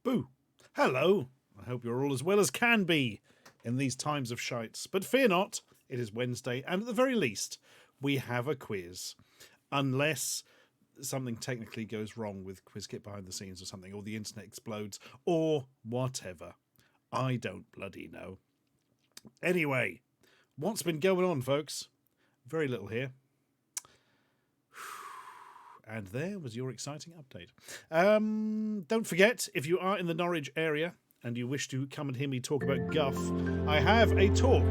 Boo! Hello! I hope you're all as well as can be in these times of shites. But fear not, it is Wednesday, and at the very least, we have a quiz. Unless something technically goes wrong with QuizKit behind the scenes or something, or the internet explodes, or whatever. I don't bloody know. Anyway, what's been going on, folks? Very little here. And there was your exciting update. Don't forget, if you are in the Norwich area and you wish to come and hear me talk about guff, I have a talk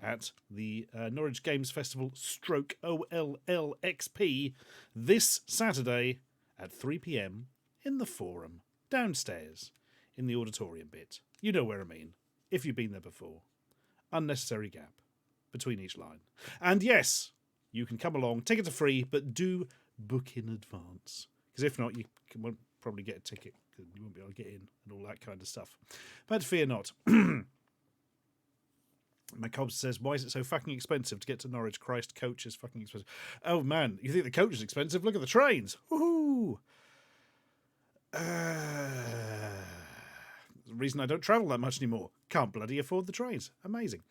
at the Norwich Games Festival stroke OLLXP this Saturday at 3 p.m. in the Forum, downstairs, in the auditorium bit. You know where I mean, if you've been there before. Unnecessary gap between each line. And yes, you can come along, tickets are free, but do book in advance, because if not, you won't probably get a ticket. You won't be able to get in and all that kind of stuff. But fear not. My Cobbs says, why is it so fucking expensive to get to Norwich? Christ, coach is fucking expensive. Oh man, you think the coach is expensive? Look at the trains. Woohoo! The reason I don't travel that much anymore. Can't bloody afford the trains. Amazing.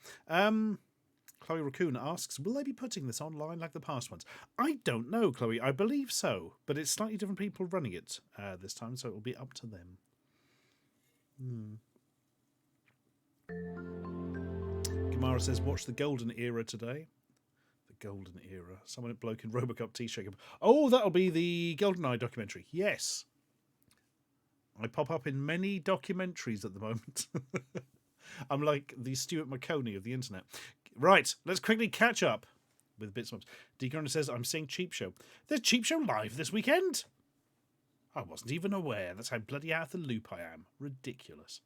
Chloe Raccoon asks, will they be putting this online like the past ones? I don't know, Chloe. I believe so. But it's slightly different people running it this time, so it will be up to them. Kamara says, watch the Golden Era today. The Golden Era. Someone at bloke in Robocop t-shirt. Oh, that'll be the GoldenEye documentary. Yes. I pop up in many documentaries at the moment. I'm like the Stuart McConey of the internet. Right, let's quickly catch up with bits and bobs. Deacon says, I'm seeing Cheap Show. There's Cheap Show live this weekend? I wasn't even aware. That's how bloody out of the loop I am. Ridiculous.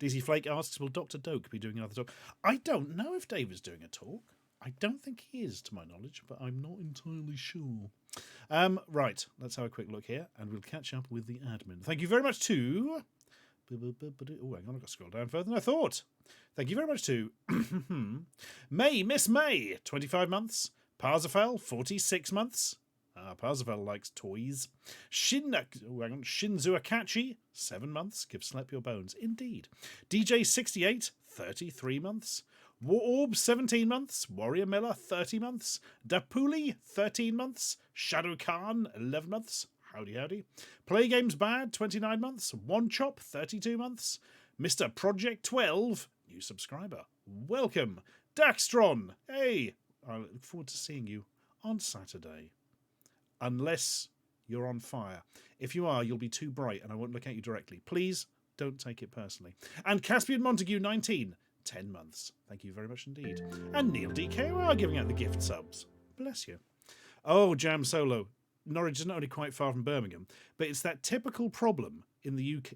DC Flake asks, will Dr. Doak be doing another talk? I don't know if Dave is doing a talk. I don't think he is, to my knowledge, but I'm not entirely sure. Right, let's have a quick look here, and we'll catch up with the admin. Thank you very much to... Oh, hang on, I've got to scroll down further than I thought. Thank you very much to Miss May, 25 months. Parzafel, 46 months. Parzafel likes toys. Shinzu Akachi, 7 months. Give Slap your bones. Indeed. DJ68, 33 months. War Orb, 17 months. Warrior Miller, 30 months. Dapuli, 13 months. Shadow Khan, 11 months. Howdy, howdy. Play Games Bad, 29 months. One Chop, 32 months. Mr. Project 12, new subscriber. Welcome. Daxtron, hey. I look forward to seeing you on Saturday. Unless you're on fire. If you are, you'll be too bright and I won't look at you directly. Please don't take it personally. And Caspian Montague, 19, 10 months. Thank you very much indeed. And Neil DKR giving out the gift subs. Bless you. Oh, Jam Solo. Norwich isn't only quite far from Birmingham, but it's that typical problem in the UK.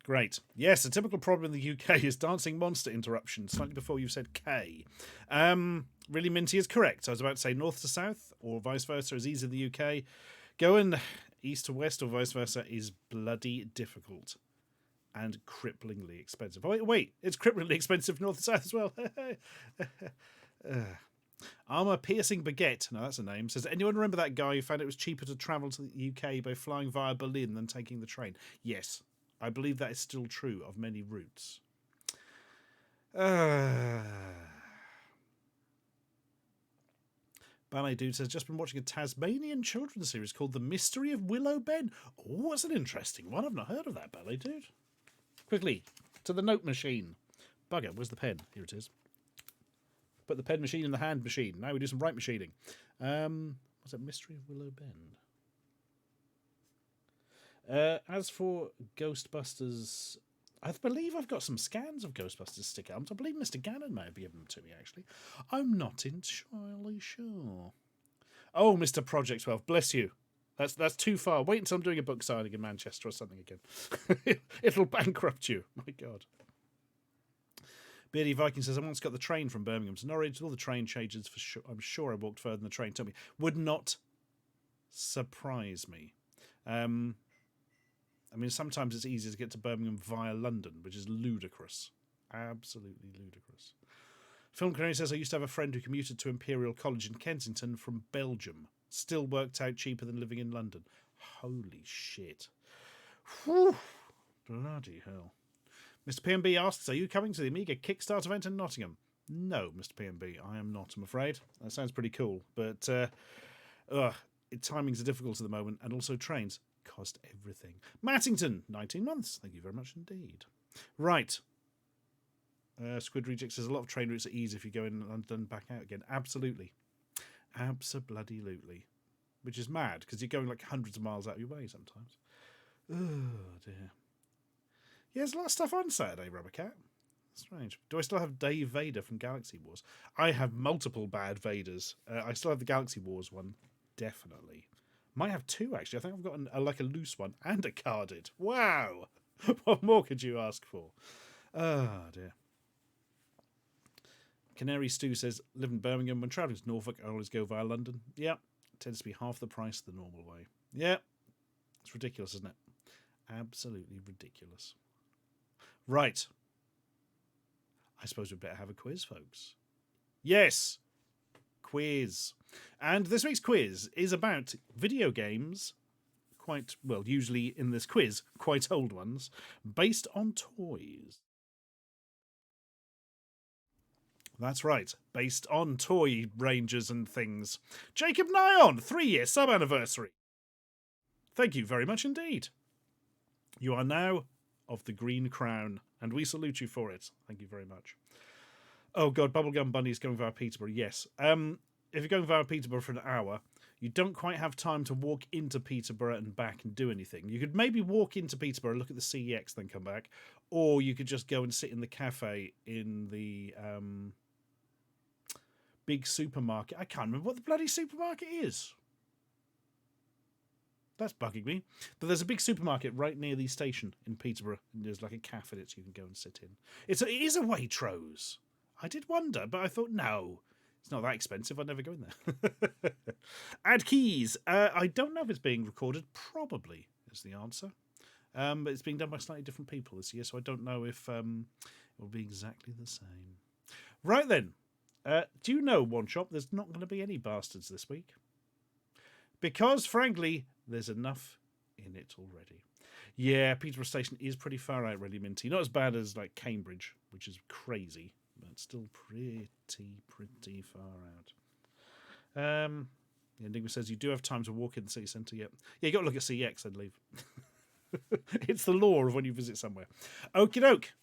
Great. Yes, a typical problem in the UK is dancing monster interruption, slightly before you said K. Really Minty is correct. I was about to say north to south, or vice versa, is easy in the UK. Going east to west, or vice versa, is bloody difficult. And cripplingly expensive. Oh, wait, it's cripplingly expensive north to south as well. Armour Piercing Baguette, no, that's a name, says, anyone remember that guy who found it was cheaper to travel to the UK by flying via Berlin than taking the train? Yes. I believe that is still true of many routes. Ballet Dude says, just been watching a Tasmanian children's series called The Mystery of Willow Ben. Oh, that's an interesting one. I've not heard of that, Ballet Dude. Quickly, to the note machine. Bugger, where's the pen? Here it is. Put the pen machine in the hand machine. Now we do some right machining. What's that? Mystery of Willow Bend. As for Ghostbusters, I believe I've got some scans of Ghostbusters stick-arms. I believe Mr. Gannon may have given them to me, actually. I'm not entirely sure. Oh, Mr. Project 12, bless you. That's too far. Wait until I'm doing a book signing in Manchester or something again. It'll bankrupt you. My God. Beardy Viking says, I once got the train from Birmingham to Norwich. All the train changes, for sure. I'm sure I walked further than the train took me. Would not surprise me. I mean, sometimes it's easier to get to Birmingham via London, which is ludicrous. Absolutely ludicrous. Film Canary says, I used to have a friend who commuted to Imperial College in Kensington from Belgium. Still worked out cheaper than living in London. Holy shit. Whew. Bloody hell. Mr. PMB asks, are you coming to the Amiga Kickstart event in Nottingham? No, Mr. PMB, I am not, I'm afraid. That sounds pretty cool, but timings are difficult at the moment, and also trains cost everything. Mattington, 19 months. Thank you very much indeed. Right. Squid Reject says, a lot of train routes are easy if you go in and then back out again. Absolutely. Abso-bloody-lutely. Which is mad, because you're going like hundreds of miles out of your way sometimes. Oh, dear. Yeah, there's a lot of stuff on Saturday, Rubbercat. Strange. Do I still have Dave Vader from Galaxy Wars? I have multiple bad Vaders. I still have the Galaxy Wars one, definitely. Might have two, actually. I think I've got like a loose one and a carded. Wow! What more could you ask for? Oh, dear. Canary Stew says, live in Birmingham. When travelling to Norfolk, I always go via London. Yeah, it tends to be half the price the normal way. Yeah, it's ridiculous, isn't it? Absolutely ridiculous. Right. I suppose we'd better have a quiz, folks. Yes, quiz. And this week's quiz is about video games, quite, well, usually in this quiz, quite old ones, based on toys. That's right, based on toy ranges and things. Jacob Nyon, 3-year sub-anniversary. Thank you very much indeed. You are now of the Green Crown, and we salute you for it. Thank you very much. Oh God, Bubblegum Bunny's going via Peterborough, yes. If you're going via Peterborough for an hour, you don't quite have time to walk into Peterborough and back and do anything. You could maybe walk into Peterborough, look at the CEX, then come back. Or you could just go and sit in the cafe in the big supermarket. I can't remember what the bloody supermarket is. That's bugging me. But there's a big supermarket right near the station in Peterborough. And there's like a cafe that you can go and sit in. It is a Waitrose. I did wonder, but I thought, no, it's not that expensive. I'd never go in there. Add keys. I don't know if it's being recorded. Probably is the answer. But it's being done by slightly different people this year, so I don't know if it will be exactly the same. Right then. Do you know, One Shop, there's not going to be any bastards this week? Because, frankly, there's enough in it already. Yeah, Peterborough Station is pretty far out, really, Minty. Not as bad as, like, Cambridge, which is crazy, but still pretty far out. Enigma says you do have time to walk in the city centre, yep. Yeah, you got to look at CX and leave. It's the law of when you visit somewhere. Okie doke.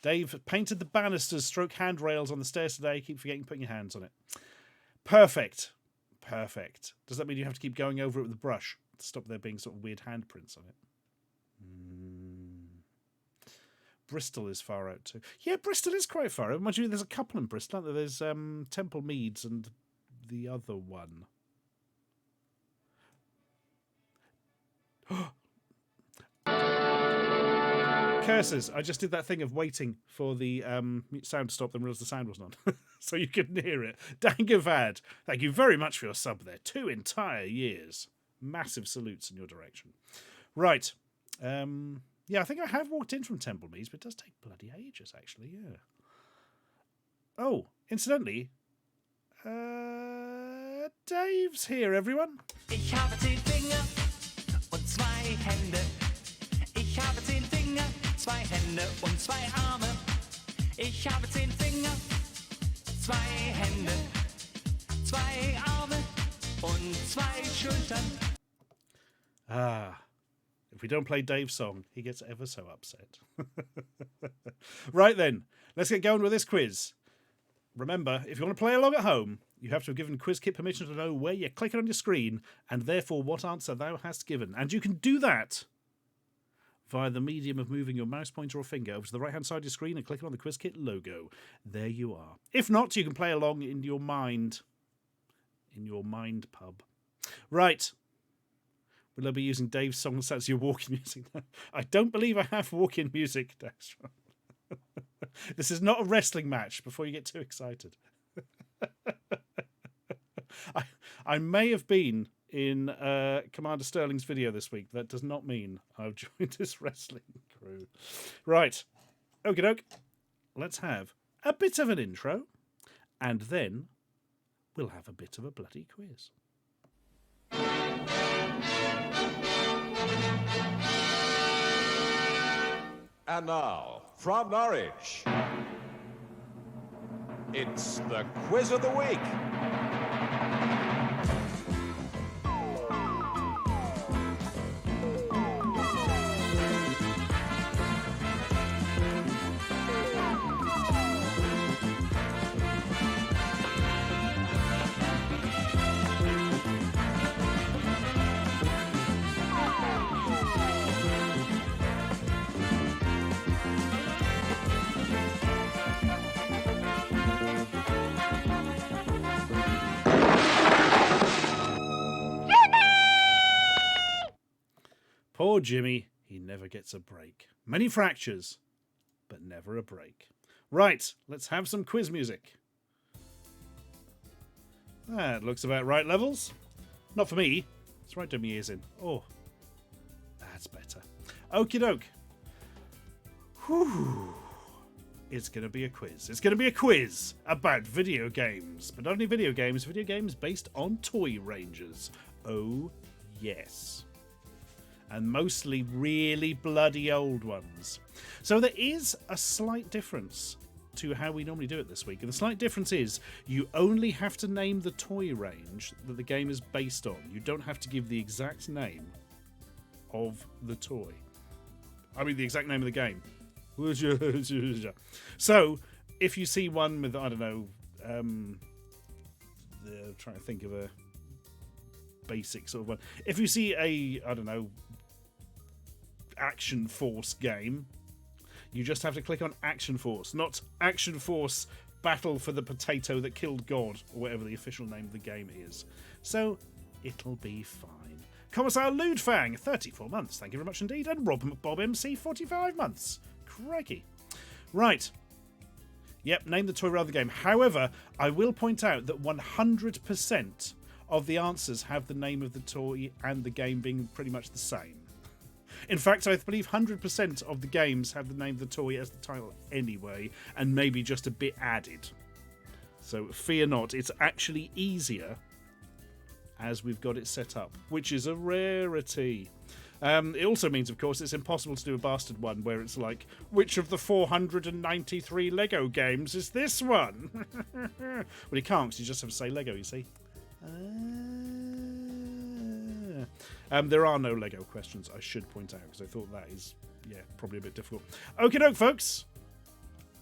Dave painted the banisters stroke handrails on the stairs today. Keep forgetting putting your hands on it. Perfect. Perfect. Does that mean you have to keep going over it with a brush to stop there being sort of weird handprints on it? Bristol is far out too. Yeah, Bristol is quite far out. Mind you, there's a couple in Bristol, aren't there? There's Temple Meads and the other one. Curses. I just did that thing of waiting for the sound to stop, then realised the sound wasn't on. So you couldn't hear it. Dangavad, thank you very much for your sub there. 2 entire years. Massive salutes in your direction. Right. Yeah, I think I have walked in from Temple Meads, but it does take bloody ages, actually, yeah. Oh, incidentally, Dave's here, everyone. Ich habe 10 Finger und 2 Hände. Ich habe 10 Finger, 2 Hände und 2 Arme. Ich habe 10 Finger, 2 Hände, 2 Arme und 2 Schultern. Ah, if we don't play Dave's song, he gets ever so upset. Right then, let's get going with this quiz. Remember, if you want to play along at home, you have to have given QuizKit permission to know where you're clicking on your screen and therefore what answer thou hast given. And you can do that via the medium of moving your mouse pointer or finger over to the right-hand side of your screen and clicking on the QuizKit logo. There you are. If not, you can play along in your mind in your mind pub. Right. Will I be using Dave's song as your walk-in music? I don't believe I have walk-in music, Dexter. This is not a wrestling match before you get too excited. I may have been in Commander Sterling's video this week. That does not mean I've joined his wrestling crew. Right. Okie doke. Let's have a bit of an intro, and then we'll have a bit of a bloody quiz. And now, from Norwich, it's the Quiz of the Week. Poor Jimmy, he never gets a break. Many fractures, but never a break. Right, let's have some quiz music. That looks about right levels. Not for me. It's right down my ears in. Oh, that's better. Okie doke. Whew. It's going to be a quiz. It's going to be a quiz about video games. But not only video games based on toy ranges. Oh, yes. And mostly really bloody old ones. So there is a slight difference to how we normally do it this week. And the slight difference is you only have to name the toy range that the game is based on. You don't have to give the exact name of the toy. I mean the exact name of the game. So if you see one with, I don't know, trying to think of a basic sort of one. If you see a, I don't know, Action Force game, you just have to click on Action Force, not Action Force Battle for the Potato That Killed God, or whatever the official name of the game is. So it'll be fine. Commissar Ludfang, 34 months. Thank you very much indeed. And Rob Bob MC, 45 months. Crikey. Right. Yep, name the toy rather the game. However, I will point out that 100% of the answers have the name of the toy and the game being pretty much the same. In fact, I believe 100% of the games have the name of the toy as the title anyway, and maybe just a bit added. So fear not, it's actually easier as we've got it set up, which is a rarity. It also means, of course, it's impossible to do a bastard one where it's like, which of the 493 Lego games is this one? Well, you can't, because you just have to say Lego, you see. There are no Lego questions, I should point out, because I thought that is, probably a bit difficult. Okie doke, folks.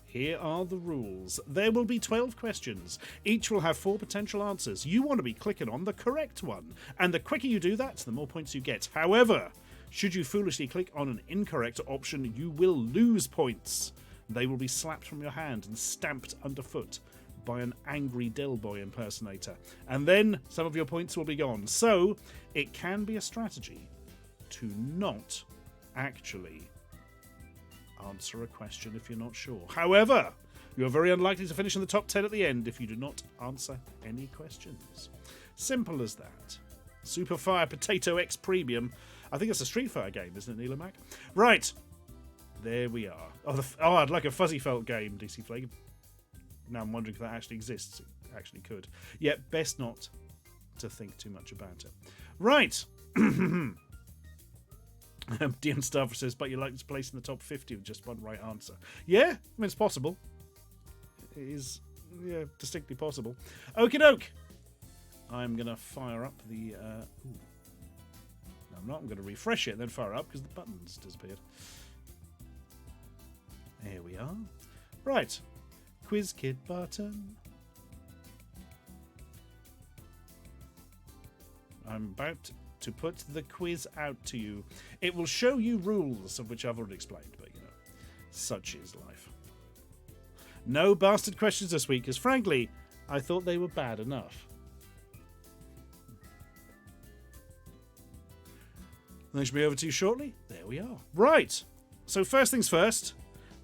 Here are the rules. There will be 12 questions. Each will have 4 potential answers. You want to be clicking on the correct one. And the quicker you do that, the more points you get. However, should you foolishly click on an incorrect option, you will lose points. They will be slapped from your hand and stamped underfoot by an angry Del Boy impersonator. And then some of your points will be gone. So, it can be a strategy to not actually answer a question if you're not sure. However, you are very unlikely to finish in the top 10 at the end if you do not answer any questions. Simple as that. Super Fire Potato X Premium. I think it's a Street Fighter game, isn't it, Neil and Mac? Right. There we are. Oh, I'd like a Fuzzy Felt game, DC Flake. Now I'm wondering if that actually exists. It actually could. Yet, best not to think too much about it. Right. DM Starver says, but you're likely to place in the top 50 with just one right answer. Yeah, I mean, it's possible. It is, distinctly possible. Okie doke. I'm going to fire up the... No, I'm not. I'm going to refresh it and then fire up because the buttons disappeared. There we are. Right. Quiz Kit button. I'm about to put the quiz out to you. It will show you rules, of which I've already explained, but such is life. No bastard questions this week, because frankly, I thought they were bad enough. They should be over to you shortly. There we are. Right. So first things first,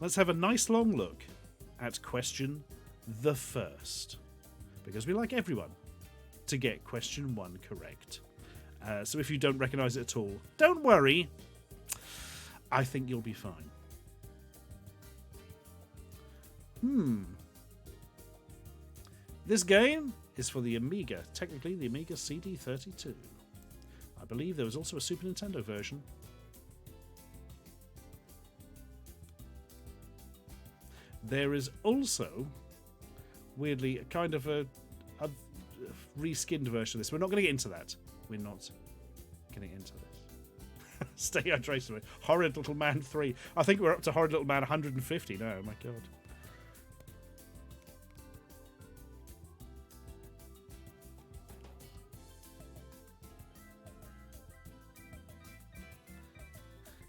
let's have a nice long look at question the first. Because we like everyone to get question 1 correct. So if you don't recognise it at all, don't worry. I think you'll be fine. This game is for the Amiga, technically the Amiga CD32. I believe there was also a Super Nintendo version. There is also, weirdly, a kind of a reskinned version of this. We're not going to get into that. We're not getting into this. Stay hydrated. Horrid Little Man 3. I think we're up to Horrid Little Man 150 now. Oh my god.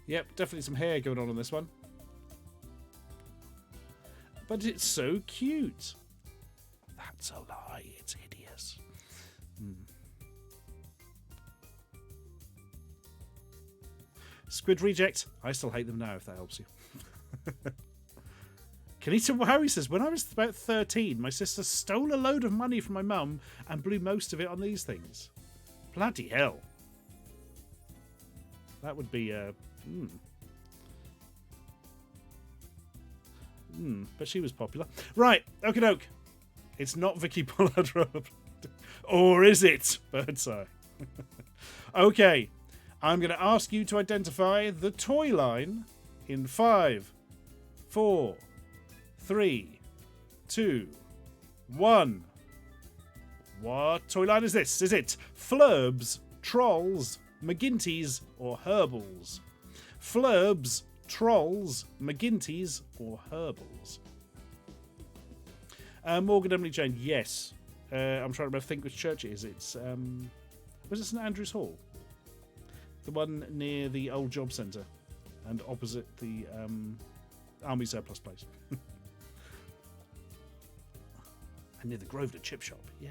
Yep, definitely some hair going on this one. But it's so cute. That's a lie. It's hideous. Squid Reject. I still hate them now, if that helps you. Kanita Harry says, when I was about 13, my sister stole a load of money from my mum and blew most of it on these things. Bloody hell. That would be... but she was popular. Right, okie doke. It's not Vicky Pollard. Or is it? Birdseye. Okay, I'm going to ask you to identify the toy line in 5, 4, 3, 2, 1. What toy line is this? Is it Flurbs, Trolls, McGinty's, or Herbals? Flurbs, Trolls, McGinty's, or Herbals? Morgan Emily Jane, yes. I'm trying to think which church it is. It's was it St Andrew's Hall? The one near the old job centre and opposite the Army Surplus place. And near the Grosvenor chip shop. Yay.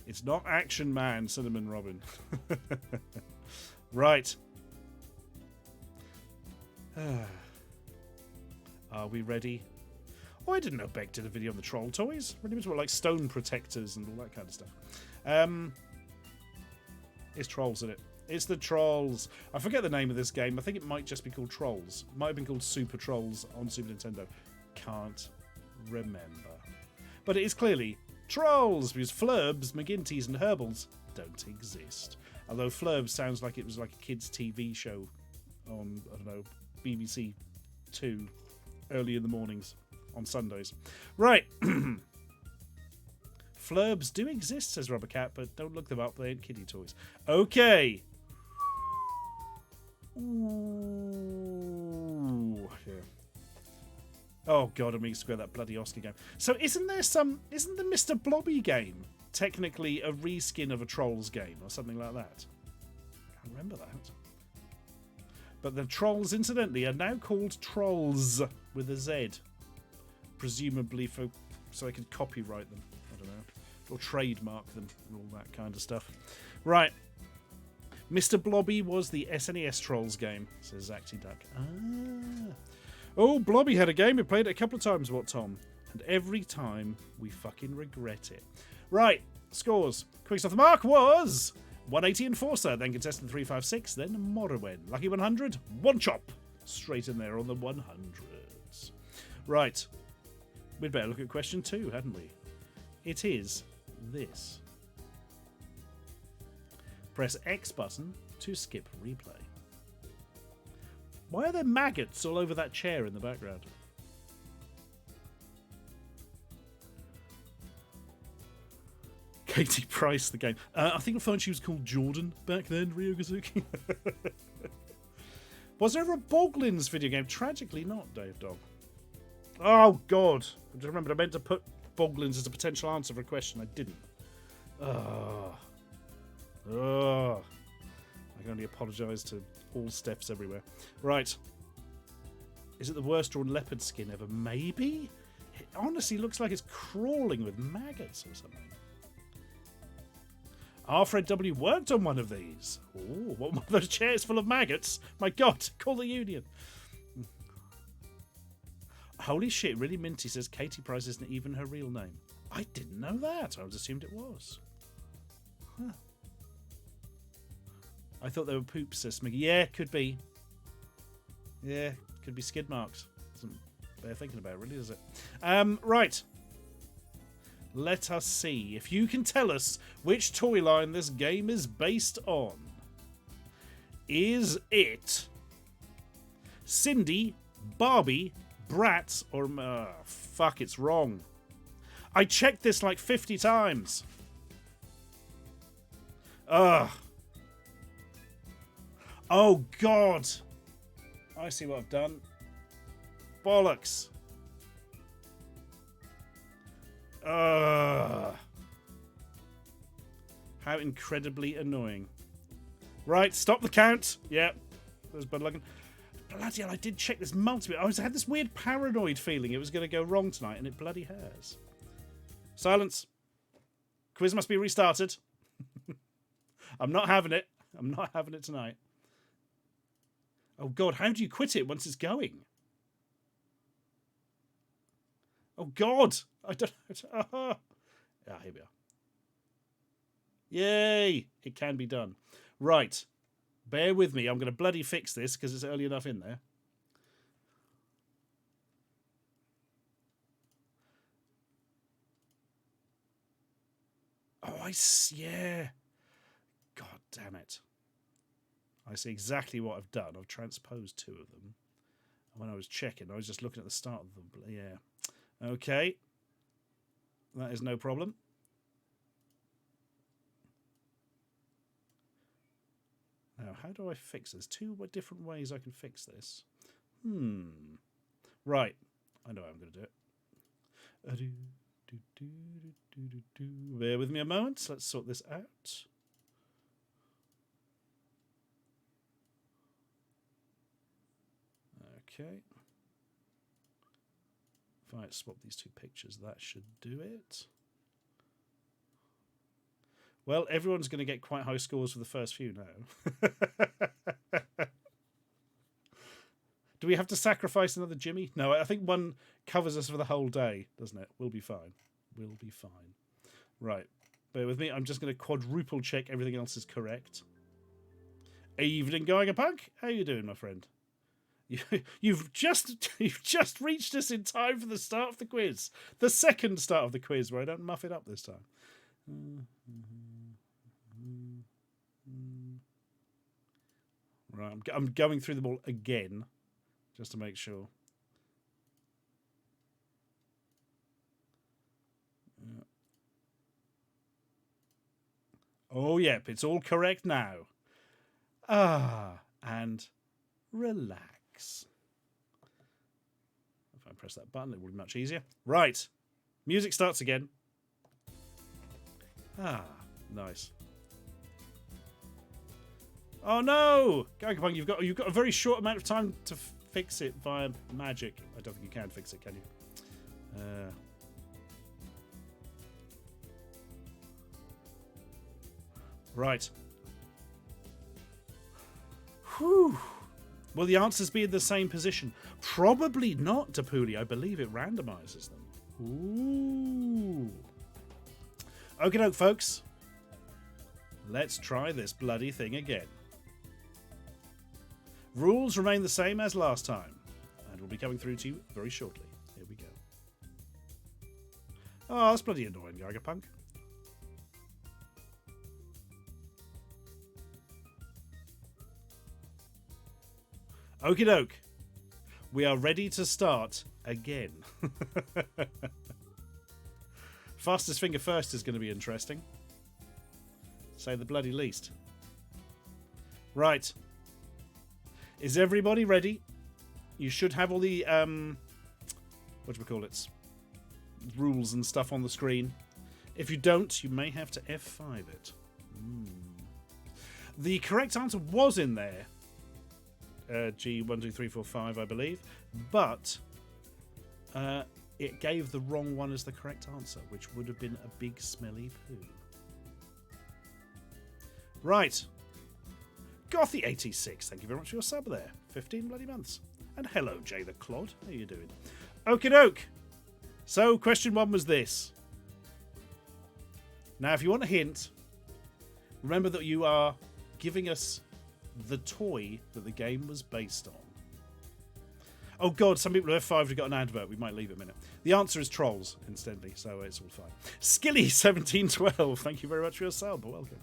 It's not Action Man, Cinnamon Robin. Right. Are we ready? Oh, I didn't know Beck did a video on the troll toys. Really was like stone protectors and all that kind of stuff. It's Trolls, isn't it? It's the Trolls. I forget the name of this game. I think it might just be called Trolls. Might have been called Super Trolls on Super Nintendo. Can't remember. But it is clearly Trolls, because Flurbs, McGinty's, and Herbals don't exist. Although Flurbs sounds like it was like a kids' TV show on, I don't know, BBC 2 early in the mornings on Sundays. Right. Flurbs do exist, says Rubber Cat, but don't look them up. They ain't kiddie toys. Okay. Ooh. Yeah. Oh god, Amiga Square, that bloody Oscar game. So isn't the Mr. Blobby game technically a reskin of a Trolls game or something like that? I can't remember that. But the Trolls, incidentally, are now called Trolls with a Z. Presumably so they could copyright them. I don't know. Or trademark them and all that kind of stuff. Right. Mr. Blobby was the SNES Trolls game, says Zaxy Duck. Ah. Oh, Blobby had a game. We played it a couple of times, what, Tom? And every time, we fucking regret it. Right, scores. Quickest off the mark was 180 Enforcer, then contestant 356, then Morrowind. Lucky 100, one chop. Straight in there on the 100s. Right, we'd better look at question 2, hadn't we? It is this. Press X button to skip replay. Why are there maggots all over that chair in the background? Katie Price, the game. I think I found she was called Jordan back then, Ryo Gazuki. Was there ever a Boglins video game? Tragically not, Dave Dog. Oh, God. I just remembered I meant to put Boglins as a potential answer for a question. I didn't. I can only apologise to all Stephs everywhere. Right. Is it the worst drawn leopard skin ever? Maybe? It honestly looks like it's crawling with maggots or something. Alfred W. worked on one of these. Oh, what, one of those chairs full of maggots? My God, call the union. Holy shit, really minty says Katie Price isn't even her real name. I didn't know that. I was assumed it was. Huh. I thought they were poops, says Smiggy. Yeah, could be. Yeah, could be skid marks. Doesn't bear thinking about, really, does it? Right. Let us see if you can tell us which toy line this game is based on. Is it Cindy, Barbie, Bratz, or... fuck, it's wrong. I checked this like 50 times. Ugh. Oh, God. I see what I've done. Bollocks. Ugh. How incredibly annoying. Right, stop the count. Yep. There's Bud Luggin. Bloody hell, I did check this multiple. I had this weird paranoid feeling it was going to go wrong tonight, and it bloody has. Silence. Quiz must be restarted. I'm not having it. I'm not having it tonight. Oh, God, how do you quit it once it's going? Oh, God. I don't know. Ah, here we are. Yay. It can be done. Right. Bear with me. I'm going to bloody fix this because it's early enough in there. Oh, I see. Yeah. God damn it. I see exactly what I've done. I've transposed two of them. And when I was checking, I was just looking at the start of them. Yeah. Okay. That is no problem. Now, how do I fix this? Two different ways I can fix this. Right. I know how I'm going to do it. Bear with me a moment. Let's sort this out. Okay. If I swap these two pictures, that should do it. Well, everyone's going to get quite high scores for the first few now. Do we have to sacrifice another Jimmy? No, I think one covers us for the whole day, doesn't it? We'll be fine. We'll be fine. Right. Bear with me. I'm just going to quadruple check everything else is correct. Evening, Geigerpunk. How you doing, my friend? You've just reached us in time for the start of the quiz. The second start of the quiz, where I don't muff it up this time. Right, I'm going through them all again, just to make sure. Oh, yep, it's all correct now. And relax. If I press that button, it will be much easier. Right, music starts again. Nice. Oh no, Gagapunk, you've got a very short amount of time to fix it via magic. I don't think you can fix it, can you? Right. Whew. Will the answers be in the same position? Probably not, Tapuli. I believe it randomizes them. Ooh. Okie doke, folks. Let's try this bloody thing again. Rules remain the same as last time, and we'll be coming through to you very shortly. Here we go. Oh, that's bloody annoying, Geigerpunk. Okie doke. We are ready to start again. Fastest finger first is going to be interesting. Say the bloody least. Right. Is everybody ready? You should have all the whatchamacallits, rules and stuff on the screen. If you don't, you may have to F5 it. The correct answer was in there. G12345, I believe, but it gave the wrong one as the correct answer, which would have been a big smelly poo. Right. Gothy86, thank you very much for your sub there. 15 bloody months. And hello, Jay the Clod. How you doing? Okie doke. So, question 1 was this. Now, if you want a hint, remember that you are giving us the toy that the game was based on. Oh god, some people who have 5 have got an advert. We might leave it a minute. The answer is Trolls, incidentally, so it's all fine. Skilly1712, thank you very much for your sub. Welcome.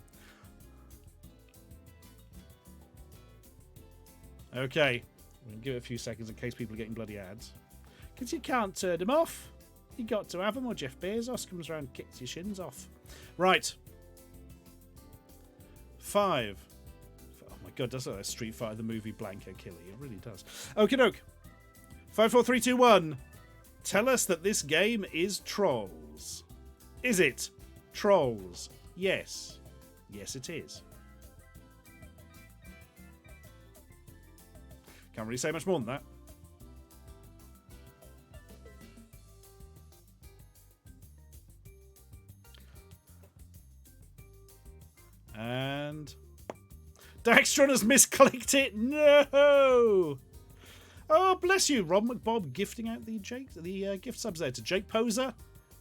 Okay, we'll give it a few seconds in case people are getting bloody ads. Because you can't turn them off. You got to have them, or Jeff Bezos comes around and kicks your shins off. Right. 5. Oh my god, does that Street Fighter the movie Blanco Killer? It really does. Okie doke. 5, 4, 3, 2, 1. Tell us that this game is Trolls. Is it Trolls? Yes. Yes, it is. Can't really say much more than that. And Daxtron has misclicked it. No. Oh, bless you, Rob McBob, gifting out the gift subs there to Jake Poser,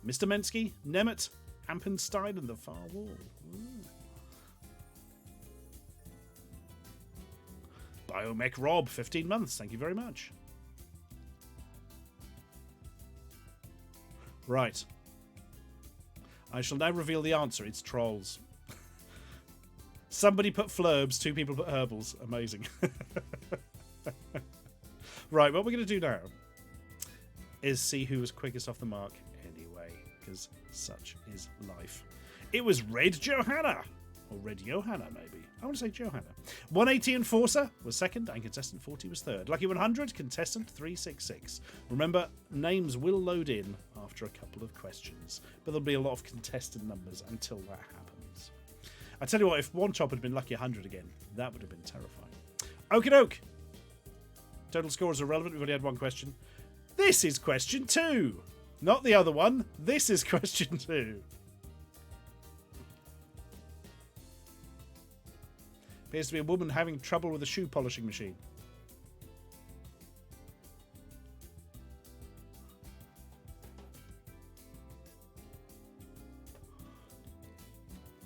Mr. Mensky, Nemeth, Ampenstein, and the Far Wall. Ooh. Biomech Rob, 15 months. Thank you very much. Right. I shall now reveal the answer. It's Trolls. Somebody put Flurbs, 2 people put Herbals. Amazing. Right, what we're going to do now is see who was quickest off the mark anyway, because such is life. It was Red Johanna, or Red Johanna maybe. I want to say Johanna. 180 Enforcer was second, and contestant 40 was third. Lucky 100, contestant 366. Remember, names will load in after a couple of questions, but there'll be a lot of contestant numbers until that happens. I tell you what, if One Chop had been Lucky 100 again, that would have been terrifying. Okie doke. Total scores are irrelevant. We've only had one question. This is question 2. Not the other one. This is question 2. Appears to be a woman having trouble with a shoe polishing machine.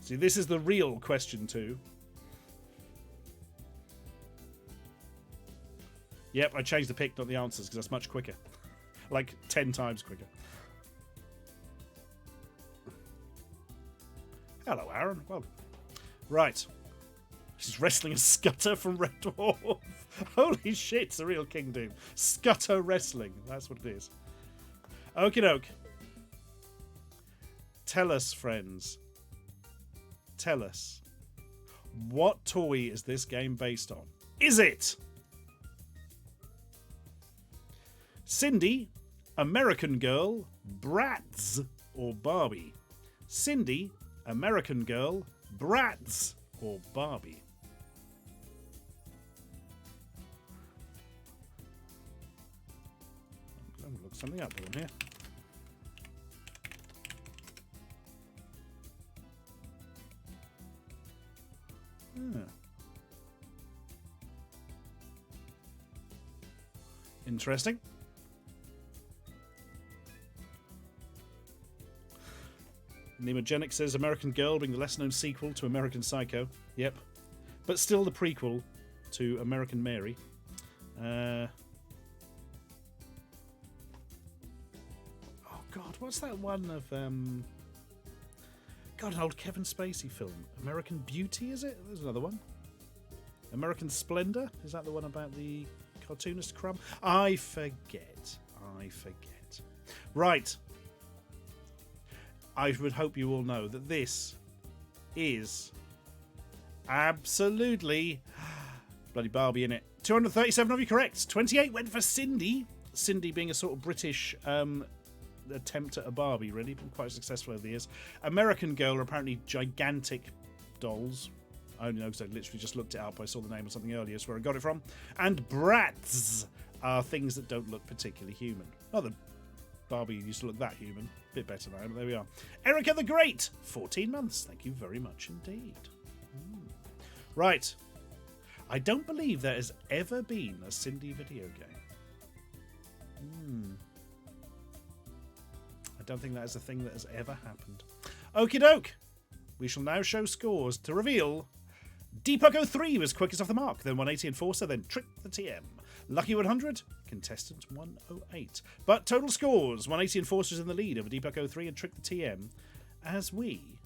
See, this is the real question 2. Yep, I changed the pick, not the answers, because that's much quicker. Like 10 times quicker. Hello, Aaron. Welcome. Right. She's wrestling a Scudder from Red Dwarf. Holy shit, it's a real King Doom. Scudder wrestling. That's what it is. Okie doke. Tell us, friends. Tell us. What toy is this game based on? Is it Cindy, American Girl, Bratz, or Barbie? Cindy, American Girl, Bratz, or Barbie? I'm going to look something up on here. Interesting. Nemogenic says American Girl being the less-known sequel to American Psycho. Yep. But still the prequel to American Mary. Oh, God. What's that one of... God, an old Kevin Spacey film. American Beauty, is it? There's another one. American Splendor? Is that the one about the cartoonist Crumb? I forget. Right. I would hope you all know that this is absolutely bloody Barbie in it. 237 of you correct. 28 went for Cindy. Cindy being a sort of British attempt at a Barbie, really. Been quite successful over the years. American Girl are apparently gigantic dolls. I only know because I literally just looked it up. I saw the name of something earlier, so where I got it from. And Bratz are things that don't look particularly human. Not that Barbie used to look that human. Bit better now, but there we are. Erica the Great, 14 months. Thank you very much indeed. Right. I don't believe there has ever been a Cindy video game. I don't think that is a thing that has ever happened. Okie doke. We shall now show scores to reveal Deepuck 03 was quickest off the mark, then 180 Enforcer, then Trick the TM. Lucky 100, contestant 108. But total scores, 180 Enforcers in the lead over Deepuck 03 and Trick the TM as we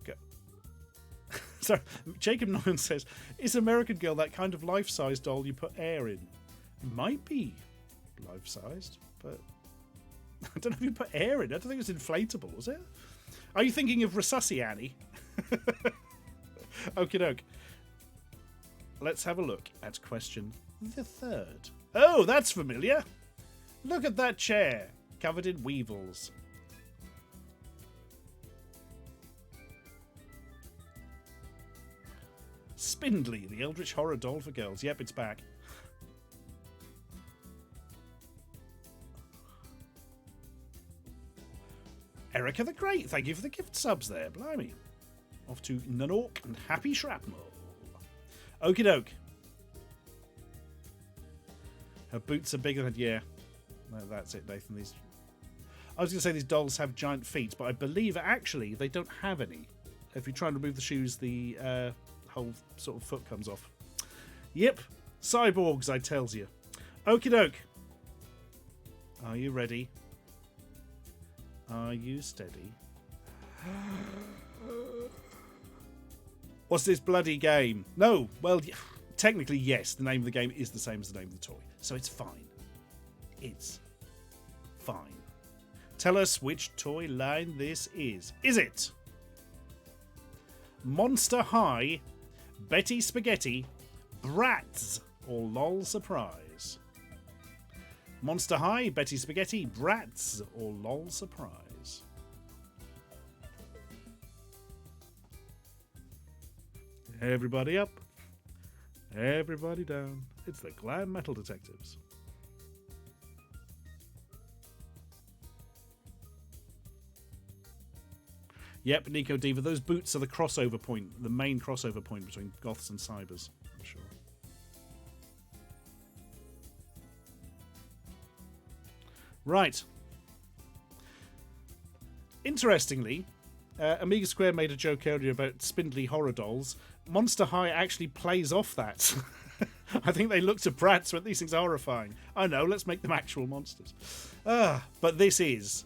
go. So, Jacob Nolan says, is American Girl that kind of life-sized doll you put air in? It might be life-sized, but I don't know if you put air in. I don't think it's inflatable, was it? Are you thinking of Resusci Annie? Okie doke. Let's have a look at question the third. Oh, that's familiar. Look at that chair covered in weevils. Spindly, the Eldritch Horror doll for girls. Yep, it's back. Erica the Great, thank you for the gift subs there. Blimey. Off to Nanork and Happy Shrapnel. Okie doke. Her boots are bigger than... Yeah. No, that's it, Nathan. I was going to say these dolls have giant feet, but I believe actually they don't have any. If you try and remove the shoes, the whole sort of foot comes off. Yep. Cyborgs, I tells you. Okie doke. Are you ready? Are you steady? What's this bloody game? No, well, technically, yes, the name of the game is the same as the name of the toy. So it's fine. It's fine. Tell us which toy line this is. Is it Monster High, Betty Spaghetti, Bratz, or LOL Surprise? Monster High, Betty Spaghetti, Bratz, or LOL Surprise? Everybody up, everybody down. It's the Glam Metal Detectives. Yep, Nico Diva, those boots are the crossover point, the main crossover point between Goths and Cybers, I'm sure. Right. Interestingly, Amiga Square made a joke earlier about spindly horror dolls. Monster High actually plays off that. I think they looked at Bratz when these things are horrifying. I know, let's make them actual monsters. But this is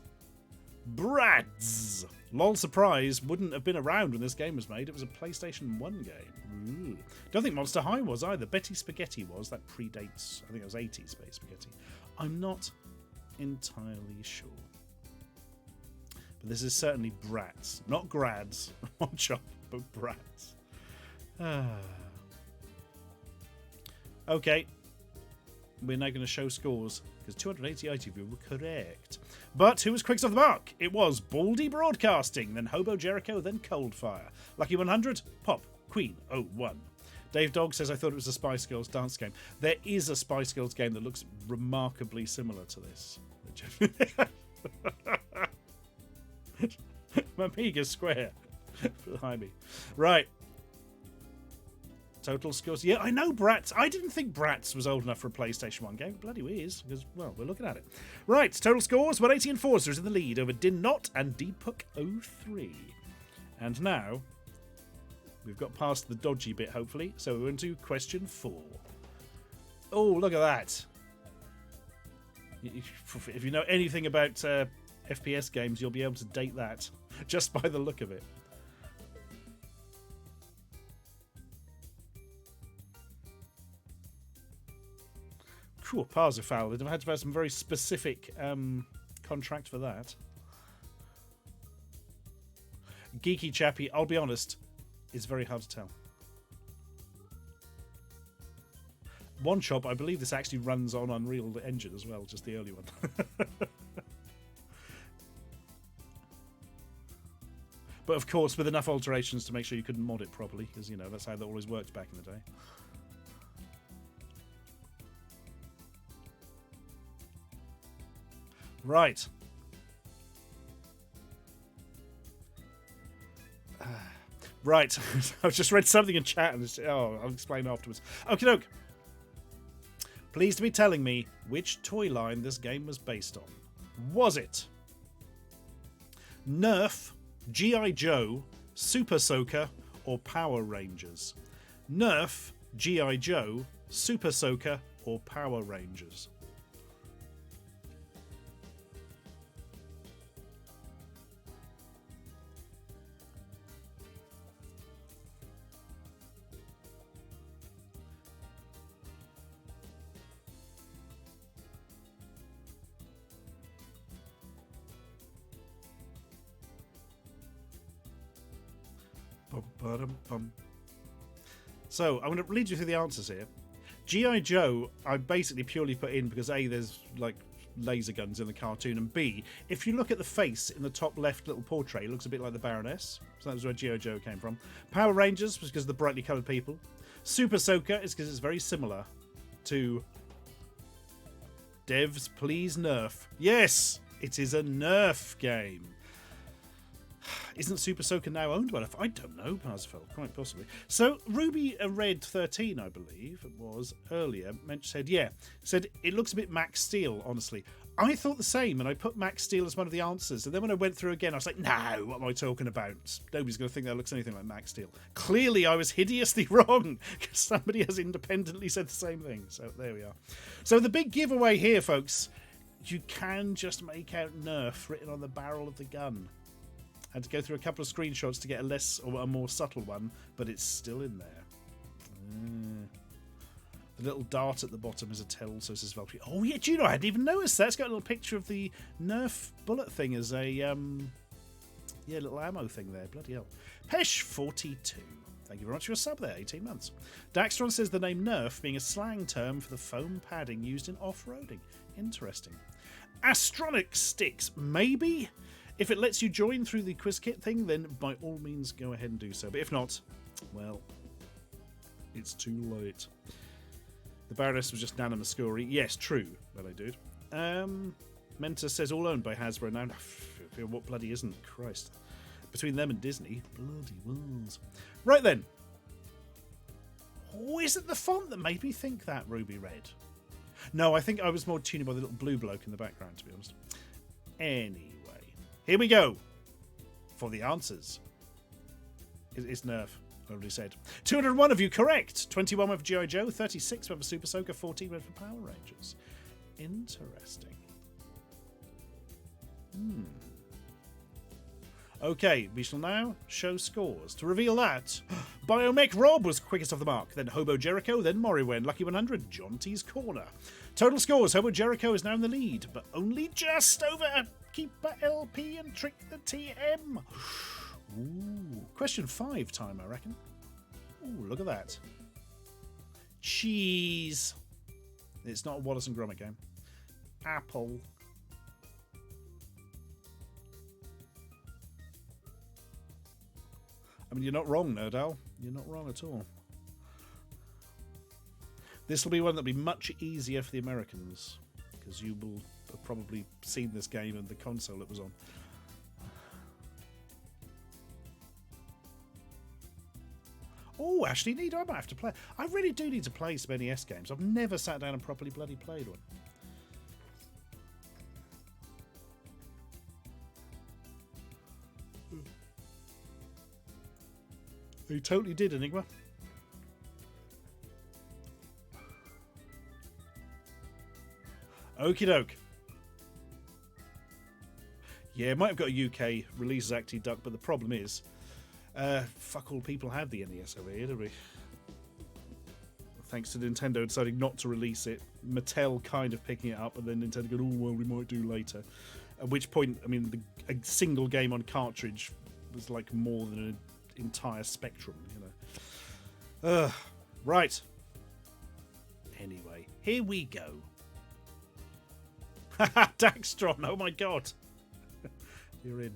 Bratz. LOL Surprise wouldn't have been around when this game was made. It was a PlayStation 1 game. Ooh. Don't think Monster High was either. Betty Spaghetti was. That predates, I think it was 80s Betty Spaghetti. I'm not entirely sure. But this is certainly Bratz. Not Grads. One shot, but Bratz. Okay. We're now going to show scores, because 280 of you were correct. But who was quickest off the mark? It was Baldy Broadcasting, then Hobo Jericho, then Coldfire. Lucky 100, Pop, Queen 01. Dave Dog says, I thought it was a Spice Girls dance game. There is a Spice Girls game that looks remarkably similar to this. Amiga Square behind me. Right. Total scores. Yeah, I know Bratz. I didn't think Bratz was old enough for a PlayStation 1 game. Bloody is, because, well, we're looking at it. Right, total scores. 180 Enforcers in the lead over Din Not and Deepuck 03. And now, we've got past the dodgy bit, hopefully. So we're into question 4. Oh, look at that. If you know anything about FPS games, you'll be able to date that just by the look of it. Cool, Parsifal. They'd have had to have some very specific contract for that. Geeky Chappy, I'll be honest, it's very hard to tell. One Shop, I believe this actually runs on Unreal Engine as well, just the early one. But of course, with enough alterations to make sure you couldn't mod it properly, because, you know, that's how that always worked back in the day. Right. Right. I've just read something in chat and I'll explain afterwards. Okie doke. Please to be telling me which toy line this game was based on. Was it Nerf, G.I. Joe, Super Soaker, or Power Rangers? Nerf, G.I. Joe, Super Soaker, or Power Rangers? So I'm going to lead you through the answers here. G.I. Joe, I basically purely put in because A, there's like laser guns in the cartoon, and B, if you look at the face in the top left little portrait, it looks a bit like the Baroness. So that was where G.I. Joe came from. Power Rangers was because of the brightly coloured people. Super Soaker is because it's very similar to Devs Please Nerf. Yes, it is a Nerf game. Isn't Super Soaker now owned by Nerf? I don't know, Parsifal, quite possibly. So Ruby Red 13, I believe it was earlier, said it looks a bit Max Steel, honestly. I thought the same, and I put Max Steel as one of the answers. And then when I went through again, I was like, no, what am I talking about? Nobody's going to think that looks anything like Max Steel. Clearly, I was hideously wrong, because somebody has independently said the same thing. So there we are. So the big giveaway here, folks, you can just make out Nerf written on the barrel of the gun. Had to go through a couple of screenshots to get a less or a more subtle one, but it's still in there. The little dart at the bottom is a tell, so says Valkyrie. Oh yeah, do you know, I hadn't even noticed that. It's got a little picture of the Nerf bullet thing as a little ammo thing there. Bloody hell. Pesh42. Thank you very much for your sub there, 18 months. Daxtron says the name Nerf being a slang term for the foam padding used in off-roading. Interesting. Astronic Sticks, maybe? If it lets you join through the quiz kit thing, then by all means go ahead and do so. But if not, well, it's too late. The Baroness was just Nana Muscuri. Yes, true. Well, I did. Menta says all owned by Hasbro now. What bloody isn't? Christ. Between them and Disney. Bloody walls. Right then. Oh, is it the font that made me think that, Ruby Red? No, I think I was more tuned by the little blue bloke in the background, to be honest. Anyway. Here we go for the answers. It's Nerf, I already said. 201 of you correct. 21 went for G.I. Joe, 36 went for Super Soaker, 14 went for Power Rangers. Interesting. Okay, we shall now show scores. To reveal that, Biomech Rob was quickest off the mark, then Hobo Jericho, then Moriwen, Lucky 100, John T's Corner. Total scores, Hobo Jericho is now in the lead, but only just over Keeper LP and Trick the TM. Ooh, question 5 time, I reckon. Ooh, look at that. Cheese. It's not a Wallace and Gromit game. Apple. I mean, you're not wrong, Nerdal. You're not wrong at all. This will be one that'll be much easier for the Americans, because you will have probably seen this game and the console it was on. Oh, actually, I might have to play. I really do need to play some NES games. I've never sat down and properly bloody played one. You totally did, Enigma. Okie doke. Yeah, it might have got a UK release as Acty Duck, but the problem is, fuck all people have the NES over here, do we? Thanks to Nintendo deciding not to release it, Mattel kind of picking it up, and then Nintendo going, oh, well, we might do later. At which point, I mean, a single game on cartridge was like more than an entire Spectrum, you know. Right. Anyway, here we go. Haha, Daxtron, oh my god. You're in.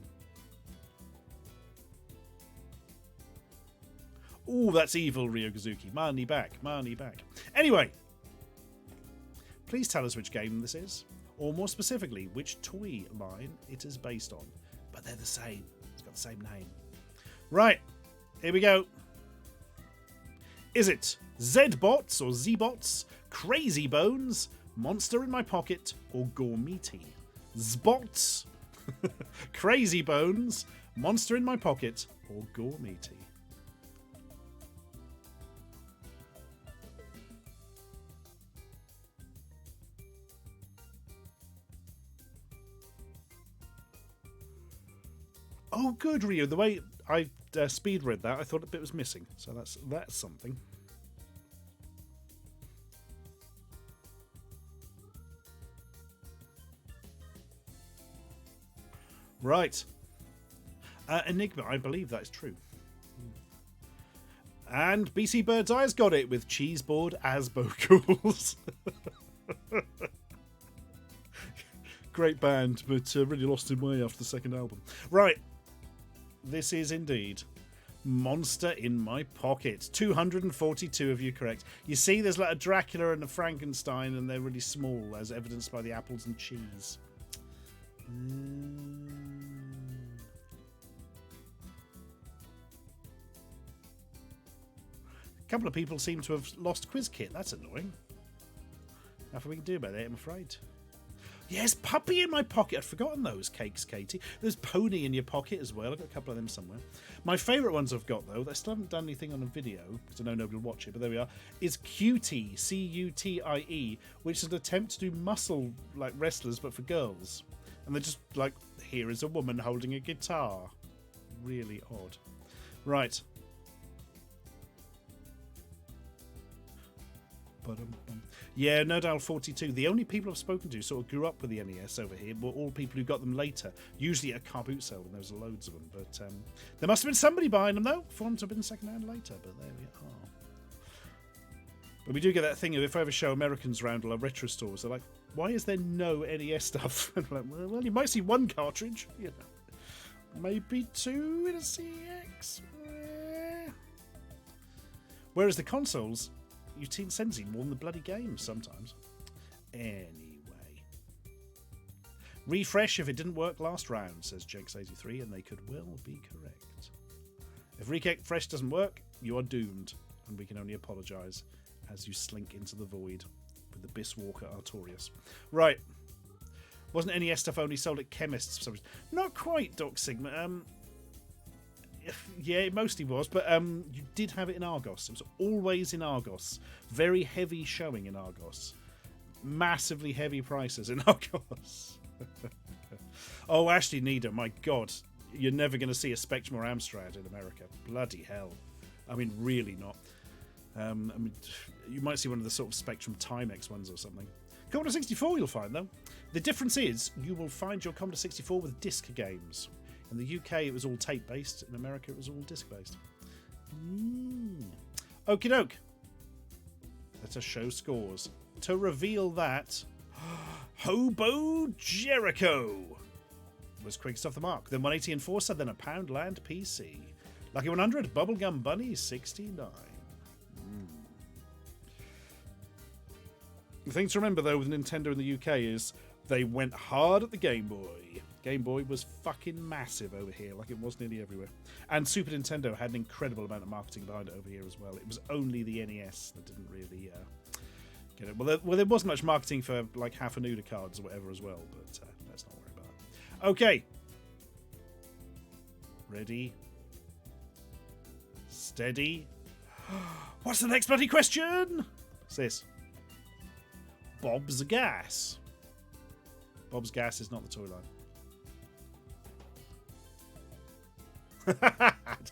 Oh, that's evil, Ryokazuki. Money back, money back. Anyway, please tell us which game this is. or more specifically, which toy line it is based on. But they're the same. It's got the same name. Right, here we go. Is it Z-Bots or Z-Bots, Crazy Bones, Monster in My Pocket, or Gourmety? Z-Bots, Crazy Bones, Monster in My Pocket, or Gourmety? Oh, good, Rio. The way I speed read that, I thought a bit was missing. So that's something. Right. Enigma, I believe that is true. And BC Bird's Eyes got it with Cheeseboard as vocals. Great band, but really lost in way after the second album. Right. This is indeed Monster in My Pocket. 242 of you correct. You see, there's like a Dracula and a Frankenstein, and they're really small, as evidenced by the apples and cheese. A couple of people seem to have lost Quiz Kit. That's annoying. Nothing we can do about it, I'm afraid. Yes, Puppy in My Pocket. I'd forgotten those cakes, Katie. There's Pony in Your Pocket as well. I've got a couple of them somewhere. My favourite ones I've got, though, I still haven't done anything on a video, because I know nobody will watch it, but there we are, is Cutie, C-U-T-I-E, which is an attempt to do muscle, like wrestlers, but for girls. And they're just like, here is a woman holding a guitar. Really odd. Right. Yeah, Nodal 42. The only people I've spoken to sort of grew up with the NES over here were all people who got them later. Usually at a car boot sale, and there was loads of them. But there must have been somebody buying them, though, for them to have been second-hand later. But there we are. But we do get that thing of if I ever show Americans around all our retro stores, they're like, why is there no NES stuff? And I'm like, well, you might see one cartridge. You know, maybe two in a CX. Whereas the consoles, you've seen Sensi more than the bloody games sometimes. Anyway. Refresh if it didn't work last round, says Jex83, and they could well be correct. If Refresh doesn't work, you are doomed, and we can only apologise as you slink into the void with the Biswalker Artorias. Right. Wasn't NES stuff only sold at chemists for some reason? Not quite, Doc Sigma. Yeah, it mostly was, but you did have it in Argos. It was always in Argos. Very heavy showing in Argos. Massively heavy prices in Argos. Oh, Ashley Needham, my God. You're never going to see a Spectrum or Amstrad in America. Bloody hell. I mean, really not. I mean, you might see one of the sort of Spectrum Timex ones or something. Commodore 64 you'll find, though. The difference is you will find your Commodore 64 with disc games. In the UK, it was all tape-based. In America, it was all disc-based. Okie doke. Let us show scores. To reveal that, Hobo Jericho was quickest off the mark. Then 180 Enforcer, then a Poundland PC. Lucky 100, Bubblegum Bunny 69. The thing to remember, though, with Nintendo in the UK is they went hard at the Game Boy. Game Boy was fucking massive over here, like it was nearly everywhere. And Super Nintendo had an incredible amount of marketing behind it over here as well. It was only the NES that didn't really get it. Well, there wasn't much marketing for like half a Nuda cards or whatever as well, but let's not worry about that. Okay. Ready. Steady. What's the next bloody question? What's this? Bob's Gas. Bob's Gas is not the toy line.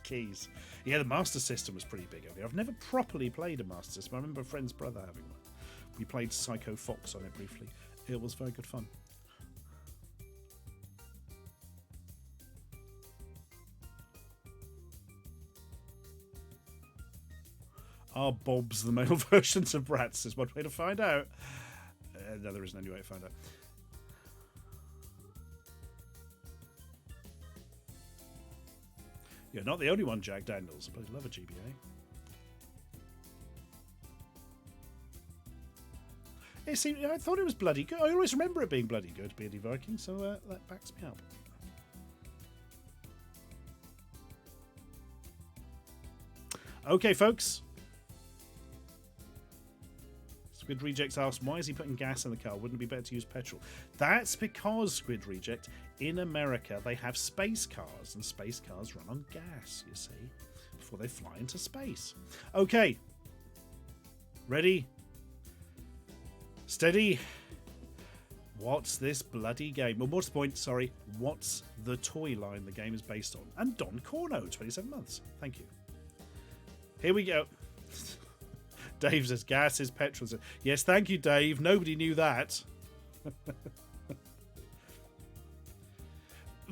Keys. Yeah, the Master System was pretty big over here. I've never properly played a Master System. I remember a friend's brother having one. We played Psycho Fox on it briefly. It was very good fun. Are Bobs the male versions of Bratz? Is one way to find out. No, there isn't any way to find out. You're not the only one, Jack Daniels. But I love a GBA. I thought it was bloody good. I always remember it being bloody good, Beardy Viking, so that backs me up. Okay, folks. Squid Rejects asks, why is he putting gas in the car? Wouldn't it be better to use petrol? That's because, Squid Reject, in America they have space cars, and space cars run on gas, you see, before they fly into space. Okay. Ready? Steady. What's this bloody game? Well, what's the point? Sorry. What's the toy line the game is based on? And Don Corno, 27 months. Thank you. Here we go. Dave says gas is petrol. Yes, thank you, Dave. Nobody knew that.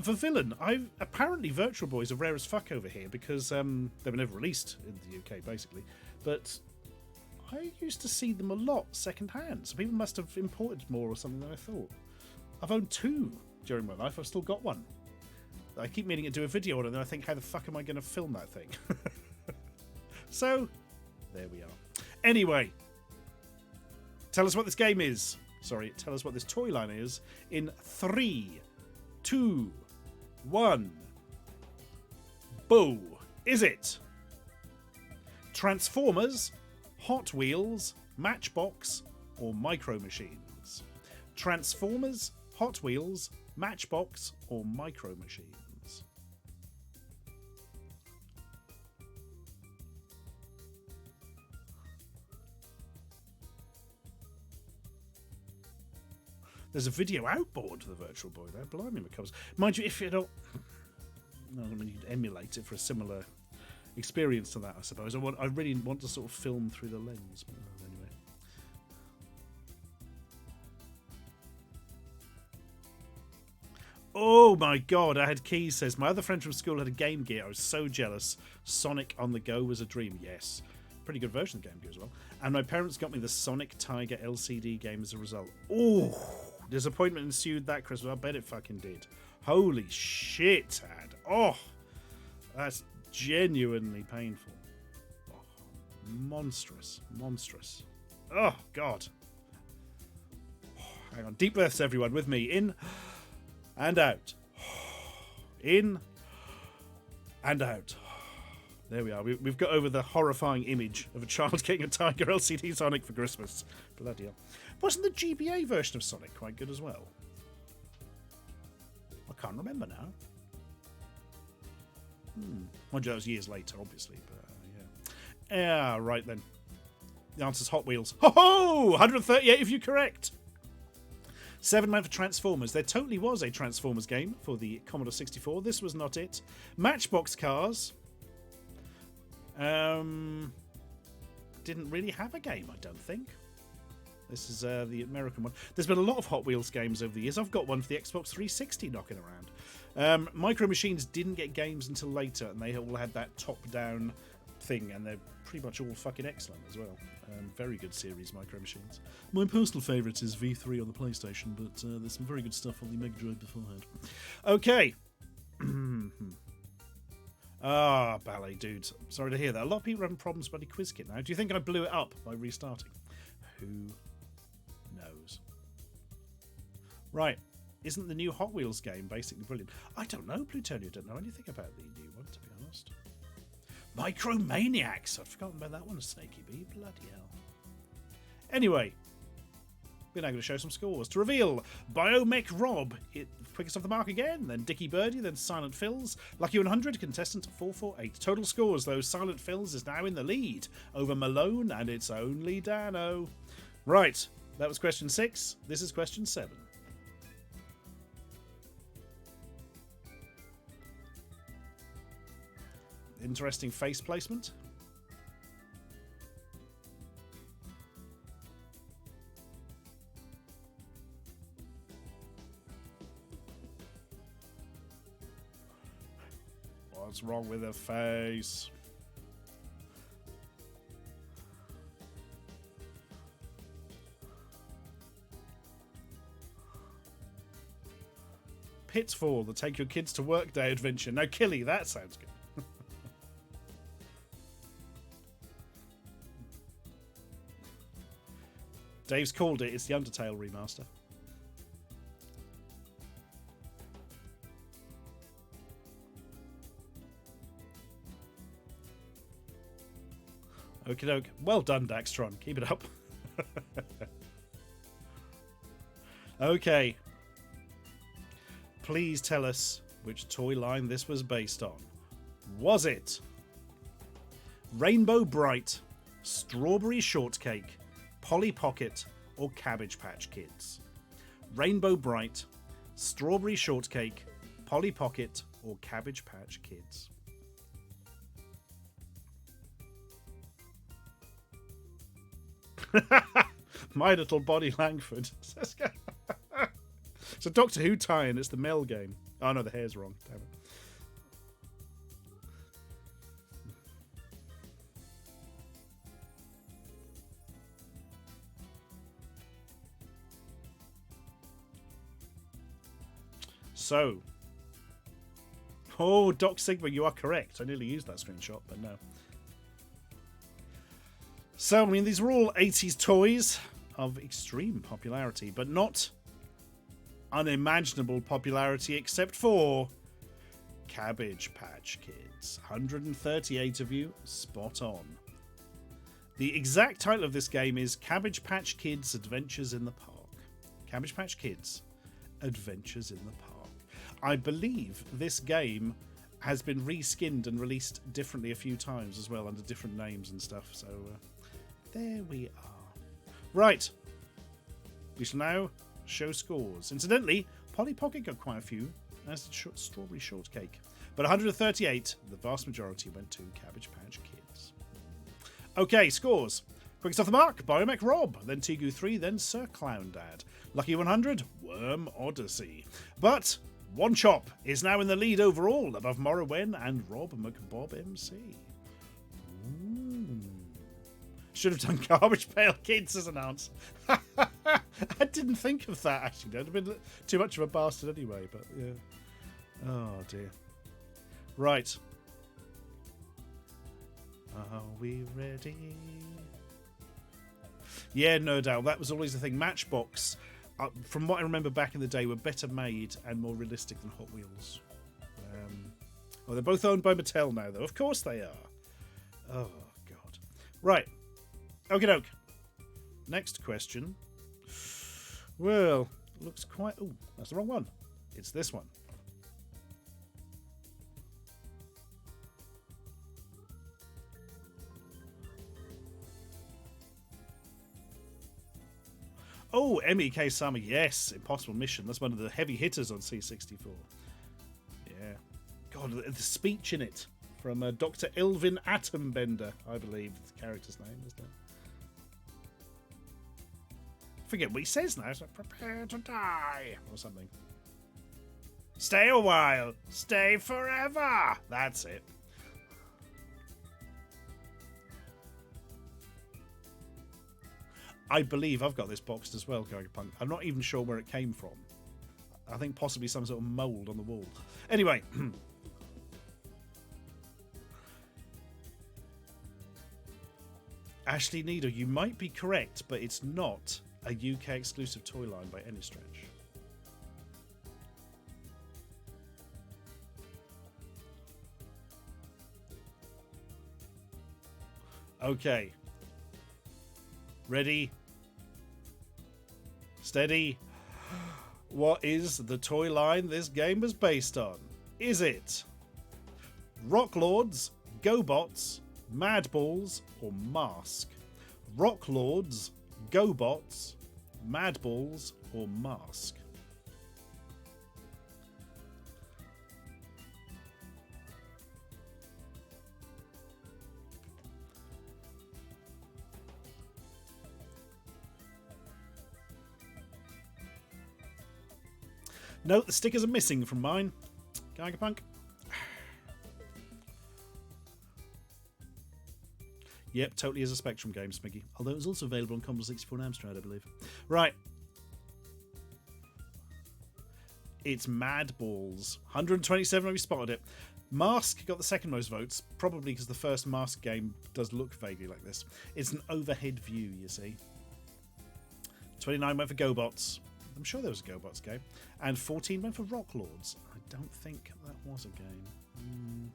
For Villain, apparently Virtual Boys are rare as fuck over here because they were never released in the UK, basically. But I used to see them a lot second-hand, so people must have imported more or something than I thought. I've owned 2 during my life. I've still got one. I keep meaning to do a video on it, and I think, how the fuck am I going to film that thing? So, there we are. Anyway, tell us what this game is. Sorry, tell us what this toy line is in 3, 2, 1. Boo! Is it Transformers, Hot Wheels, Matchbox, or Micro Machines? Transformers, Hot Wheels, Matchbox, or Micro Machines? There's a video outboard for the Virtual Boy there. Blimey, McCubbs. Mind you, if you don't... No, I mean, you'd emulate it for a similar experience to that, I suppose. I really want to sort of film through the lens. But anyway. Oh my god, I had keys, says. My other friend from school had a Game Gear. I was so jealous. Sonic on the go was a dream. Yes. Pretty good version of Game Gear as well. And my parents got me the Sonic Tiger LCD game as a result. Oh, disappointment ensued that Christmas. I bet it fucking did. Holy shit, Dad. Oh, that's genuinely painful. Oh, monstrous. Monstrous. Oh, God. Oh, hang on. Deep breaths, everyone, with me. In and out. In and out. There we are. We've got over the horrifying image of a child getting a Tiger LCD Sonic for Christmas. Bloody hell. Wasn't the GBA version of Sonic quite good as well? I can't remember now. Mind you, that was years later, obviously. But yeah. Yeah, right then. The answer's Hot Wheels. Ho-ho! 138 if you're correct. 7 went for Transformers. There totally was a Transformers game for the Commodore 64. This was not it. Matchbox Cars. Didn't really have a game, I don't think. This is the American one. There's been a lot of Hot Wheels games over the years. I've got one for the Xbox 360 knocking around. Micro Machines didn't get games until later, and they all had that top-down thing, and they're pretty much all fucking excellent as well. Very good series, Micro Machines. My personal favourite is V3 on the PlayStation, but there's some very good stuff on the Mega Drive beforehand. Okay. Ah, ballet dudes. Sorry to hear that. A lot of people are having problems with bloody QuizKit now. Do you think I blew it up by restarting? Who knows? Right. Isn't the new Hot Wheels game basically brilliant? I don't know, Plutonia. I don't know anything about the new one, to be honest. Micromaniacs. I'd forgotten about that one, Snaky Bee. Bloody hell. Anyway. We're now going to show some scores. To reveal, Biomech Rob hit quickest off the mark again, then Dicky Birdie, then Silent Phils. Lucky 100, contestant 448. Total scores, though, Silent Phils is now in the lead over Malone, and it's only Dano. Right, that was question 6. This is question 7. Interesting face placement. What's wrong with her face? Pitfall, the Take Your Kids to Work Day adventure. Now, Killy, that sounds good. Dave's called it. It's the Undertale remaster. Okie doke. Well done, Daxtron. Keep it up. Okay. Please tell us which toy line this was based on. Was it Rainbow Bright, Strawberry Shortcake, Polly Pocket, or Cabbage Patch Kids? Rainbow Bright, Strawberry Shortcake, Polly Pocket, or Cabbage Patch Kids? My Little Bonnie Langford. It's a Doctor Who tie-in. It's the Mel game. Oh no, the hair's wrong. Damn it. So, oh, Doc Sigma, you are correct. I nearly used that screenshot, but no. So, I mean, these were all 80s toys of extreme popularity, but not unimaginable popularity except for Cabbage Patch Kids. 138 of you, spot on. The exact title of this game is Cabbage Patch Kids Adventures in the Park. Cabbage Patch Kids Adventures in the Park. I believe this game has been reskinned and released differently a few times as well, under different names and stuff, so there we are. Right. We shall now show scores. Incidentally, Polly Pocket got quite a few, as did Strawberry Shortcake. But 138, the vast majority went to Cabbage Patch Kids. Okay, scores. Quickest off the mark, Biomech Rob, then Tegu 3, then Sir Clown Dad. Lucky 100, Worm Odyssey. But One Chop is now in the lead overall, above Morrowen and Rob McBob MC. Ooh. Should have done Garbage Pail Kids as an answer. I didn't think of that, actually. That would have been too much of a bastard anyway, but yeah. Oh, dear. Right. Are we ready? Yeah, no doubt. That was always the thing. Matchbox, from what I remember back in the day, were better made and more realistic than Hot Wheels. Well, they're both owned by Mattel now, though. Of course they are. Oh, God. Right. Okie doke. Next question. Well, looks quite... Oh, that's the wrong one. It's this one. Oh, MEK Summer, yes. Impossible Mission. That's one of the heavy hitters on C64. Yeah. God, the speech in it from Dr. Elvin Atombender, I believe the character's name, isn't it? Forget what he says now. It's like, prepare to die, or something. Stay a while. Stay forever. That's it. I believe I've got this boxed as well, Punk. I'm not even sure where it came from. I think possibly some sort of mould on the wall. Anyway. Ashley Needle, you might be correct, but it's not a UK exclusive toy line by any stretch. Okay. Ready? Steady. What is the toy line this game was based on? Is it Rock Lords, GoBots, Madballs, or Mask? Rock Lords, GoBots, Madballs, or Mask? No, the stickers are missing from mine. Geigerpunk. Yep, totally is a Spectrum game, Smiggy. Although it was also available on Commodore 64 and Amstrad, I believe. Right. It's Madballs. 127 of you spotted it. Mask got the second most votes, probably because the first Mask game does look vaguely like this. It's an overhead view, you see. 29 went for GoBots. I'm sure there was a GoBots game. And 14 went for Rock Lords. I don't think that was a game.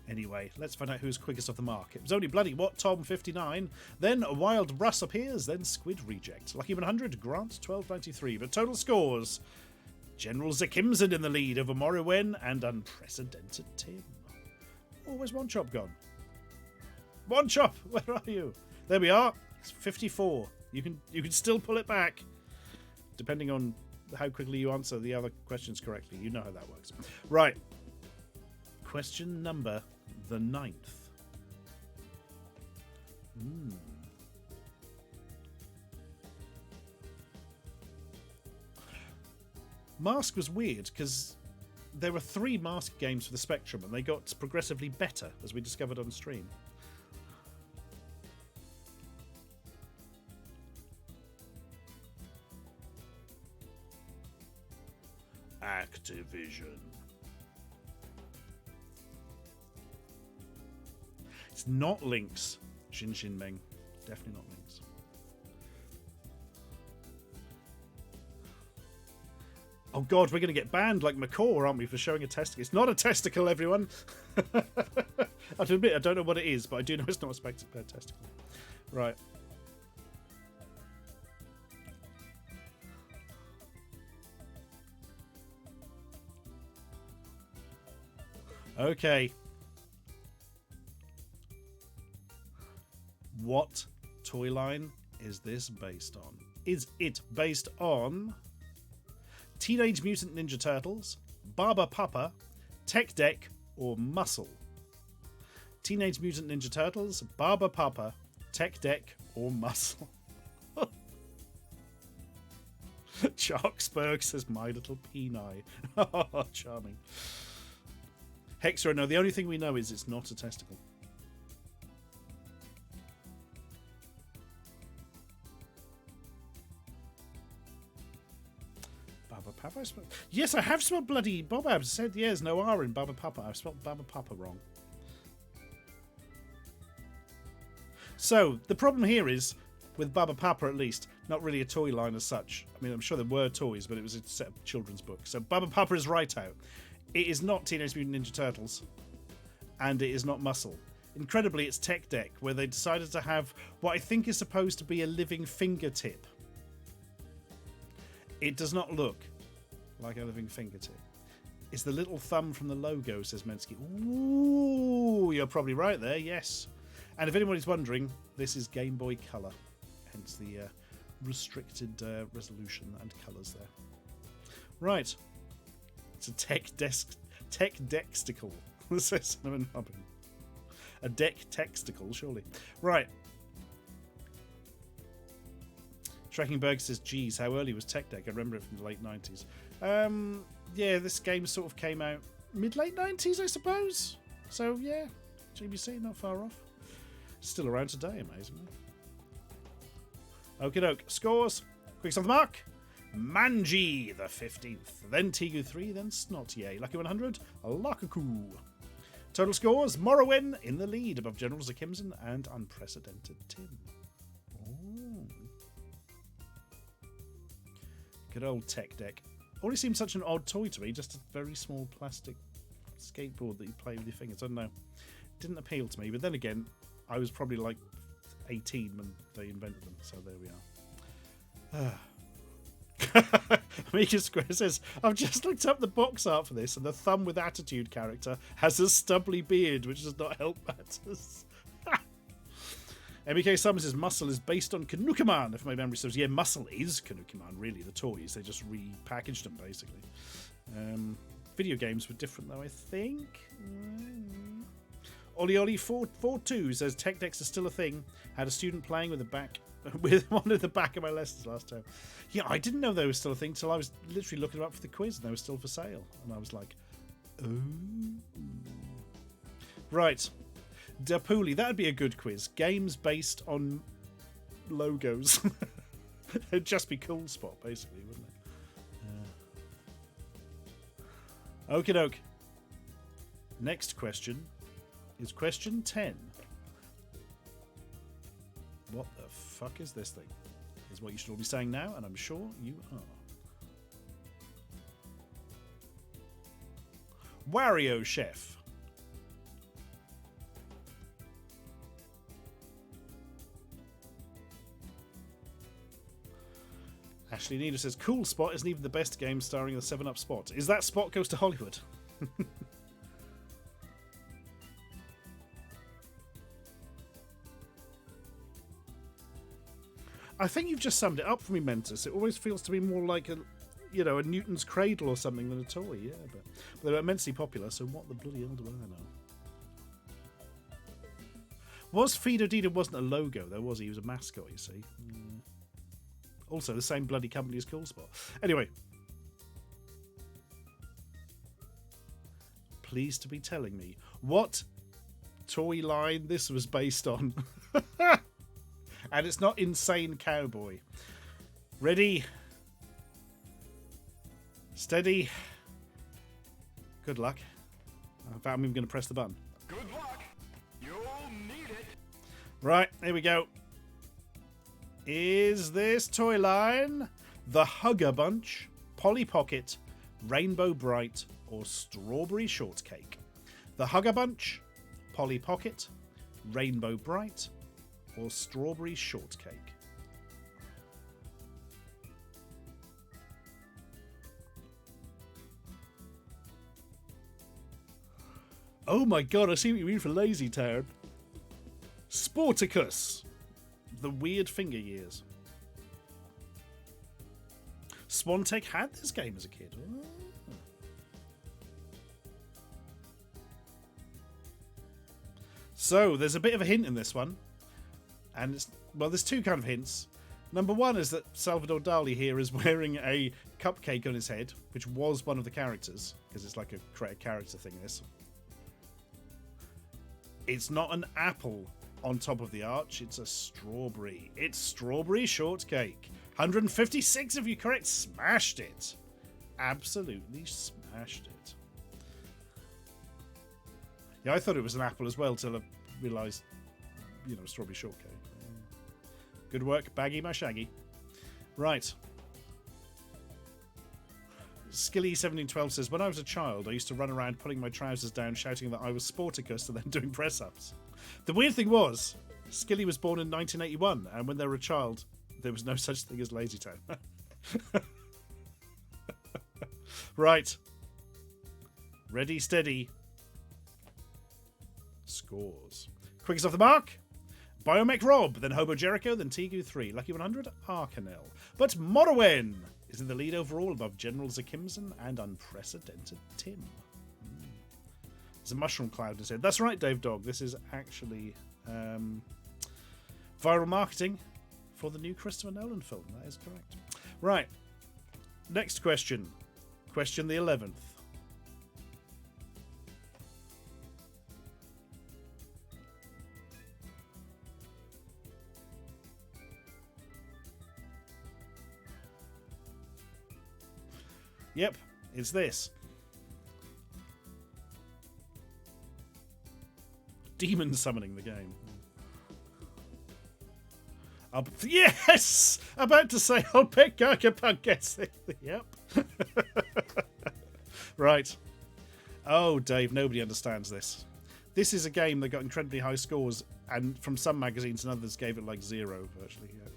Anyway, let's find out who's quickest off the mark. It was only bloody what, Tom 59, then Wild Russ appears, then Squid Reject. Lucky 100, Grant 1293. But total scores: General Zekimson in the lead over Morrowen and Unprecedented Tim. Oh, where's One Chop gone? One Chop, where are you? There we are. It's 54. You can still pull it back, depending on how quickly you answer the other questions correctly. You know how that works. Right. Question number the 9th. Mask was weird because there were 3 Mask games for the Spectrum and they got progressively better as we discovered on stream. Activision. It's not Lynx. Shin Shin Meng. Definitely not Lynx. Oh god, we're going to get banned like McCaw, aren't we, for showing a testicle? It's not a testicle, everyone. I have to admit, I don't know what it is, but I do know it's not a testicle. Right. Okay. What toy line is this based on? Is it based on Teenage Mutant Ninja Turtles, Barba Papa, Tech Deck, or Muscle? Teenage Mutant Ninja Turtles, Barba Papa, Tech Deck, or Muscle? Sharksburg says My Little Peni. Oh, charming. Hexer, no, the only thing we know is it's not a testicle. Baba Papa? Yes, I have spelled bloody Bob Abs. Said, yeah, there's no R in Baba Papa. I've spelled Baba Papa wrong. So, the problem here is, with Baba Papa at least, not really a toy line as such. I mean, I'm sure there were toys, but it was a set of children's books. So, Baba Papa is right out. It is not Teenage Mutant Ninja Turtles, and it is not Muscle. Incredibly, it's Tech Deck, where they decided to have what I think is supposed to be a living fingertip. It does not look like a living fingertip. It's the little thumb from the logo, says Mensky. Ooh, you're probably right there, yes. And if anybody's wondering, this is Game Boy Color, hence the restricted resolution and colours there. Right. It's a tech dexticle, says Cinnamon Hubbin. A deck texticle, surely. Right. Schreckenberg says, geez, how early was Tech Deck? I remember it from the late 90s. Yeah, this game sort of came out mid-late 90s, I suppose. So, yeah, GBC, not far off. Still around today, amazingly. Okie doke. Scores. Quickest on the mark. Manji, the 15th. Then Tigu 3, then Snotye. Lucky 100, Lakaku. Total scores, Morrowen in the lead above General Zekimson and Unprecedented Tim. Ooh. Good old Tech Deck. Always seems such an odd toy to me, just a very small plastic skateboard that you play with your fingers. I don't know. Didn't appeal to me, but then again, I was probably like 18 when they invented them, so there we are. Mika Square says, I've just looked up the box art for this, and the Thumb with Attitude character has a stubbly beard, which does not help matters. MEK Summers says, Muscle is based on Kanukaman, if my memory serves. Yeah, Muscle is Kanukaman, really, the toys. They just repackaged them, basically. Video games were different, though, I think. Oli42 says, Tech Decks are still a thing. Had a student playing with one of the back of my lessons last time. Yeah, I didn't know they were still a thing till I was literally looking them up for the quiz and they were still for sale. And I was like, oh. Right. Dapuli, that'd be a good quiz. Games based on logos. It'd just be Cool Spot, basically, wouldn't it? Okie doke. Next question is question 10. What the fuck is this thing? Is what you should all be saying now, and I'm sure you are. Wario Chef. Ashley Nina says, cool Spot isn't even the best game starring the 7-Up Spot. Is that Spot Goes to Hollywood? I think you've just summed it up for me, Mentis. It always feels to be more like a Newton's Cradle or something than a toy, yeah. But they're immensely popular, so what the bloody hell do I know? Was Fido Dido wasn't a logo, though, was he? He was a mascot, you see. Also, the same bloody company as Cool Spot. Anyway. Pleased to be telling me what toy line this was based on. And it's not Insane Cowboy. Ready? Steady. Good luck. In fact, I'm even going to press the button. Good luck. You'll need it. Right, here we go. Is this toy line the Hugger Bunch, Polly Pocket, Rainbow Bright, or Strawberry Shortcake? The Hugger Bunch, Polly Pocket, Rainbow Bright, or Strawberry Shortcake? Oh my god, I see what you mean for Lazy Town. Sporticus. The Weird Finger Years. Swantek had this game as a kid. Oh. So, there's a bit of a hint in this one. And it's, well, there's two kind of hints. Number one is that Salvador Dali here is wearing a cupcake on his head, which was one of the characters, because it's like a character thing, this. It's not an apple on top of the arch, it's a strawberry. It's Strawberry Shortcake. 156 of you correct. Smashed it. Absolutely smashed it. Yeah, I thought it was an apple as well till I realised, Strawberry Shortcake. Good work, Baggy my Shaggy. Right. Skilly1712 says, when I was a child, I used to run around pulling my trousers down, shouting that I was Sporticus and then doing press-ups. The weird thing was, Skilly was born in 1981, and when they were a child, there was no such thing as Lazy Town. Right. Ready, steady. Scores. Quickest off the mark. Biomech Rob, then Hobo Jericho, then Tegu 3. Lucky 100, Arcanel. But Morrowen is in the lead overall above General Zakimson and Unprecedented Tim. There's a mushroom cloud in his head. That's right, Dave Dog. This is actually viral marketing for the new Christopher Nolan film. That is correct. Right. Next question. Question the 11th. Yep, it's this. Demon summoning the game. Yes! About to say, I'll bet Gurkapunk gets it. Yep. Right. Oh, Dave, nobody understands this. This is a game that got incredibly high scores, and from some magazines and others gave it like 0, virtually. Yeah.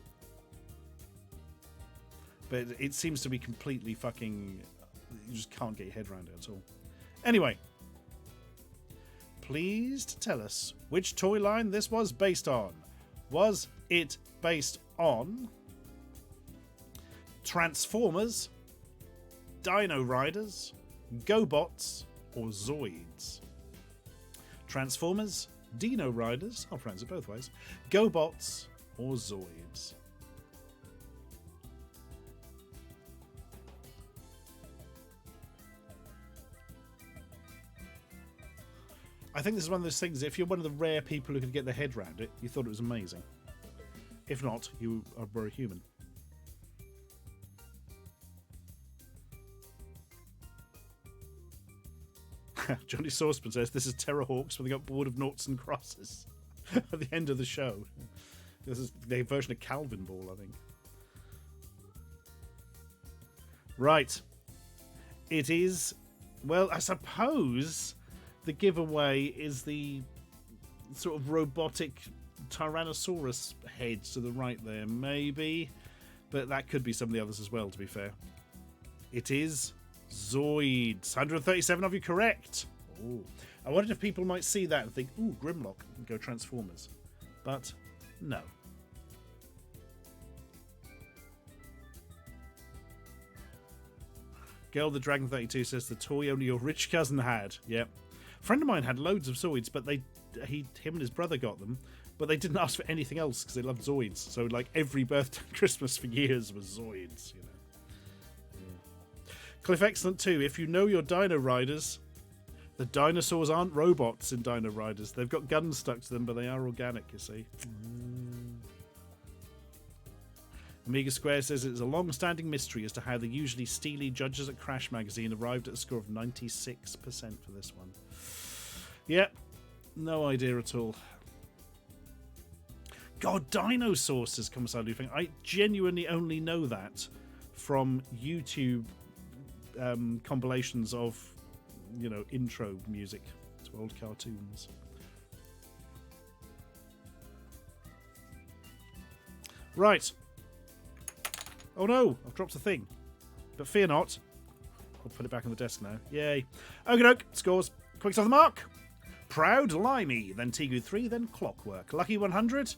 But it seems to be completely fucking... You just can't get your head around it at all. Anyway. Please tell us which toy line this was based on. Was it based on Transformers, Dino Riders, GoBots, or Zoids? Transformers, Dino Riders, I'll pronounce it both ways, GoBots, or Zoids? I think this is one of those things, if you're one of the rare people who could get their head around it, you thought it was amazing. If not, you were a human. Johnny Saucepan says, this is Terror Hawks when they got bored of noughts and crosses at the end of the show. This is their version of Calvin Ball, I think. Right. It is... Well, I suppose the giveaway is the sort of robotic Tyrannosaurus head to the right there, maybe. But that could be some of the others as well, to be fair. It is Zoids. 137 of you correct. Ooh. I wondered if people might see that and think, ooh, Grimlock, and go Transformers. But no. Girl the Dragon 32 says the toy only your rich cousin had. Yep. A friend of mine had loads of Zoids, but him and his brother got them, but they didn't ask for anything else because they loved Zoids. So like every birthday and Christmas for years was Zoids, you know. Yeah. Cliff Excellent 2, if you know your Dino Riders, the dinosaurs aren't robots in Dino Riders. They've got guns stuck to them, but they are organic, you see. Amiga Square says it's a long-standing mystery as to how the usually steely judges at Crash Magazine arrived at a score of 96% for this one. Yep, no idea at all. God, Dinosaurs has come aside. I genuinely only know that from YouTube compilations of, you know, intro music to old cartoons. Right. Oh no, I've dropped a thing. But fear not. I'll put it back on the desk now. Yay. Okie doke, scores. Quicks off the mark. Proud Limey, then Tegu 3, then Clockwork. Lucky 100,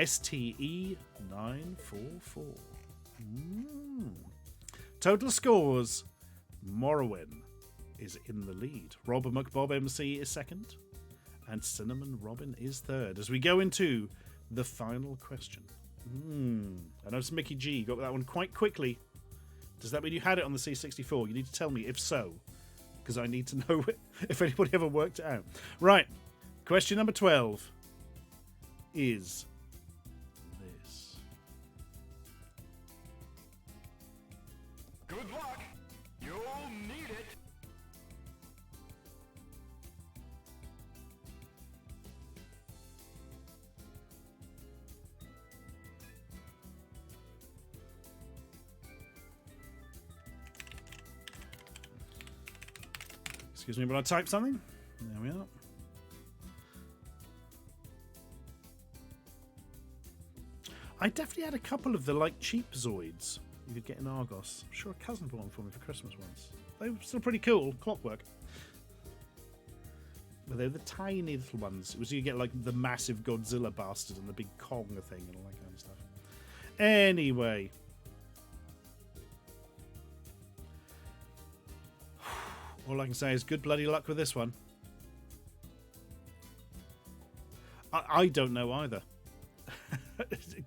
STE 944. Total scores. Morrowind is in the lead. Rob McBob MC is second. And Cinnamon Robin is third. As we go into the final question. I noticed Mickey G got that one quite quickly. Does that mean you had it on the C64? You need to tell me if so, because I need to know if anybody ever worked it out. Right, question number 12 is this. Good luck. You'll need it. Excuse me when I type something. There we are. I definitely had a couple of the like cheap Zoids you could get in Argos. I'm sure a cousin bought them for me for Christmas once. They were still pretty cool. Clockwork. But they were the tiny little ones. It was you get like the massive Godzilla bastard and the big Kong thing and all that kind of stuff. Anyway. All I can say is good bloody luck with this one. I don't know either.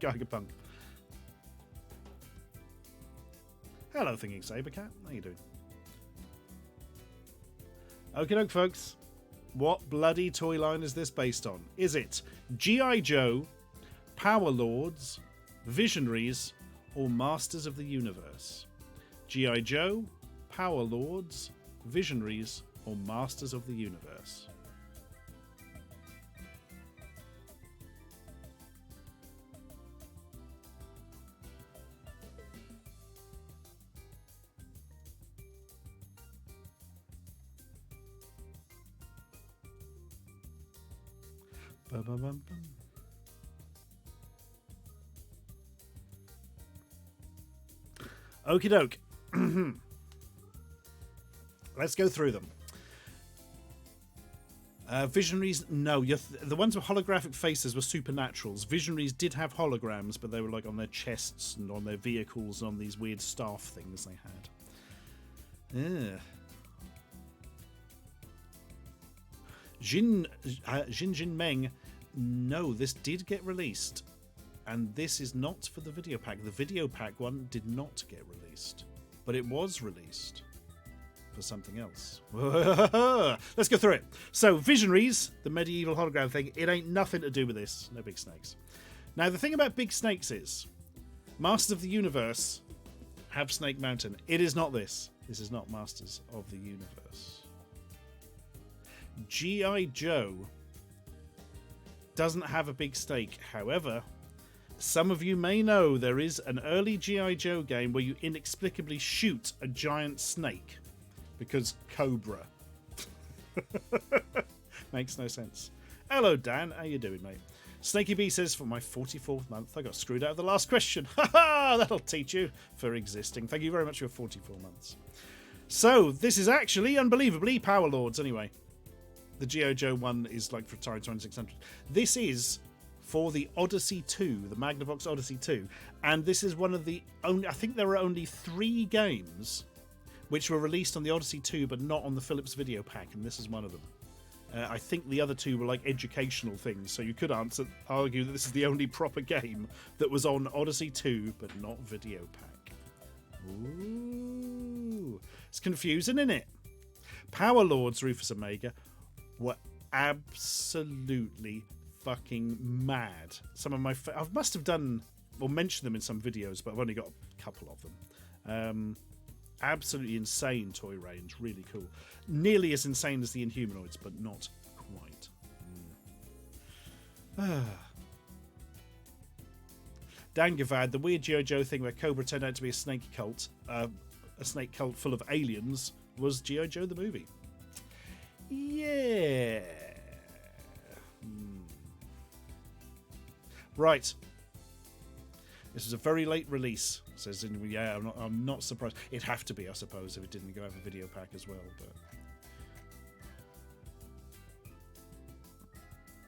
Geigerpunk. Hello, Thinking Sabercat. How you doing? Okie doke, folks. What bloody toy line is this based on? Is it G.I. Joe, Power Lords, Visionaries, or Masters of the Universe? G.I. Joe, Power Lords, Visionaries, or Masters of the Universe? Ba-ba-bum-bum. Okie doke. Let's go through them. Visionaries, no. The ones with holographic faces were supernaturals. Visionaries did have holograms, but they were like on their chests and on their vehicles and on these weird staff things they had. Jin Meng, no, this did get released. And this is not for the video pack. The video pack one did not get released. But it was released for something else. Let's go through it. So, Visionaries, the medieval hologram thing, it ain't nothing to do with this. No big snakes. Now, the thing about big snakes is, Masters of the Universe have Snake Mountain. It is not this. This is not Masters of the Universe. G.I. Joe doesn't have a big snake. However, some of you may know there is an early G.I. Joe game where you inexplicably shoot a giant snake because Cobra. Makes no sense. Hello, Dan. How you doing, mate? Snakey B says, for my 44th month, I got screwed out of the last question. Ha ha! That'll teach you for existing. Thank you very much for your 44 months. So, this is actually, unbelievably, Power Lords, anyway. The G.I. Joe one is like for Atari 2600. This is for the Odyssey 2, the Magnavox Odyssey 2. And this is one of the only, I think there are only 3 games which were released on the Odyssey 2 but not on the Philips video pack, and this is one of them. I think the other 2 were like educational things, so you could argue that this is the only proper game that was on Odyssey 2 but not video pack. Ooh, it's confusing, isn't it? Power Lords, Rufus Omega, were absolutely fucking mad. Some of my I must have done or mentioned them in some videos, but I've only got a couple of them. Absolutely insane toy range, really cool. Nearly as insane as the Inhumanoids, but not quite. Dan Gavad, the weird G.I. Joe thing where Cobra turned out to be a snake cult full of aliens, was G.I. Joe the movie. Yeah. Right. This was a very late release. Says, yeah, I'm not surprised. It'd have to be, I suppose, if it didn't go have a video pack as well. But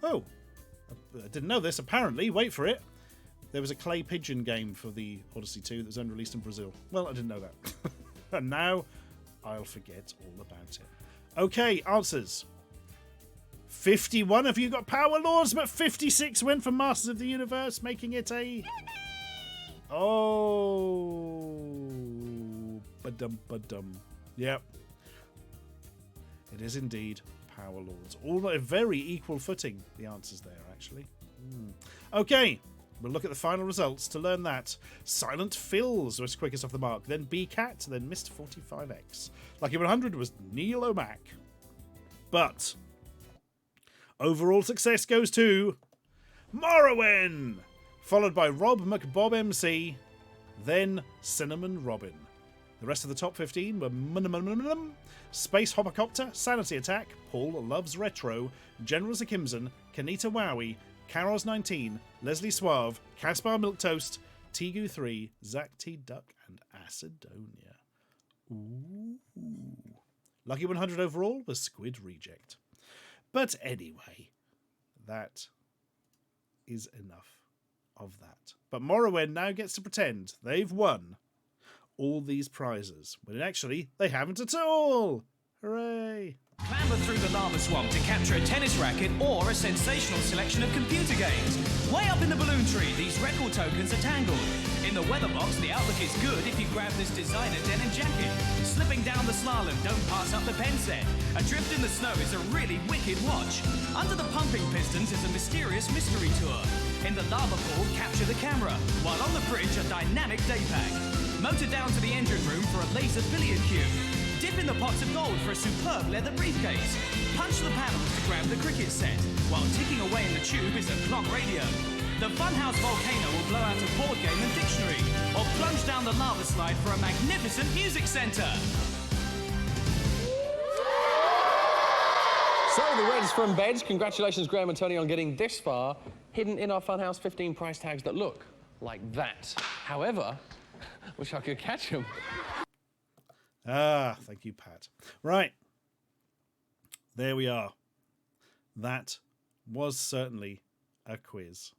oh, I didn't know this. Apparently, wait for it. There was a clay pigeon game for the Odyssey 2 that was only released in Brazil. Well, I didn't know that. And now I'll forget all about it. Okay, answers. 51 of you got Power Lords, but 56 went for Masters of the Universe, making it a... Oh, ba-dum. Yep. It is indeed Power Lords. All at a very equal footing, the answers there, actually. Okay, we'll look at the final results to learn that. Silent Phils was quickest off the mark, then B-Cat, then Mr. 45X. Lucky 100 was Neil O'Mac. But overall success goes to Morrowind, followed by Rob McBob MC, then Cinnamon Robin. The rest of the top 15 were Space Hoppercopter, Sanity Attack, Paul Loves Retro, General Zakimson, Kanita Wowie, Karos 19, Leslie Suave, Caspar Milktoast, Tigu 3, Zach T Duck, and Acidonia. Ooh. Lucky 100 overall was Squid Reject. But anyway, that is enough of that. But Morrowind now gets to pretend they've won all these prizes, when actually they haven't at all. Hooray! Clamber through the lava swamp to capture a tennis racket or a sensational selection of computer games. Way up in the balloon tree, these record tokens are tangled. In the weather box, the outlook is good if you grab this designer denim jacket. Slipping down the slalom, don't pass up the pen set. Adrift in the snow is a really wicked watch. Under the pumping pistons is a mysterious mystery tour. In the lava pool, capture the camera. While on the bridge, a dynamic day pack. Motor down to the engine room for a laser billiard cue. Dip in the pots of gold for a superb leather briefcase. Punch the panels to grab the cricket set. While ticking away in the tube is a clock radio. The Funhouse volcano will blow out a board game and dictionary. Or plunge down the lava slide for a magnificent music centre. So the Reds from Beds, congratulations Graham and Tony on getting this far, hidden in our Funhouse 15 price tags that look like that. However, wish I could catch them. Ah, thank you, Pat. Right. There we are. That was certainly a quiz.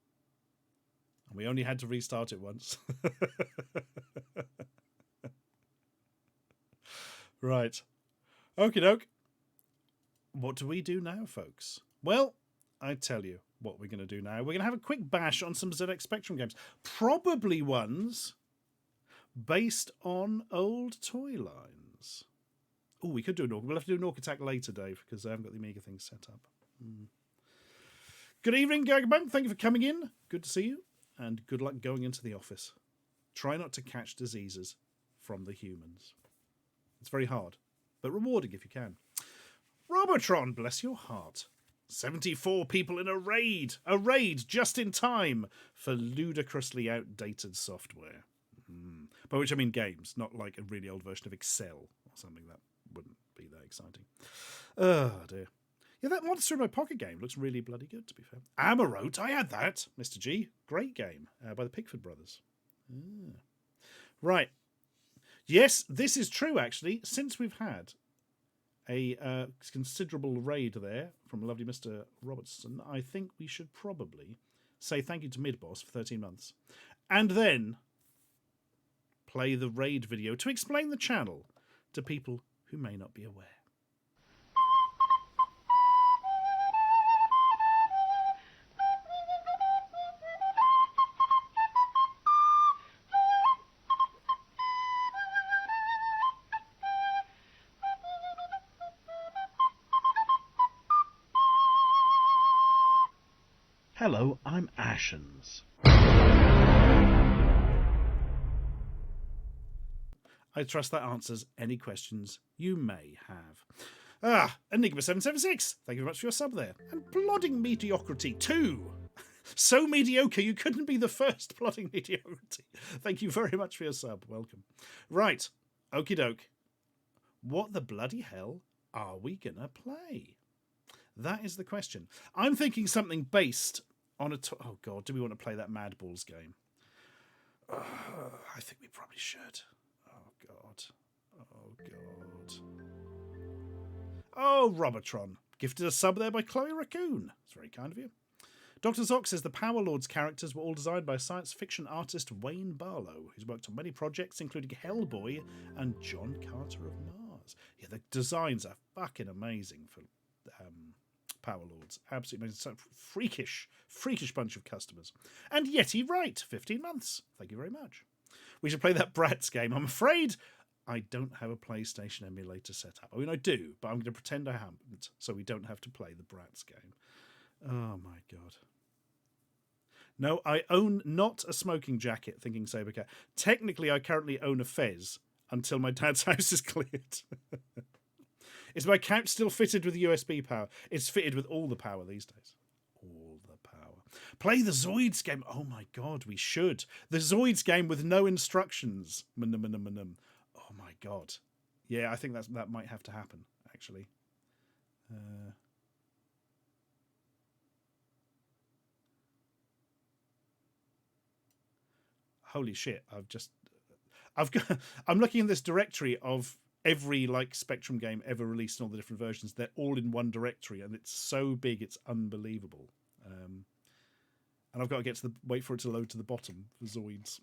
And we only had to restart it once. Right. Okie doke. What do we do now, folks? Well, I tell you what we're going to do now. We're going to have a quick bash on some ZX Spectrum games. Probably ones based on old toy lines. Oh, we could do an Orc. We'll have to do an Orc Attack later, Dave, because I haven't got the Amiga thing set up. Good evening, Gagabunk. Thank you for coming in. Good to see you. And good luck going into the office. Try not to catch diseases from the humans. It's very hard, but rewarding if you can. Robotron, bless your heart, 74 people in a raid. A raid just in time for ludicrously outdated software. By which I mean games, not like a really old version of Excel or something. That wouldn't be that exciting. Oh, dear. Yeah, that Monster in My Pocket game looks really bloody good, to be fair. Amarote, I had that, Mr. G. Great game by the Pickford brothers. Right. Yes, this is true, actually. Since we've had a considerable raid there from lovely Mr. Robertson, I think we should probably say thank you to Midboss for 13 months. And then play the raid video to explain the channel to people who may not be aware. Hello, I'm Ashens. I trust that answers any questions you may have. Enigma776, thank you very much for your sub there. And Plodding Mediocrity 2. So mediocre you couldn't be the first, Plodding Mediocrity. Thank you very much for your sub, welcome. Right, okie doke. What the bloody hell are we gonna play? That is the question. I'm thinking something based on a... oh, God, do we want to play that Mad Balls game? I think we probably should. Oh, God. Oh, God. Oh, Robotron. Gifted a sub there by Chloe Raccoon. It's very kind of you. Dr. Zox says the Power Lords characters were all designed by science fiction artist Wayne Barlow, who's worked on many projects, including Hellboy and John Carter of Mars. Yeah, the designs are fucking amazing for... Power Lords. Absolutely amazing. Freakish bunch of customers. And Yeti Right, 15 months. Thank you very much. We should play that Bratz game. I'm afraid I don't have a PlayStation emulator set up. I mean, I do, but I'm going to pretend I haven't, so we don't have to play the Bratz game. Oh, my God. No, I own not a smoking jacket, thinking Sabercat. Technically, I currently own a fez until my dad's house is cleared. Is my couch still fitted with USB power? It's fitted with all the power these days. All the power. Play the Zoids game. Oh my God, we should. The Zoids game with no instructions. Oh my God. Yeah, I think that might have to happen, actually. Holy shit, I'm looking in this directory of every Spectrum game ever released in all the different versions. They're all in one directory, and it's so big it's unbelievable. And I've got to wait for it to load to the bottom for Zoids.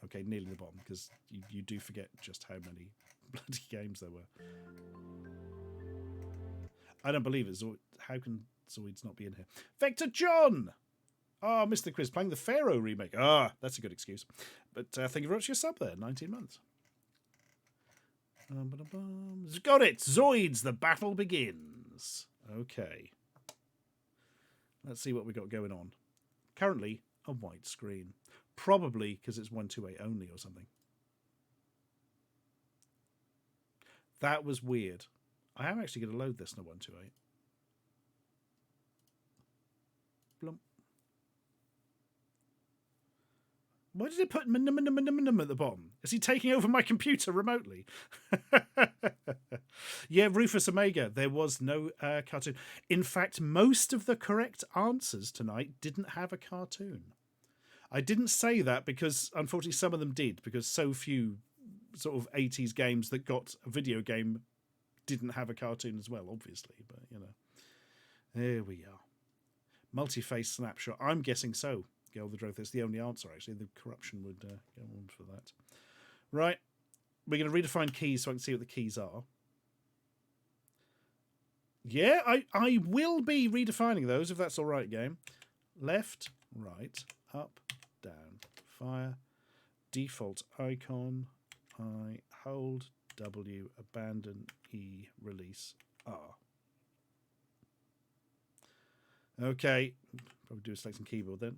Okay, nearly the bottom, because you do forget just how many bloody games there were. I don't believe it. How can Zoids not be in here? Vector John! Oh, Mr. Quiz, playing the Pharaoh remake. Ah, that's a good excuse. But thank you very much for your sub there, 19 months. Got it! Zoids, the battle begins. Okay. Let's see what we got going on. Currently, a white screen. Probably because it's 128 only or something. That was weird. I am actually going to load this in a 128. Blump. Why did it put minimum at the bottom? Is he taking over my computer remotely? Yeah, Rufus Omega, there was no cartoon. In fact, most of the correct answers tonight didn't have a cartoon. I didn't say that because, unfortunately, some of them did, because so few sort of 80s games that got a video game didn't have a cartoon as well, obviously. But, you know, there we are. Multi-face snapshot. I'm guessing so. Gail the Droth is the only answer, actually. The corruption would go on for that. Right. We're going to redefine keys so I can see what the keys are. Yeah, I will be redefining those, if that's all right, game. Left, right, up, down, fire, default icon, I, hold, W, abandon, E, release, R. Okay. Probably do a select some keyboard then.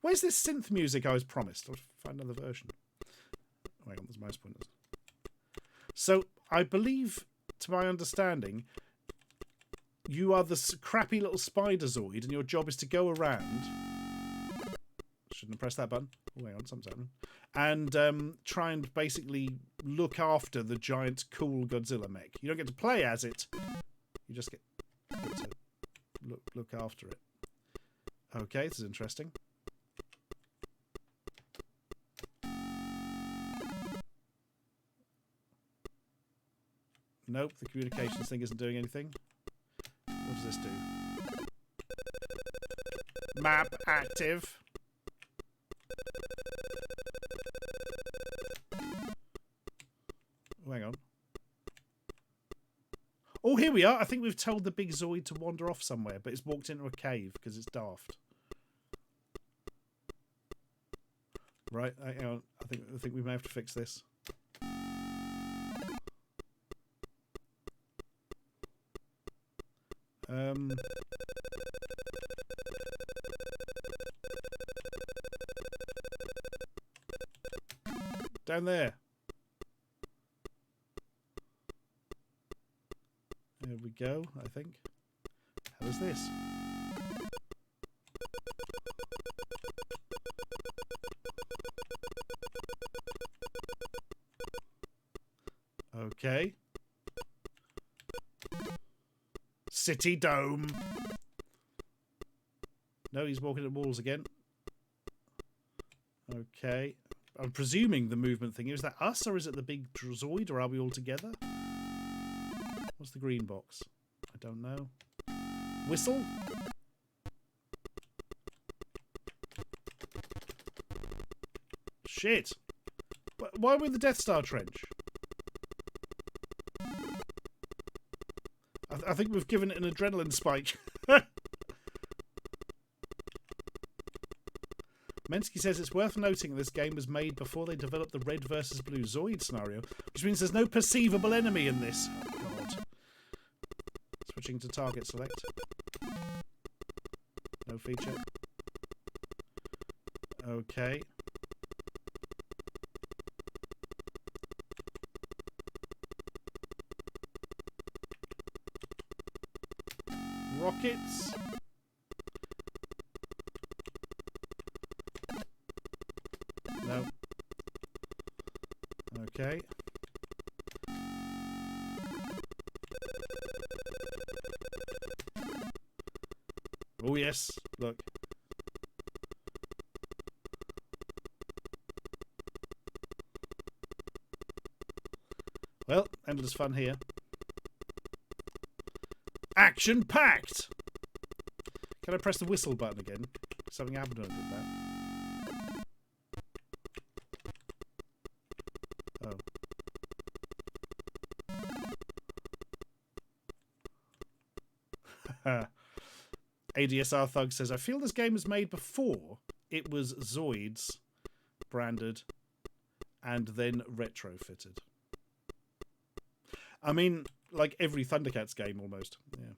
Where's this synth music I was promised? I'll find another version. Oh, hang on, there's mouse pointers. So I believe, to my understanding, you are the crappy little spider Zoid, and your job is to go around. Shouldn't have pressed that button. Oh, hang on, something's happening. And try and basically look after the giant, cool Godzilla mech. You don't get to play as it. You just get to look after it. Okay, this is interesting. Nope, the communications thing isn't doing anything. What does this do? Map active. Oh, hang on. Oh, here we are. I think we've told the big Zoid to wander off somewhere, but it's walked into a cave because it's daft. Right, hang on. I think we may have to fix this. Down there. There we go, I think. How is this? Okay. City Dome. No, he's walking at walls again. Okay. I'm presuming the movement thing. Is that us or is it the big Zoid, or are we all together? What's the green box? I don't know. Whistle? Shit. Why are we in the Death Star trench? I think we've given it an adrenaline spike. Mensky says it's worth noting this game was made before they developed the red versus blue Zoid scenario, which means there's no perceivable enemy in this. Oh, God. Switching to target select. No feature. Okay. Rockets. No. Okay. Oh yes, look. Well, endless fun here. Action packed! Can I press the whistle button again? Something happened when I did that. ADSR Thug says, I feel this game was made before it was Zoids branded and then retrofitted. I mean, like every Thundercats game almost. Yeah.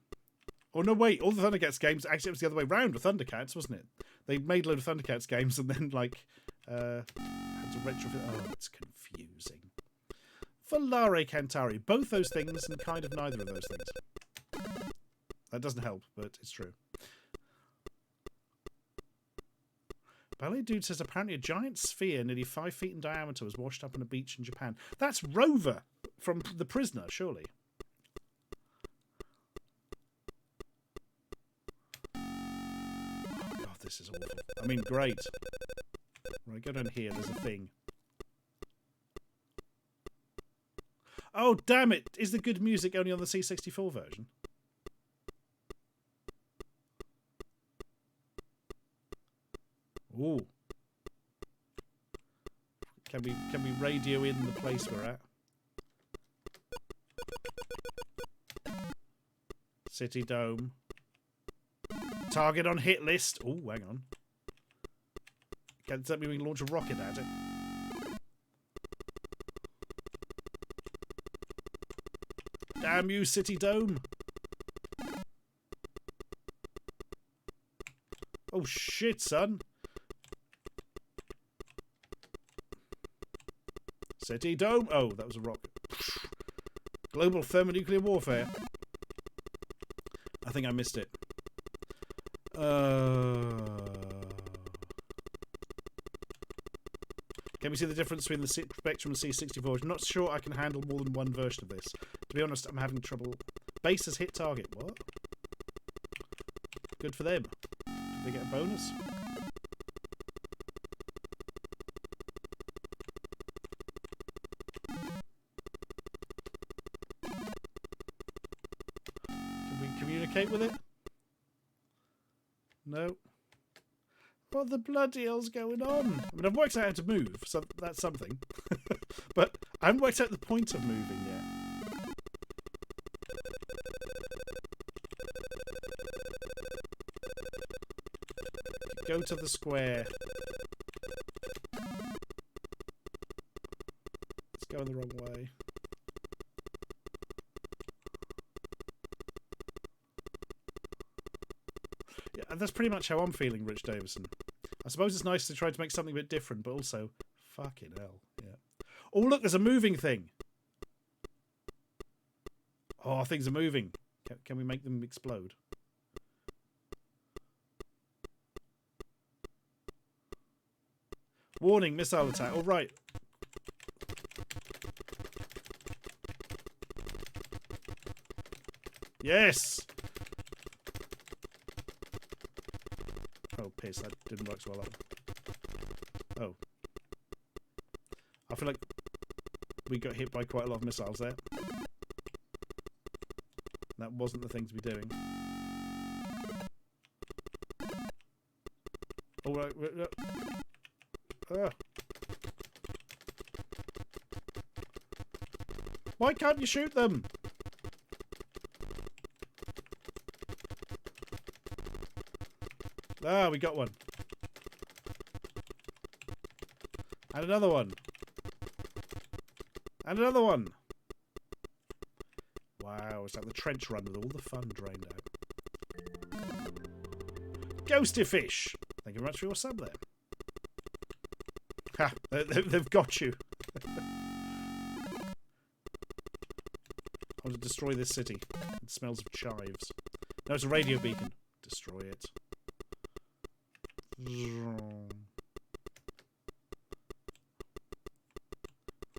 Oh no, wait, all the Thundercats games, actually it was the other way round with Thundercats, wasn't it? They made a load of Thundercats games and then like had to retrofit. Oh, it's confusing. Volare Cantari, both those things and kind of neither of those things. That doesn't help, but it's true. Ballet Dude says apparently a giant sphere nearly 5 feet in diameter was washed up on a beach in Japan. That's Rover from The Prisoner, surely. Oh, God, this is awful. I mean, great. Right, go down here. There's a thing. Oh, damn it. Is the good music only on the C64 version? Ooh. Can we radio in the place we're at? City Dome. Target on hit list. Oh, hang on. Does that mean we can launch a rocket at it? Damn you, City Dome. Oh shit, son. City Dome. Oh, that was a rock. Global thermonuclear warfare. I think I missed it. Can we see the difference between the Spectrum and C64? I'm not sure I can handle more than one version of this. To be honest, I'm having trouble. Base has hit target. What? Good for them. Did they get a bonus? Can we communicate with it? No. What the bloody hell's going on? I mean, I've worked out how to move, so that's something. But I haven't worked out the point of moving yet. Go to the square. It's going the wrong way. Yeah, and that's pretty much how I'm feeling, Rich Davison. I suppose it's nice to try to make something a bit different, but also, fucking hell, yeah. Oh, look, there's a moving thing. Oh, things are moving. Can we make them explode? Warning, missile attack. All right. Yes. Oh, piss. That didn't work so well. Oh. I feel like we got hit by quite a lot of missiles there. That wasn't the thing to be doing. All right. Why can't you shoot them? Ah, we got one. And another one. And another one. Wow, it's like the trench run with all the fun drained out. Ghosty fish. Thank you very much for your sub there. Ha! They've got you. I want to destroy this city. It smells of chives. No, it's a radio beacon. Destroy it.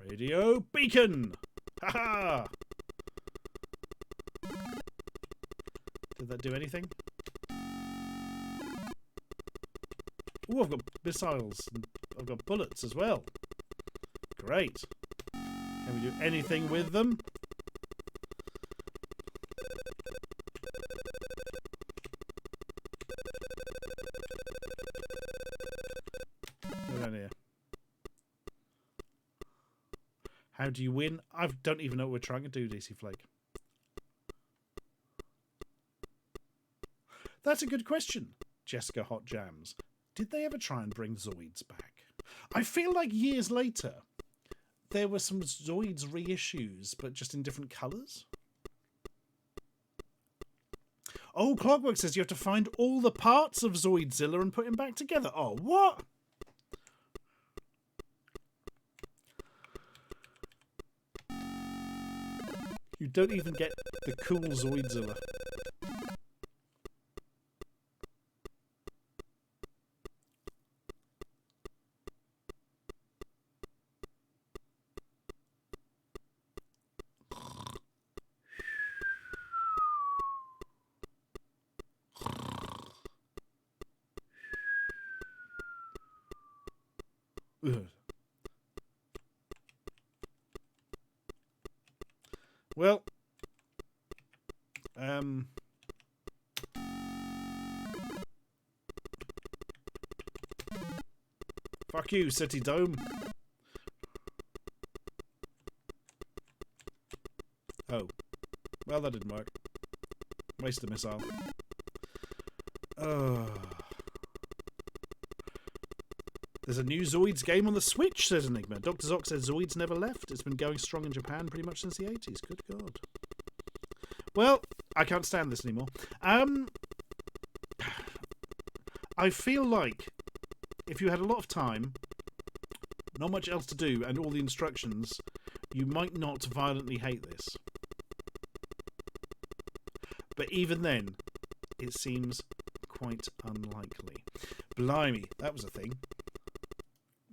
Radio beacon! Ha ha! Did that do anything? Oh, I've got missiles. And I've got bullets as well. Great. Can we do anything with them? Go down here. How do you win? I don't even know what we're trying to do, DC Flake. That's a good question, Jessica Hot Jams. Did they ever try and bring Zoids back? I feel like years later, there were some Zoids reissues, but just in different colours. Oh, Clockwork says you have to find all the parts of Zoidzilla and put him back together. Oh, what? You don't even get the cool Zoidzilla. Ugh. Well, fuck you, City Dome. Oh, well, that didn't work. Waste the missile. There's a new Zoids game on the Switch, says Enigma. Dr. Zoc says Zoids never left. It's been going strong in Japan pretty much since the 80s. Good God. Well, I can't stand this anymore. I feel like if you had a lot of time, not much else to do, and all the instructions, you might not violently hate this. But even then, it seems quite unlikely. Blimey, that was a thing.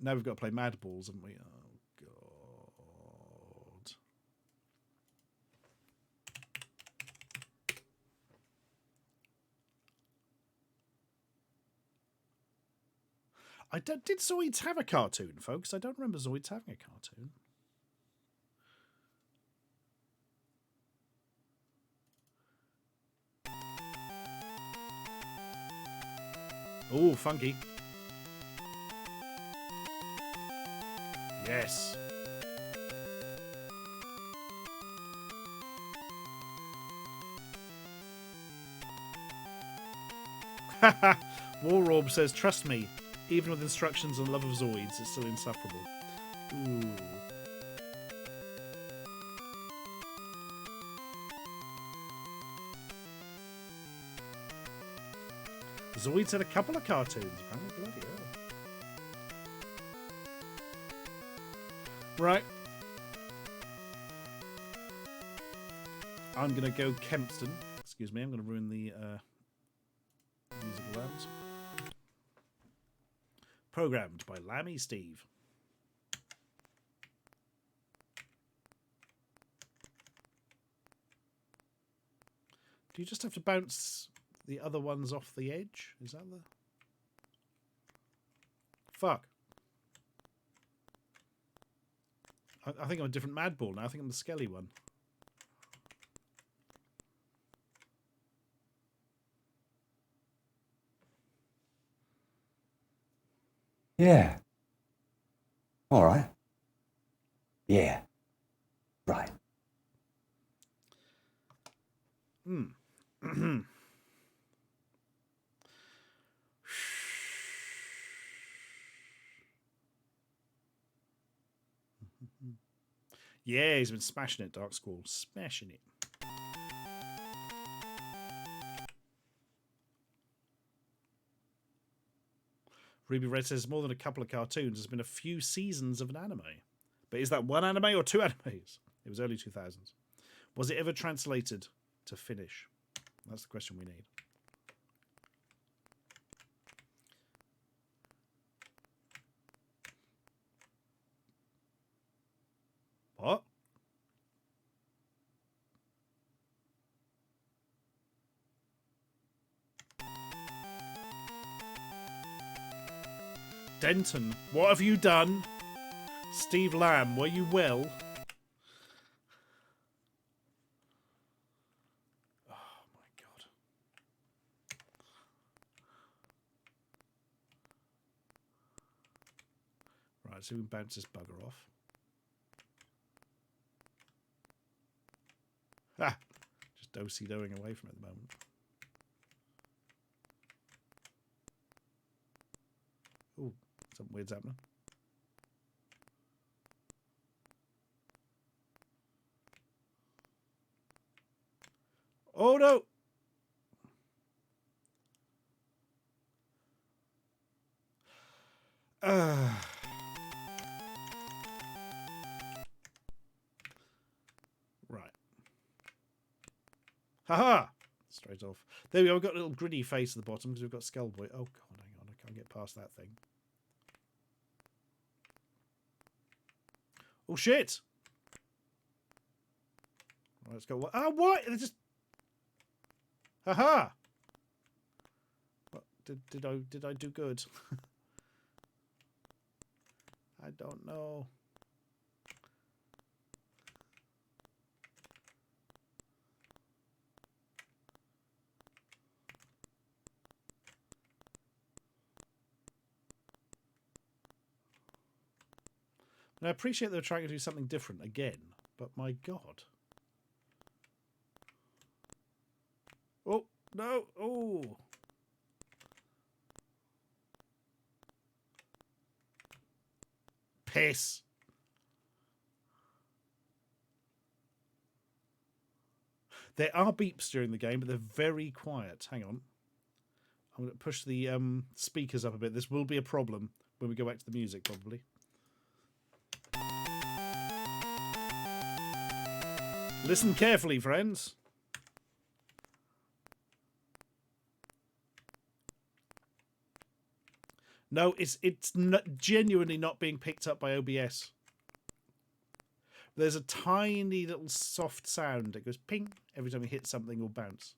Now we've got to play Mad Balls, haven't we? Oh, God. Did Zoids have a cartoon, folks? I don't remember Zoids having a cartoon. Oh, funky. Yes. War Orb says, trust me, even with instructions and love of Zoids, it's still insufferable. Ooh. Zoids had a couple of cartoons, apparently. Bloody hell. Right. I'm going to go Kempston. Excuse me, I'm going to ruin the musical lambs. Programmed by Lammy Steve. Do you just have to bounce the other ones off the edge? Is that the... Fuck. I think I'm a different Mad Ball now. I think I'm the Skelly one. Yeah. All right. Yeah. Right. Yeah, he's been smashing it, Dark Squall. Smashing it. Ruby Red says more than a couple of cartoons. There's been a few seasons of an anime. But is that one anime or two animes? It was early 2000s. Was it ever translated to Finnish? That's the question we need. What? Denton, what have you done? Steve Lamb, were you well? Oh my God. Right, so we can bounce this bugger off. Ah! Just do-si-doing away from it at the moment. Ooh, something weird's happening. Oh no! Right. Haha! Straight off. There we go. We've got a little gritty face at the bottom because we've got Skullboy. Oh God, hang on. I can't get past that thing. Oh shit! Right, let's go. Ah, what? They just. Haha! What did I do good? I don't know. And I appreciate they're trying to do something different again, but my God. Oh, no. Oh. Piss. There are beeps during the game, but they're very quiet. Hang on. I'm going to push the speakers up a bit. This will be a problem when we go back to the music, probably. Listen carefully, friends. No, it's not, genuinely not being picked up by OBS. There's a tiny little soft sound. It goes ping every time you hit something or bounce.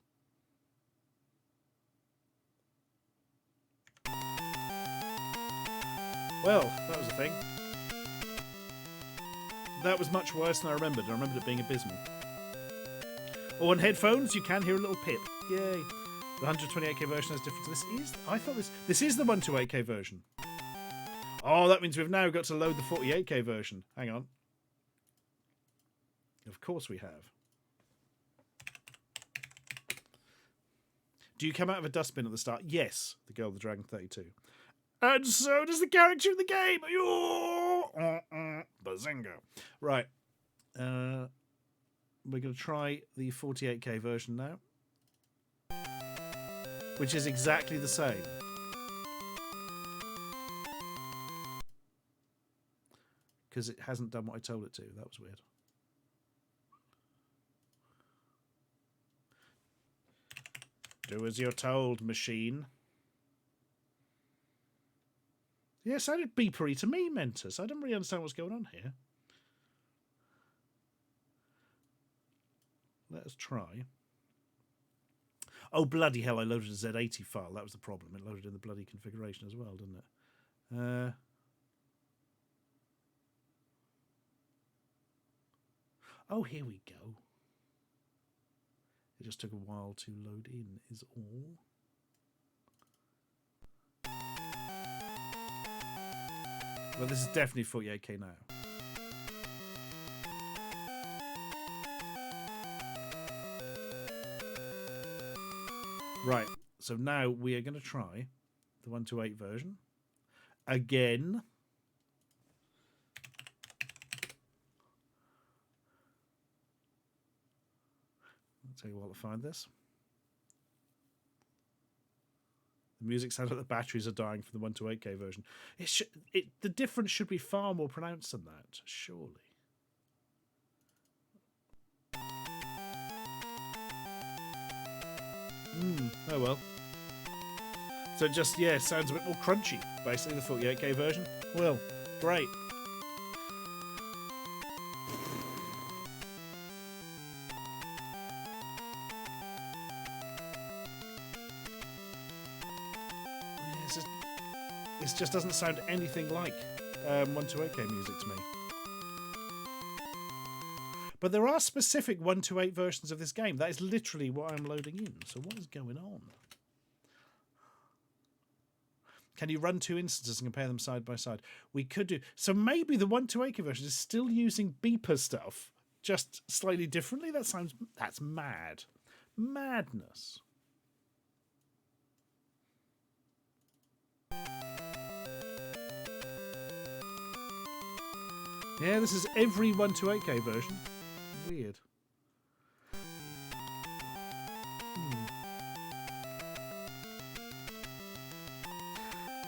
Well, that was a thing. That was much worse than I remembered. I remembered it being abysmal. Oh, on headphones, you can hear a little pip. Yay. The 128k version has different. I thought this is the 128k version. Oh, that means we've now got to load the 48k version. Hang on. Of course we have. Do you come out of a dustbin at the start? Yes, the girl, the Dragon 32. And so does the character in the game. Bazinga. Right. We're going to try the 48k version now, which is exactly the same. Because it hasn't done what I told it to. That was weird. Do as you're told, machine. Yeah, it sounded beepery to me, Mentos. I don't really understand what's going on here. Let us try. Oh, bloody hell, I loaded a Z80 file. That was the problem. It loaded in the bloody configuration as well, didn't it? Oh, here we go. It just took a while to load in, is all. Well, this is definitely 48k now. Right, so now we are going to try the 128 version again. I'll tell you while I find this. The music sounds like the batteries are dying for the 128k version. The difference should be far more pronounced than that, surely. Oh well. So it just, yeah, sounds a bit more crunchy, basically, the 48k version. Well, great. This just doesn't sound anything like 128k music to me. But there are specific 128 versions of this game. That is literally what I'm loading in. So what is going on? Can you run two instances and compare them side by side? We could do. So maybe the 128k version is still using beeper stuff, just slightly differently? That's mad. Madness. Yeah, this is every 128k version. Weird.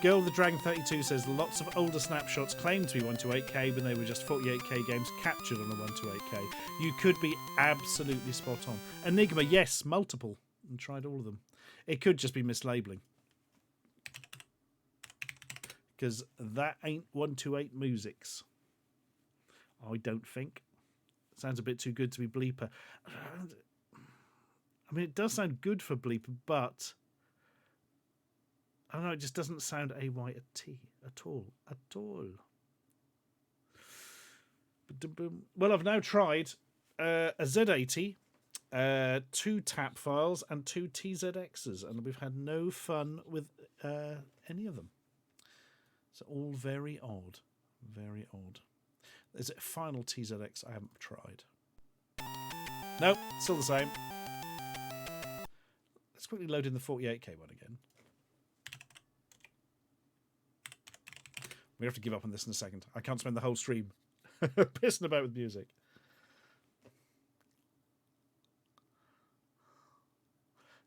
Girl with the Dragon 32 says lots of older snapshots claim to be 128k when they were just 48k games captured on a 128k. You could be absolutely spot on. Enigma, yes, multiple. And tried all of them. It could just be mislabeling. Because that ain't 128 musics. I don't think. Sounds a bit too good to be bleeper. I mean, it does sound good for bleeper, but I don't know, it just doesn't sound AYT at all. At all. Well, I've now tried a Z80, 2 tap files, and 2 TZXs, and we've had no fun with any of them. It's all very odd. Very odd. Is it a final TZX I haven't tried? Nope, still the same. Let's quickly load in the 48k one again. We have to give up on this in a second. I can't spend the whole stream pissing about with music.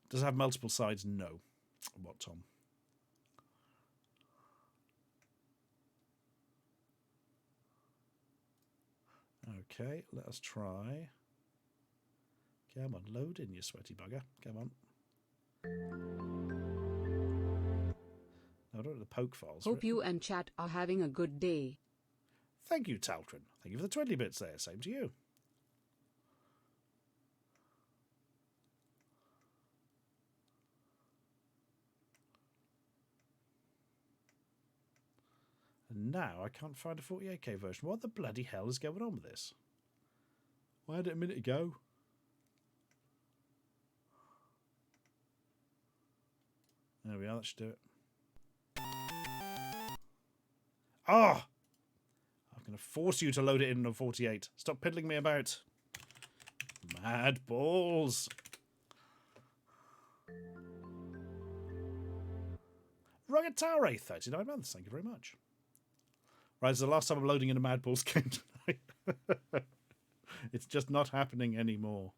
Does it have multiple sides? No. What, Tom? Okay, let us try. Come on, load in, you sweaty bugger. Come on. No, I don't know the poke files. Hope you and chat are having a good day. Thank you, Taltrin. Thank you for the 20 bits there. Same to you. And now I can't find a 48K version. What the bloody hell is going on with this? I had it a minute ago. There we are. That should do it. Ah! I'm going to force you to load it in on 48. Stop piddling me about. Mad balls. Rogatare, 39 months. Thank you very much. Right, this is the last time I'm loading in a Mad Balls game tonight. It's just not happening anymore.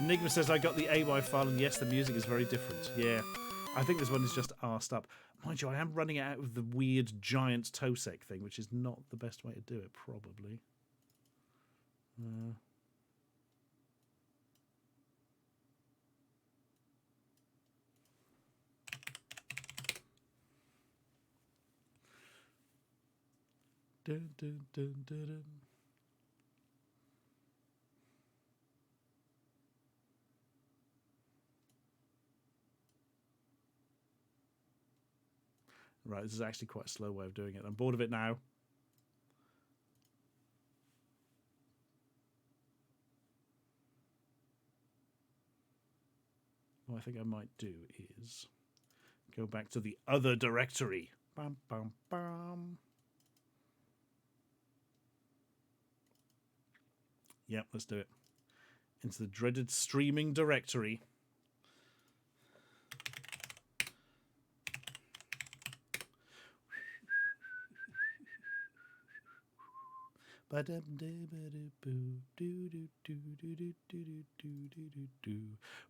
Enigma says I got the AY file, and yes, the music is very different. Yeah, I think this one is just arsed up. Mind you, I am running out of the weird giant Tosek thing, which is not the best way to do it, probably. Dun, dun, dun, dun, dun. Right, this is actually quite a slow way of doing it. I'm bored of it now. What I think I might do is go back to the other directory. Bam, bam, bam. Yep, let's do it. Into the dreaded streaming directory.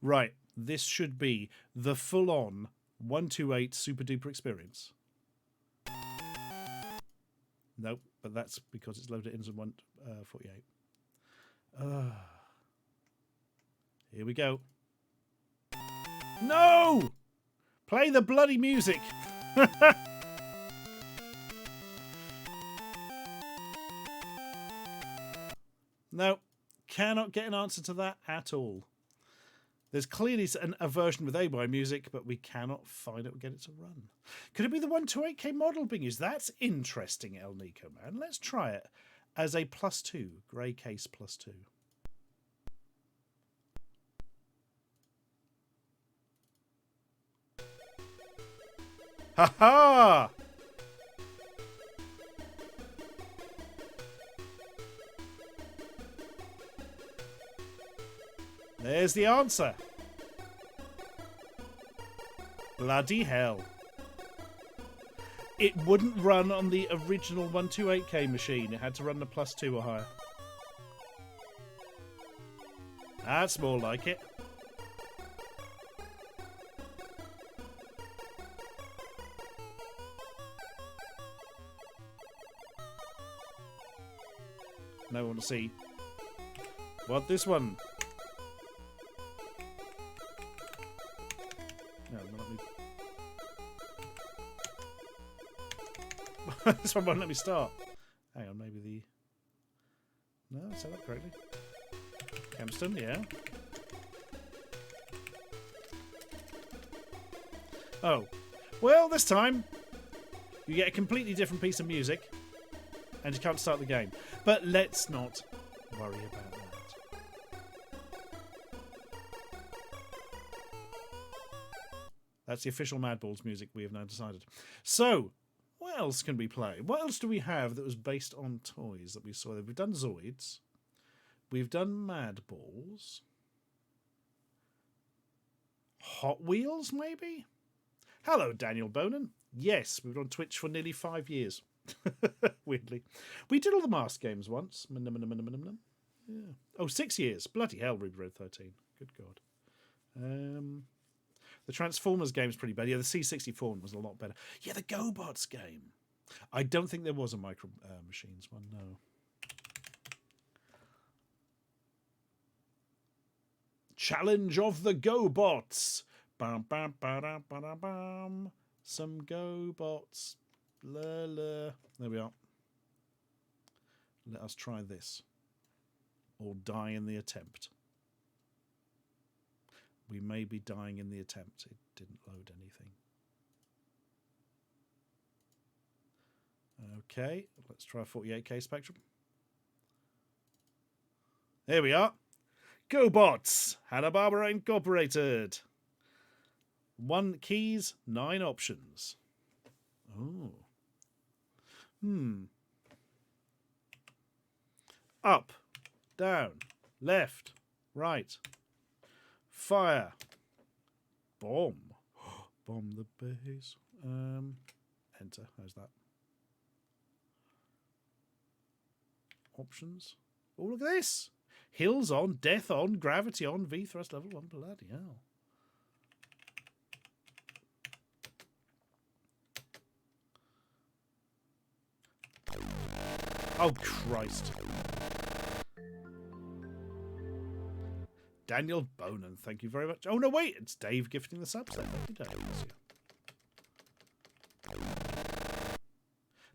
Right, this should be the full-on 128 super duper experience. Nope, but that's because it's loaded in as 148. Here we go. No! Play the bloody music! No, cannot get an answer to that at all. There's clearly a version with ABY music, but we cannot find it or get it to run. Could it be the 128K model being used? That's interesting, El Nico, man. Let's try it as a +2, grey case +2. Ha ha! There's the answer. Bloody hell. It wouldn't run on the original 128K machine. It had to run the +2 or higher. That's more like it. Now I want to see what this one. No, not me. This one won't let me start. Hang on, maybe the. No, I said that correctly. Kempston, yeah. Oh, well, this time you get a completely different piece of music, and you can't start the game. But let's not worry about that. That's the official Mad Balls music we have now decided. So, what else can we play? What else do we have that was based on toys that we saw? We've done Zoids. We've done Mad Balls. Hot Wheels, maybe? Hello, Daniel Bonin. Yes, we've been on Twitch for nearly 5 years. Weirdly. We did all the Mask games once. Yeah. Oh, 6 years. Bloody hell, Ruby Road 13. Good God. The Transformers game's pretty bad. Yeah, the C64 one was a lot better. Yeah, the GoBots game. I don't think there was a Micro Machines one, no. Challenge of the GoBots. Bam, bam, ba-dam, ba-dam, bam. Some GoBots. La, la. There we are. Let us try this. Or die in the attempt. We may be dying in the attempt. It didn't load anything. Okay, let's try 48K Spectrum. There we are. GoBots! Hanna-Barbera Incorporated. 1 keys, 9 options. Oh. Up, down, left, right. Fire. Bomb. Bomb the base. Enter. How's that? Options. Oh, look at this. Hills on, death on, gravity on, V thrust level 1. Bloody hell. Oh, Christ. Daniel Bonan, thank you very much. Oh, no, wait. It's Dave gifting the subset. Thank you, Dave.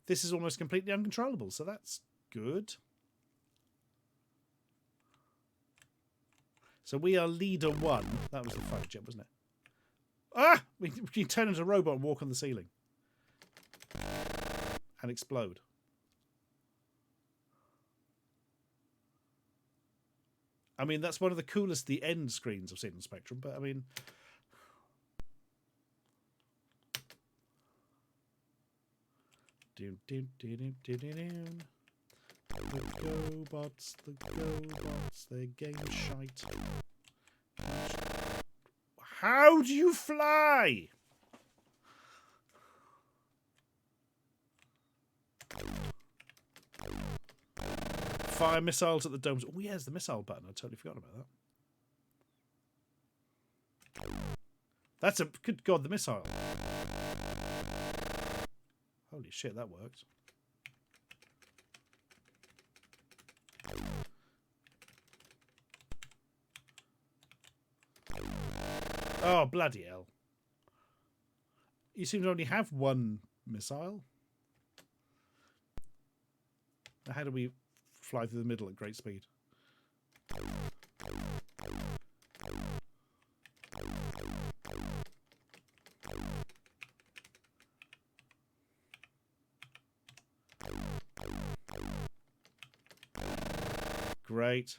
This is almost completely uncontrollable, so that's good. So we are leader 1. That was the fight jet, wasn't it? Ah! We can turn into a robot and walk on the ceiling. And explode. I mean, that's one of the coolest the end screens I've seen on Spectrum, but I mean... The GoBots, their game shite. How do you fly? Fire missiles at the domes. Oh, yeah, there's the missile button. I totally forgot about that. That's a... Good God, the missile. Holy shit, that worked. Oh, bloody hell. You seem to only have 1 missile. How do we fly through the middle at great speed? Great.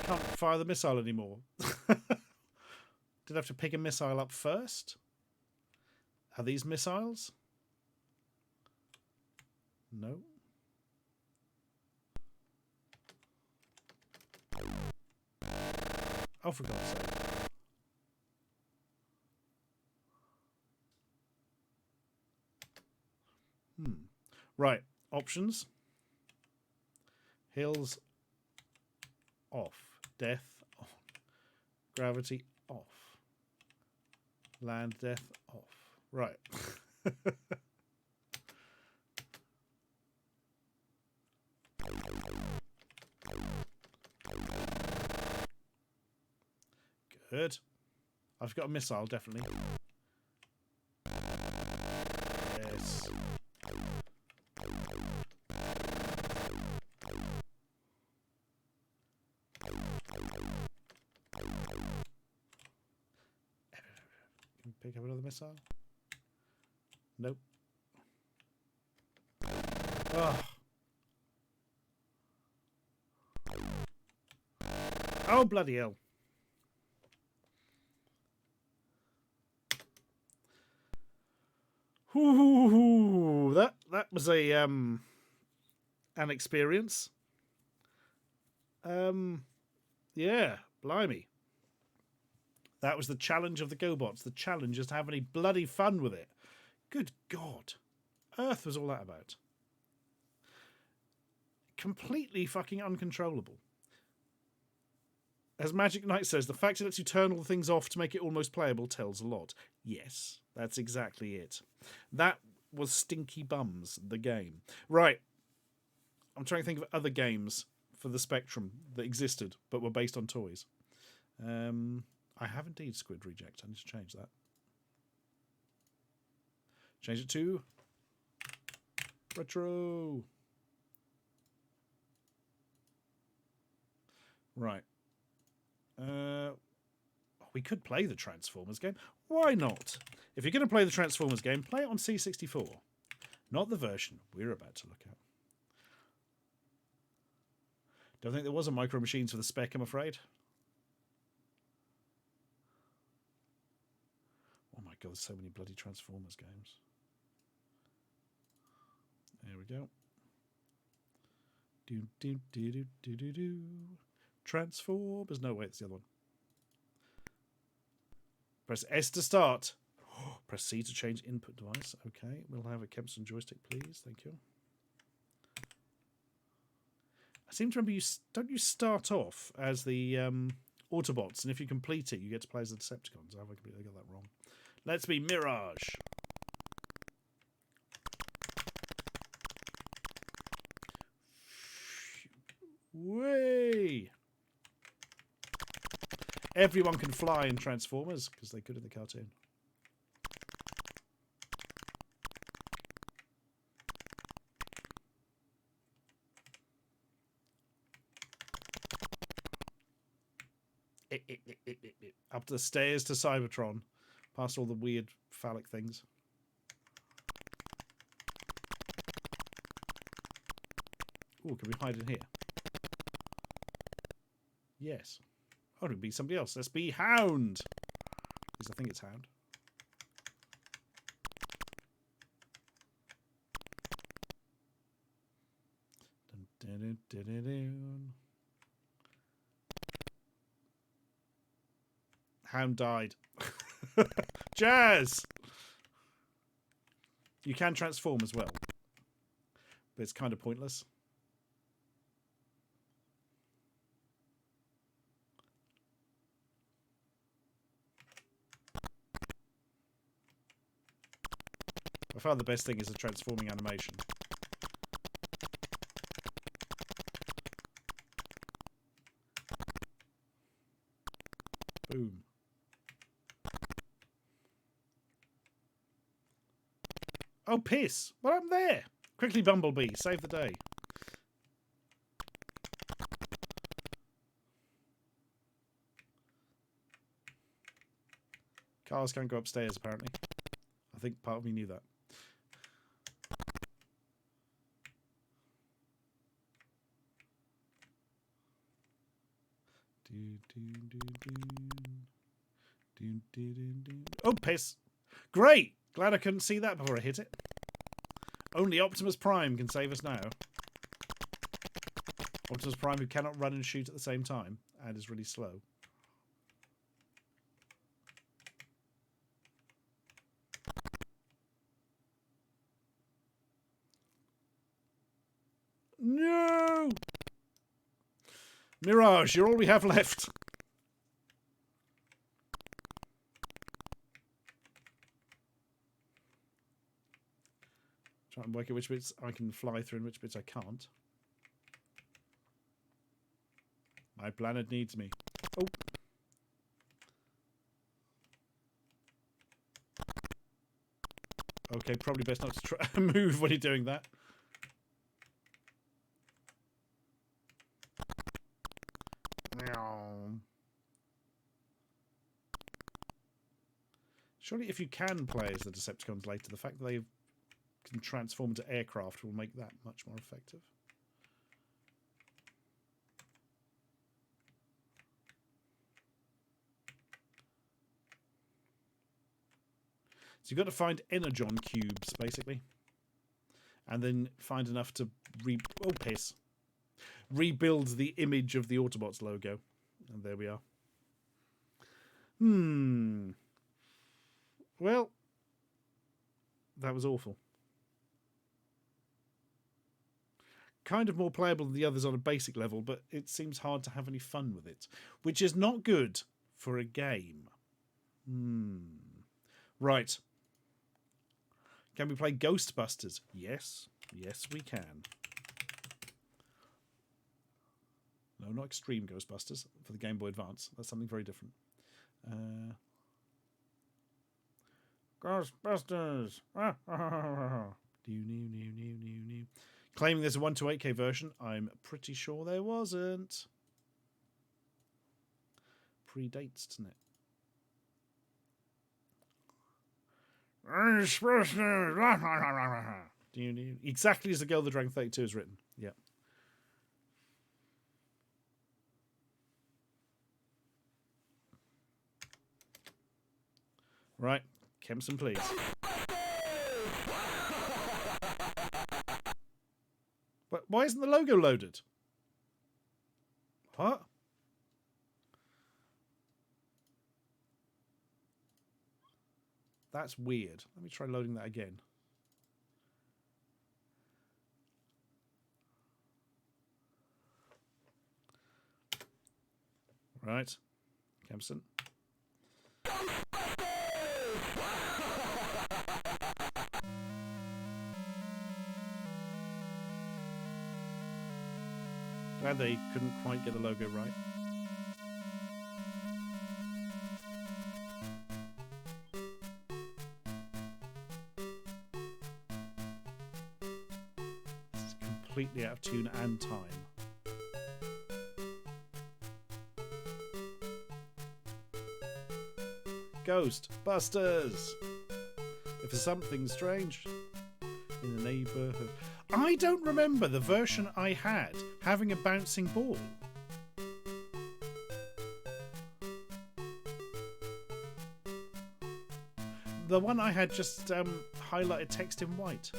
Can't fire the missile anymore. Did I have to pick a missile up first? Are these missiles? No. Oh, for God's sake. Right. Options. Hills off. Death on. Gravity off. Land, death off. Right. Good. I've got a missile, definitely. Yes. Can we pick up another missile? Nope. Oh. Oh, bloody hell. Ooh, that was a an experience. Yeah, blimey. That was the challenge of the GoBots. The challenge is to have any bloody fun with it. Good God. Earth was all that about. Completely fucking uncontrollable. As Magic Knight says, the fact it lets you turn all the things off to make it almost playable tells a lot. Yes, that's exactly it. That was Stinky Bums, the game. Right. I'm trying to think of other games for the Spectrum that existed but were based on toys. I have indeed Squid Reject. I need to change that. Change it to retro. Right. We could play the Transformers game. Why not? If you're going to play the Transformers game, play it on C64. Not the version we're about to look at. Don't think there was a Micro Machines for the spec, I'm afraid. Oh my god, there's so many bloody Transformers games. There we go. Do do do do do do do. Transformers. No, wait, it's the other one. Press S to start. Press C to change input device. Okay, we'll have a Kempson joystick, please. Thank you. I seem to remember don't you start off as the Autobots, and if you complete it, you get to play as the Decepticons. Have I completely got that wrong? Let's be Mirage. Way. Everyone can fly in Transformers because they could in the cartoon. Up the stairs to Cybertron, past all the weird phallic things. Oh, can we hide in here? Yes. Oh, it'll be somebody else. Let's be Hound. Because I think it's Hound. Dun, dun, dun, dun, dun. Hound died. Jazz! You can transform as well. But it's kind of pointless. I found the best thing is the transforming animation. Boom. Oh, piss! What happened there? Quickly, Bumblebee, save the day. Cars can't go upstairs, apparently. I think part of me knew that. Oh, piss! Great! Glad I couldn't see that before I hit it. Only Optimus Prime can save us now. Optimus Prime, who cannot run and shoot at the same time and is really slow. No! Mirage, you're all we have left. Try and work out which bits I can fly through and which bits I can't. My planet needs me. Oh. Okay, probably best not to try move when you're doing that. Surely if you can play as the Decepticons later, the fact that they can transform into aircraft will make that much more effective. So you've got to find energon cubes, basically. And then find enough to rebuild the image of the Autobots logo. And there we are. Well, that was awful. Kind of more playable than the others on a basic level, but it seems hard to have any fun with it, which is not good for a game. Right. Can we play Ghostbusters? Yes. Yes, we can. No, not Extreme Ghostbusters for the Game Boy Advance. That's something very different. Ghostbusters! Claiming there's a 128K version. I'm pretty sure there wasn't. Predates, doesn't it? Exactly as the Girl the Dragon 32 is written. Yeah. Right. Kempson, please. But why isn't the logo loaded? What? That's weird. Let me try loading that again. Right. Kempson. Glad they couldn't quite get the logo right. It's completely out of tune and time. Ghostbusters! If there's something strange in the neighborhood. I don't remember the version I had having a bouncing ball. The one I had just highlighted text in white.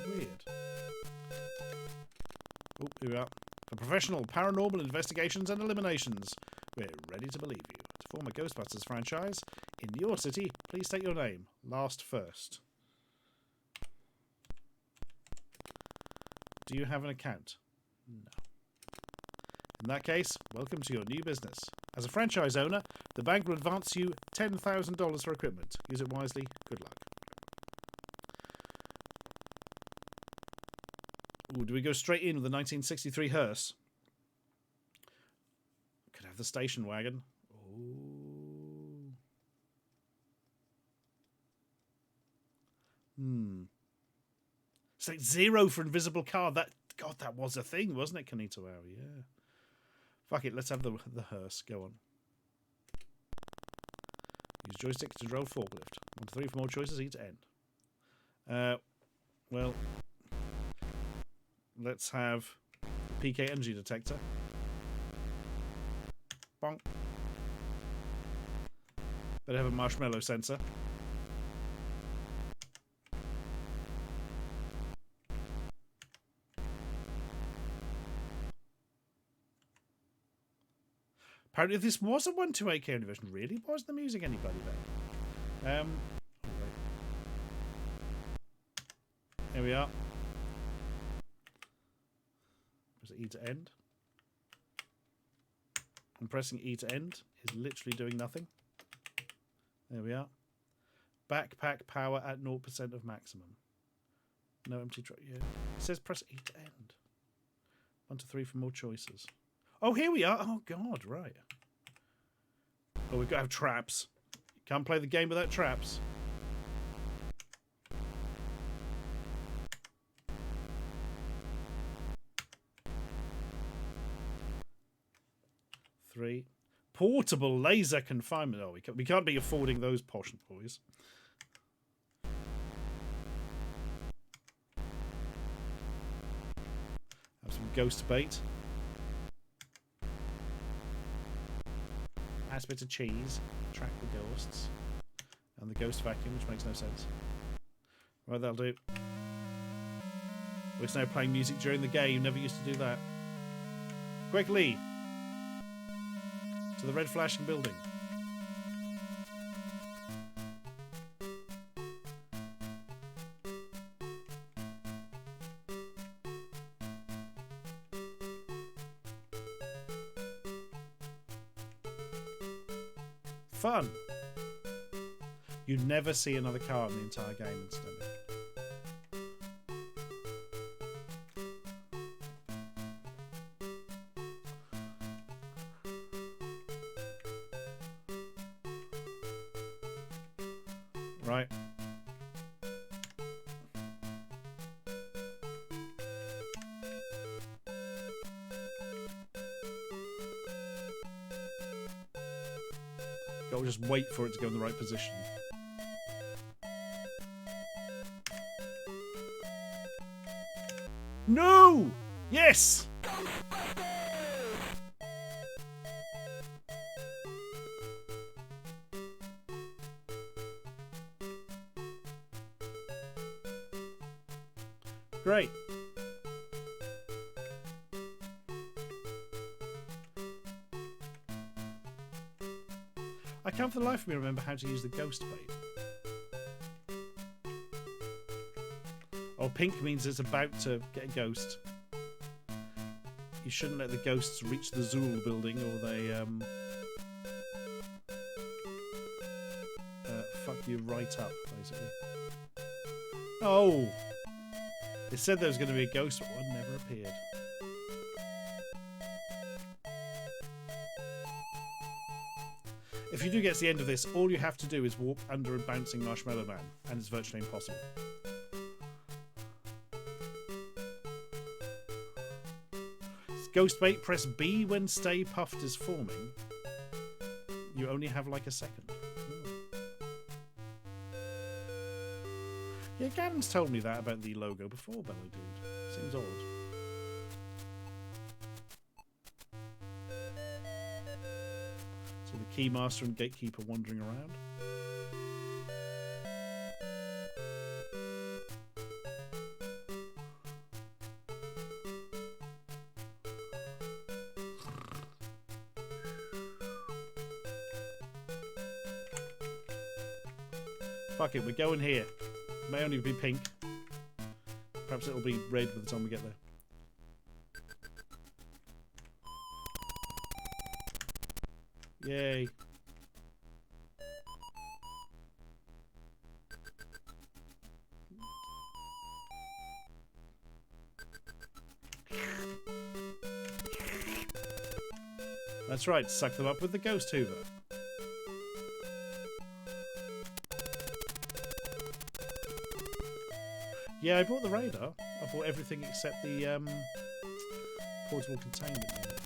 Weird. Oh, here we are. For professional paranormal investigations and eliminations. We're ready to believe you. To form a Ghostbusters franchise in your city, please state your name. Last first. Do you have an account? No. In that case, welcome to your new business. As a franchise owner, the bank will advance you $10,000 for equipment. Use it wisely. Good luck. Ooh, do we go straight in with the 1963 hearse? Could have the station wagon. Ooh. So 0 for invisible car. That was a thing, wasn't it, Kanito Aoi? Yeah. Fuck it, let's have the hearse. Go on. Use joystick to control forklift. 1 to 3 for more choices, E to end. Well, let's have PK energy detector. Bonk. Better have a marshmallow sensor. Apparently this was a 128K version. Really? Why wasn't the music any bloody better? Here we are. Press E to end. And pressing E to end is literally doing nothing. There we are. Backpack power at 0% of maximum. No empty truck. Yeah. It says press E to end. 1 to 3 for more choices. Oh, here we are. Oh, God, right. Oh, we've got to have traps. Can't play the game without traps. Three. Portable laser confinement. Oh, we can't be affording those posh boys. Have some ghost bait. Nice bit of cheese. Track the ghosts. And the ghost vacuum, which makes no sense. Right, that'll do. We're now playing music during the game. Never used to do that. Quickly! To the red flashing building. Fun. You never see another car in the entire game, incidentally. Right. Gotta just wait for it to go in the right position. No! Yes! Great. I can't for the life of me remember how to use the ghost bait. Oh, pink means it's about to get a ghost. You shouldn't let the ghosts reach the Zool building or they fuck you right up, basically. Oh! They said there was going to be a ghost, but one never appeared. If you do get to the end of this, all you have to do is walk under a bouncing marshmallow man, and it's virtually impossible. Ghost bait, press B when Stay Puffed is forming. You only have like a second. Yeah, Gavin's told me that about the logo before, Belly Dude. Seems odd. So the Keymaster and Gatekeeper wandering around. Fuck it, we're going here. It may only be pink. Perhaps it'll be red by the time we get there. Yay. That's right, suck them up with the Ghost Hoover. Yeah, I bought the radar. I bought everything except the portable containment unit.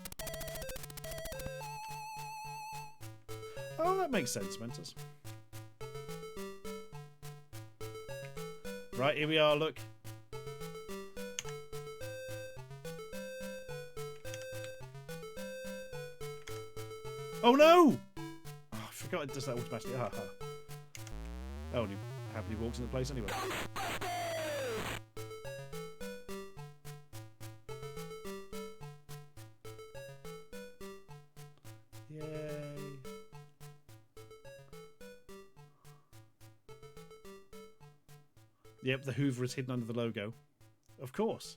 Oh, that makes sense, Mentos. Right, here we are, look. Oh no! Oh, I forgot it does that automatically. Ha ha. I only happily walks in the place anyway. Yep, the Hoover is hidden under the logo. Of course.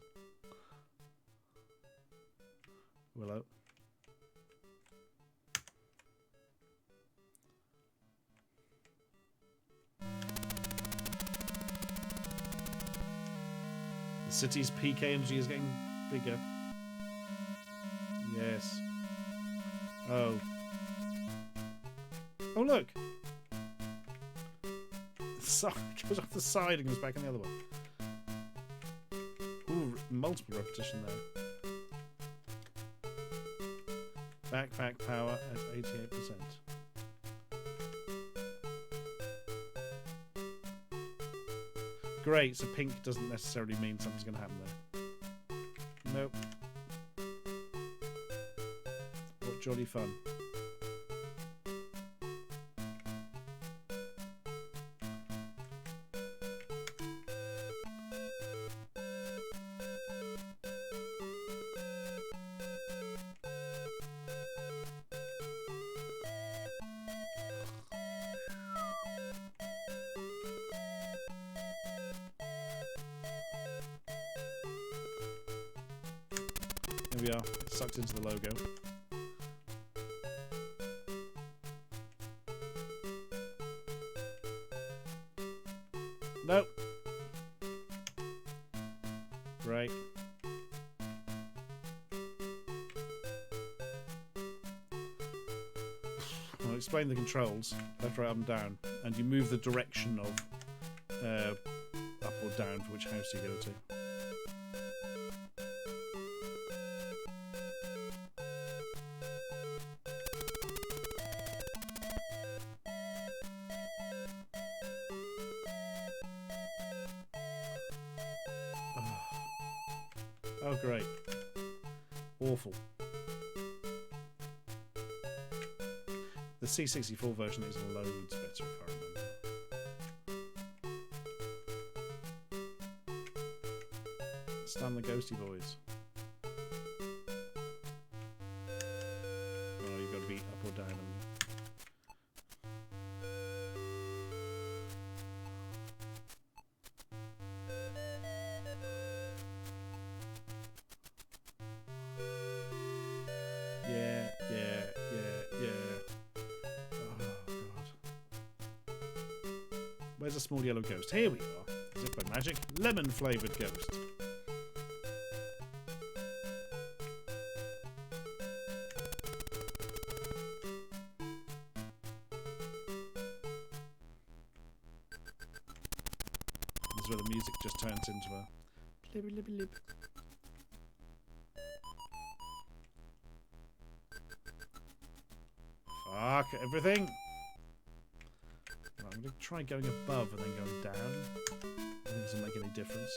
Willow. The city's peak energy is getting bigger. Yes. Oh. Oh, look! It goes off the side and goes back on the other one. Ooh, multiple repetition there. Backpack power at 88%. Great, so pink doesn't necessarily mean something's going to happen there. Nope. What jolly fun. Here we are, it's sucked into the logo. explain the controls. Left, right, up and down. And you move the direction of up or down for which house you go to. Oh, great. Awful. The C64 version is loads better, if I remember. Stand the ghosty boys. Oh, you've got to be up or down, haven't you? Yeah. Oh, God. Where's a small yellow ghost? Here we are. As if by magic. Lemon-flavoured ghost. This is where the music just turns into a blibby libby lib. Fuck everything. Right, I'm going to try going above and then going down. I think it doesn't make any difference.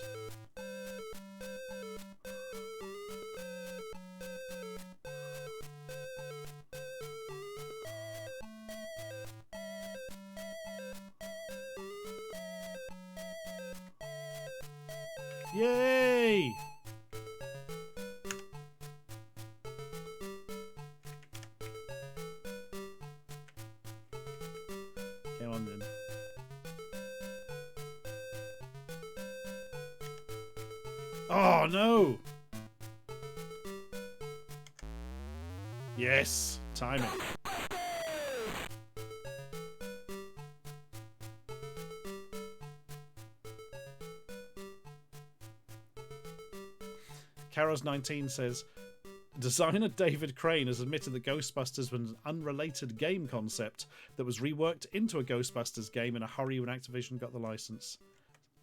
Yay! Come on then. Oh no! Yes, timing. Caros19 says, designer David Crane has admitted that Ghostbusters was an unrelated game concept that was reworked into a Ghostbusters game in a hurry when Activision got the license.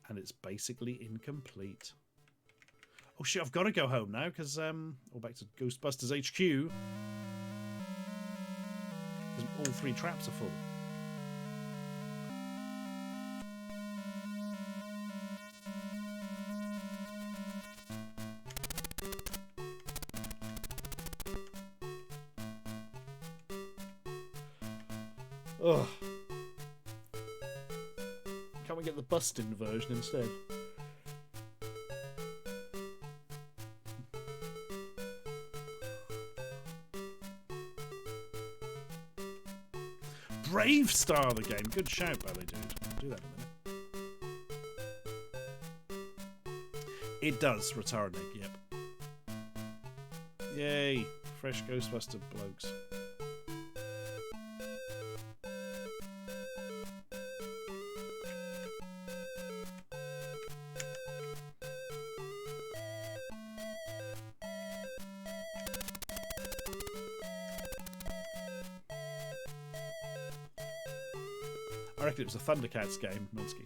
And it's basically incomplete. Oh shit, I've got to go home now because, or back to Ghostbusters HQ. Because all 3 traps are full. Ugh. Can't we get the busting version instead? Brave Star the game. Good shout, Ballet Dude. I'll do that in a minute. It does. Retard egg, yep. Yay. Fresh Ghostbuster blokes. I reckon it was a Thundercats game, Munsky.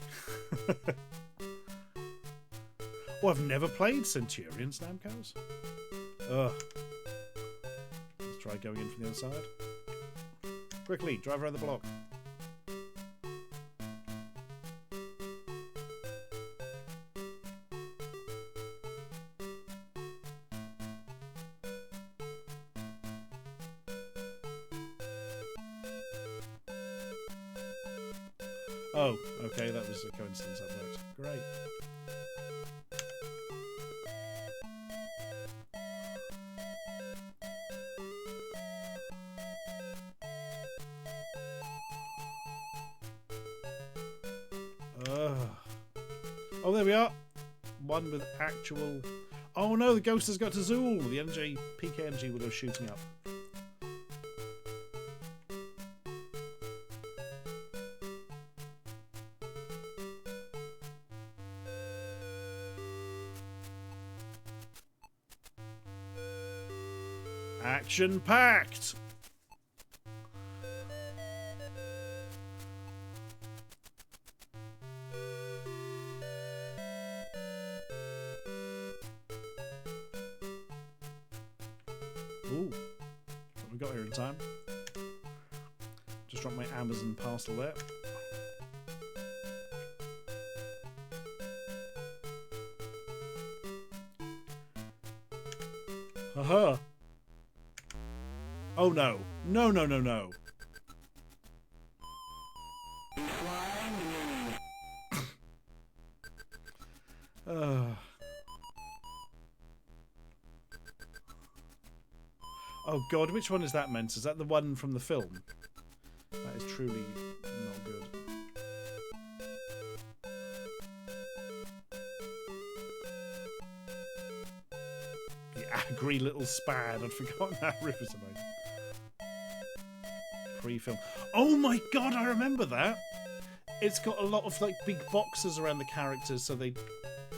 Oh, I've never played Centurions, Namcows. Ugh. Let's try going in from the other side. Quickly, drive around the block. Oh, okay, that was a coincidence that worked. Great. Oh, there we are. One with actual... Oh no, the ghost has got to Zool. The energy, peak energy will go shooting up. Action-packed! Ooh. What we got here in time? Just dropped my Amazon parcel there. Haha. Oh no. No, no, no, no. Oh god, which one is that meant? Is that the one from the film? That is truly not good. The angry little spad. I'd forgotten that riff was amazing. Pre-film. Oh my god, I remember that! It's got a lot of like big boxes around the characters so they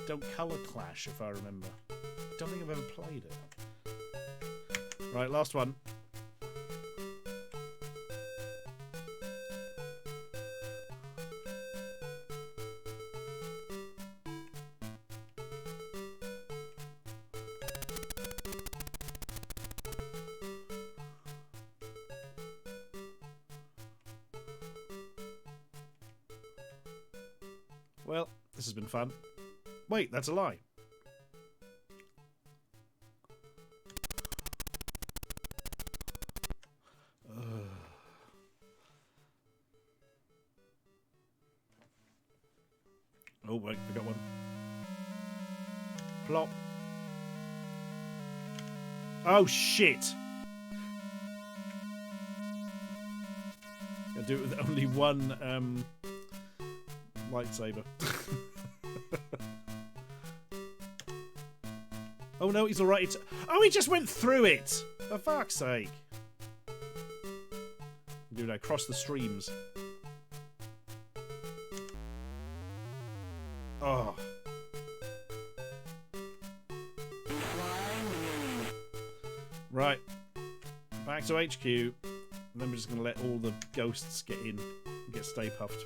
don't colour clash, if I remember. I don't think I've ever played it. Right, last one. Well, this has been fun. Wait, that's a lie. Oh, wait, I got one. Plop. Oh, shit! I'll do it with only one, lightsaber. Oh, no, he's alright. Oh, he just went through it! For fuck's sake. Do now, cross the streams. Oh. Right. Back to HQ. And then we're just going to let all the ghosts get in and get Stay Puffed.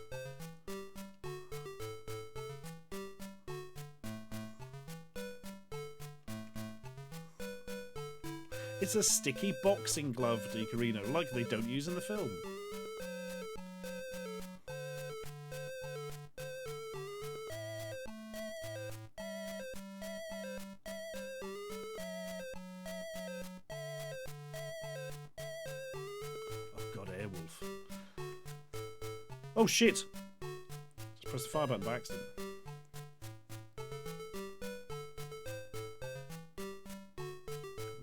It's a sticky boxing glove, Decarino, like they don't use in the film. Oh shit! Just press the fire button by accident.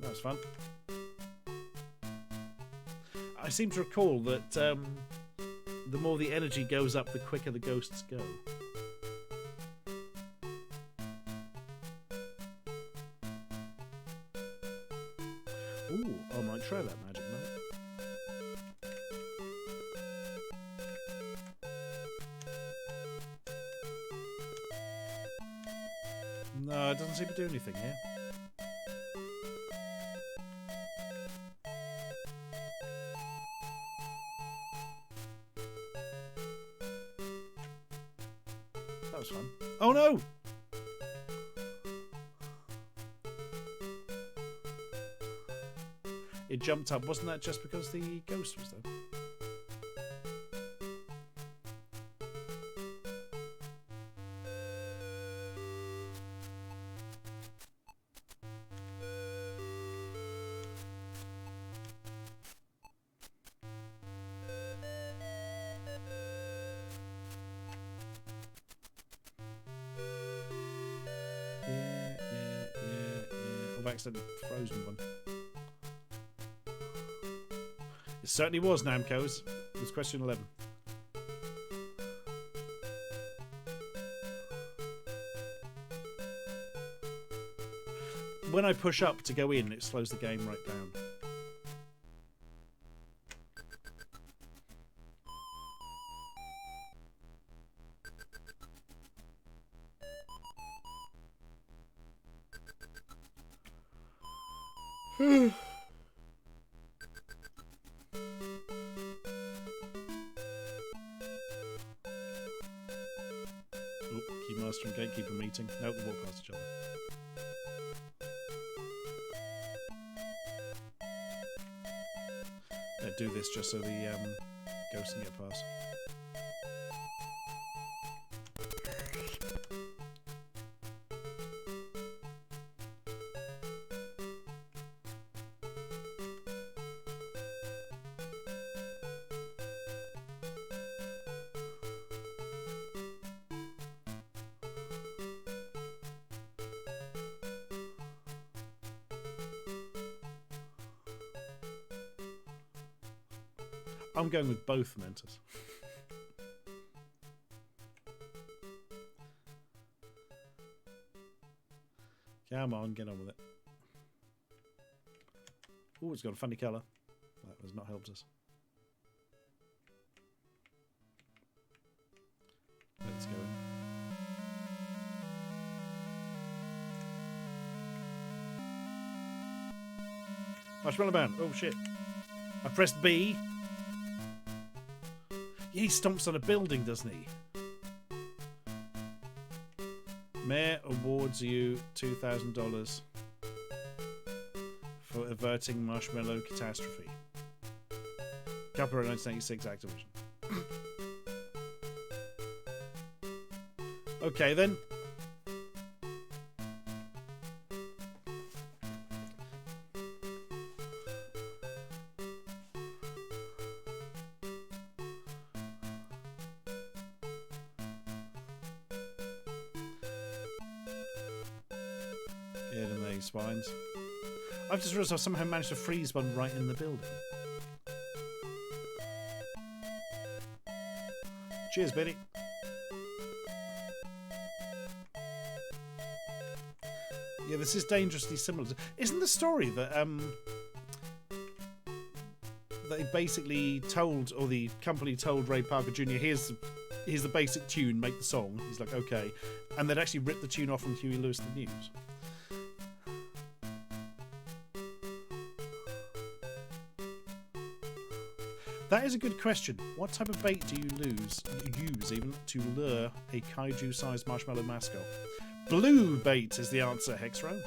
That was fun. I seem to recall that the more the energy goes up, the quicker the ghosts go. Ooh, I might try that magic moment. No, it doesn't seem to do anything here. That was fun. Oh no! It jumped up. Wasn't that just because the ghost was there? Accidentally frozen one. It certainly was Namco's. It was question 11. When I push up to go in, it slows the game right down. Keymaster and Gatekeeper meeting. Nope, we walk past each other. Do this just so the ghost can get past. I'm going with both Mentos. Come on, get on with it. Oh, it's got a funny colour. That has not helped us. Let's go in. Marshmallow Man. Oh shit. I pressed B. Yeah, he stomps on a building, doesn't he? Mayor awards you $2,000 for averting marshmallow catastrophe. Copyright 1986 Activision. Okay then. Get in these swines. I've just realised I've somehow managed to freeze one right in the building. Cheers, Betty. Yeah, this is dangerously similar. Isn't the story that they basically told, or the company told Ray Parker Jr., here's the basic tune, make the song. He's like, okay. And they'd actually ripped the tune off from Huey Lewis the News. That is a good question. What type of bait do you use even to lure a kaiju-sized marshmallow mascot? Blue bait is the answer, Hexro.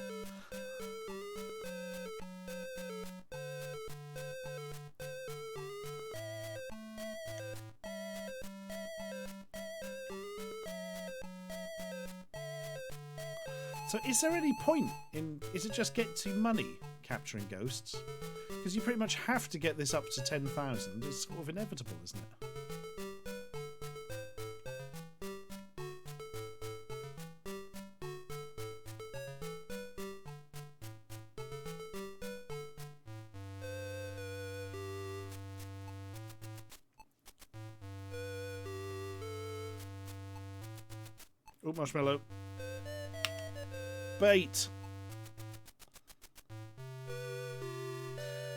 So is there any point in... Is it just get to money capturing ghosts? Because you pretty much have to get this up to 10,000. It's sort of inevitable, isn't it? Oh, marshmallow. Bait.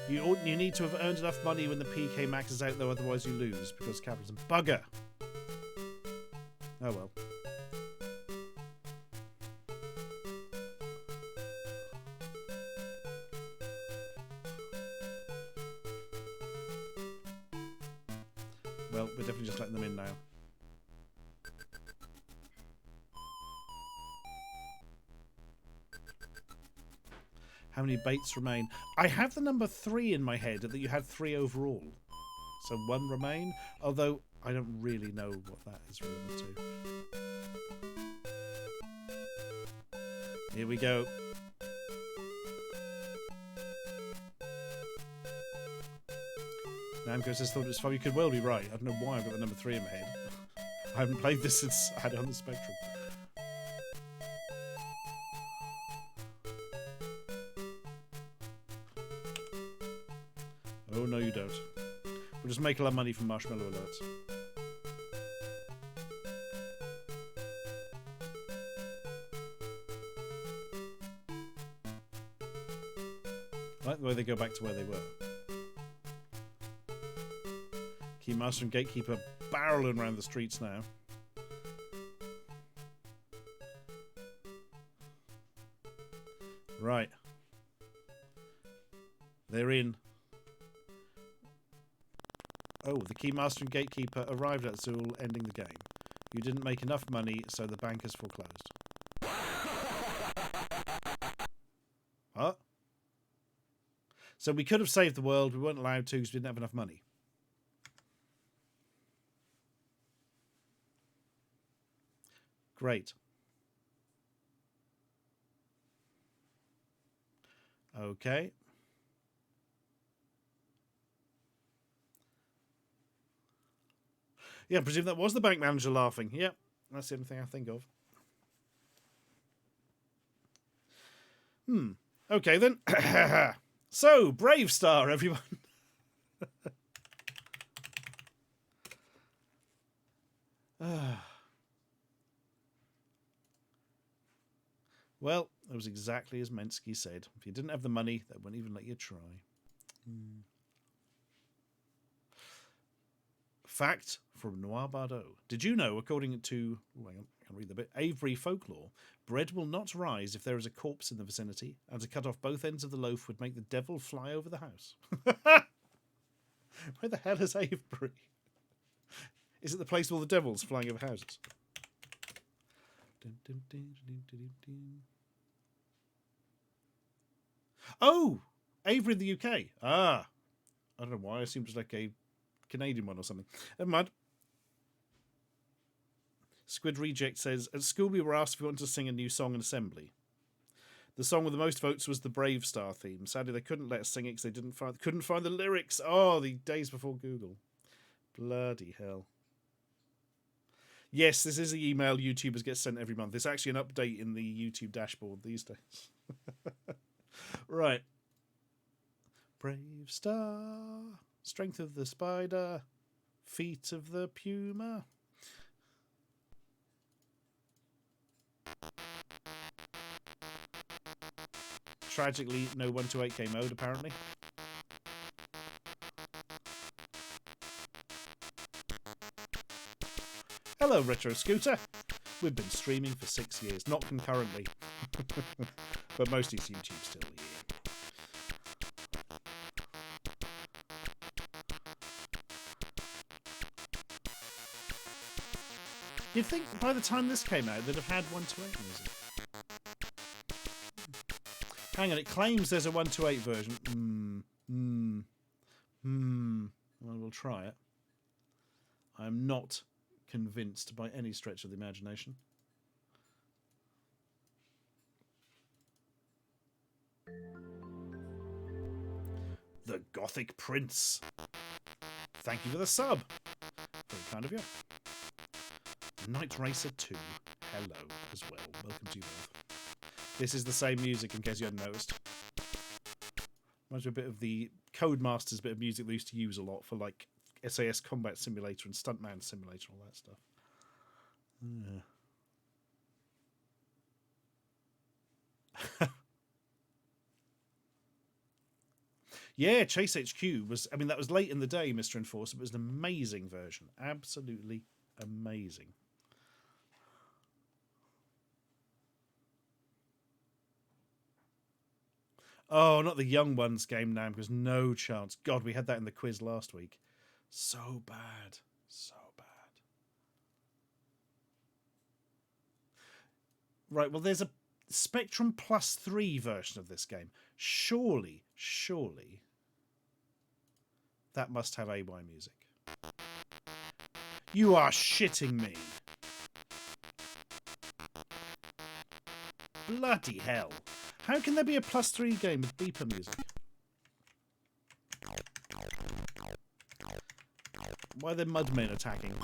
You need to have earned enough money when the PK maxes out, though, otherwise you lose, because capitalism. Bugger! Oh well. Well, we're definitely just letting them in now. How many baits remain? I have the number 3 in my head, that you had 3 overall. So 1 remain, although I don't really know what that is relevant to. Here we go. Namco says thought it was fun. You could well be right. I don't know why I've got the number 3 in my head. I haven't played this since I had it on the Spectrum. Oh, no you don't. We'll just make a lot of money from marshmallow alerts. I like the way they go back to where they were. Keymaster and Gatekeeper barreling around the streets now. Right. They're in. Oh, the Keymaster and Gatekeeper arrived at Zool, ending the game. You didn't make enough money, so the bank has foreclosed. What? So we could have saved the world. We weren't allowed to because we didn't have enough money. Great. Okay. Yeah, I presume that was the bank manager laughing. Yep, that's the only thing I think of. Okay, then. So, Brave Star, everyone. Well, it was exactly as Mensky said. If you didn't have the money, they wouldn't even let you try. Fact from Noir Bardot. Did you know, according to, hang on, I can read the bit, Avery folklore, bread will not rise if there is a corpse in the vicinity, and to cut off both ends of the loaf would make the devil fly over the house. Where the hell is Avery? Is it the place with all the devils flying over houses? Oh! Avery in the UK. Ah. I don't know why. I assumed it was like a Canadian one or something. Never mind. Squid Reject says, at school we were asked if we wanted to sing a new song in assembly. The song with the most votes was the Brave Star theme. Sadly, they couldn't let us sing it because they couldn't find the lyrics. Oh, the days before Google. Bloody hell. Yes, this is the email YouTubers get sent every month. It's actually an update in the YouTube dashboard these days. Right. Brave Star, strength of the spider, feet of the puma. Tragically, no 128k mode, apparently. Hello, Retro Scooter. We've been streaming for 6 years, not concurrently. But most of YouTube's still here. You'd think by the time this came out, they'd have had 128 music. Hang on, it claims there's a 128 version. Well, we'll try it. I'm not convinced by any stretch of the imagination. The Gothic Prince. Thank you for the sub. Very kind of you. Night Racer 2. Hello as well. Welcome to you both. This is the same music in case you hadn't noticed. Reminds me a bit of the Codemasters bit of music they used to use a lot for like SAS Combat Simulator and Stuntman Simulator, all that stuff. Yeah, Chase HQ was, I mean, that was late in the day, Mr. Enforcer, but it was an amazing version. Absolutely amazing. Oh, not the Young Ones game now, because no chance. God, we had that in the quiz last week. So bad. So bad. Right, well, there's a Spectrum Plus 3 version of this game. Surely, that must have AY music. You are shitting me. Bloody hell. How can there be a plus 3 game with beeper music? Why are there mudmen attacking?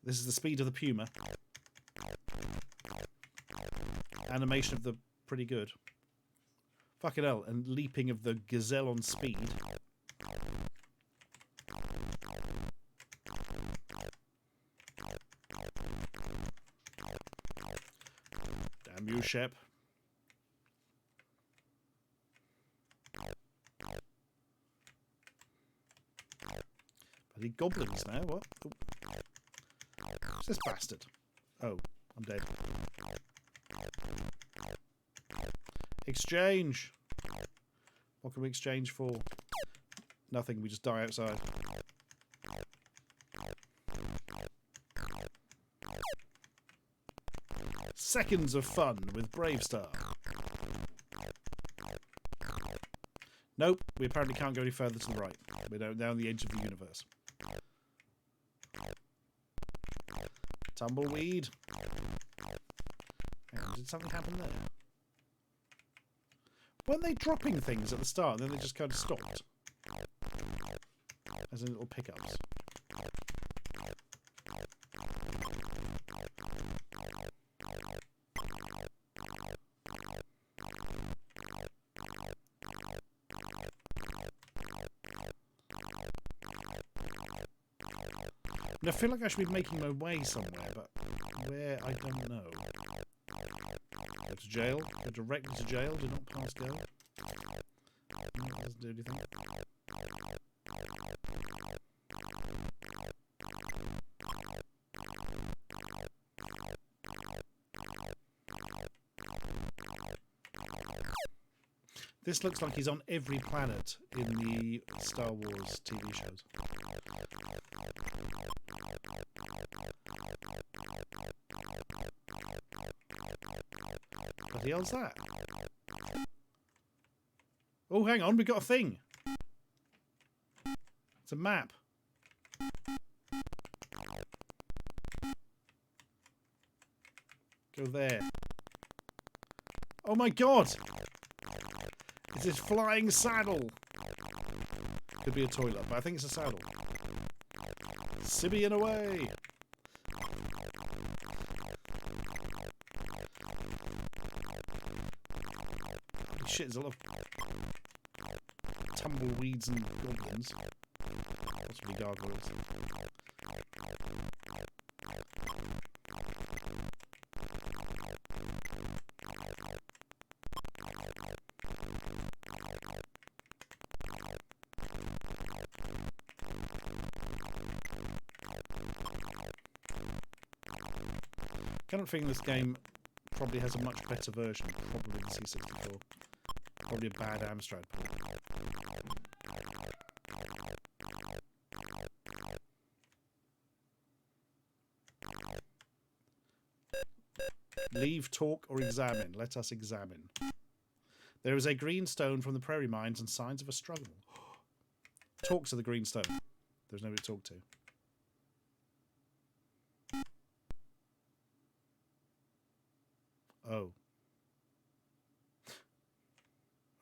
This is the speed of the puma. Animation of the pretty good. Fucking hell, and leaping of the gazelle on speed. Damn you, Shep. Bloody goblins now, what? Oh. What's this bastard? Oh, I'm dead. Exchange! What can we exchange for? Nothing, we just die outside. Seconds of fun with Brave Star. Nope, we apparently can't go any further to the right. We're now on the edge of the universe. Tumbleweed. Hang on, did something happen there? Weren't they dropping things at the start and then they just kind of stopped? As in little pickups. And I feel like I should be making my way somewhere, but where, I don't know. Go to jail. Go directly to jail. Do not pass go. No, that doesn't do anything. This looks like he's on every planet in the Star Wars TV shows. What the hell's that? Oh, hang on, we got a thing. It's a map. Go there. Oh my god! It's his flying saddle! Could be a toilet, but I think it's a saddle. Sibian away! Holy shit, there's a lot of tumbleweeds and goblins. Possibly gargoyles. I don't think this game probably has a much better version, probably the C64. Probably a bad Amstrad port. Leave, talk, or examine. Let us examine. There is a green stone from the prairie mines and signs of a struggle. Talk to the green stone. There's nobody to talk to. Oh.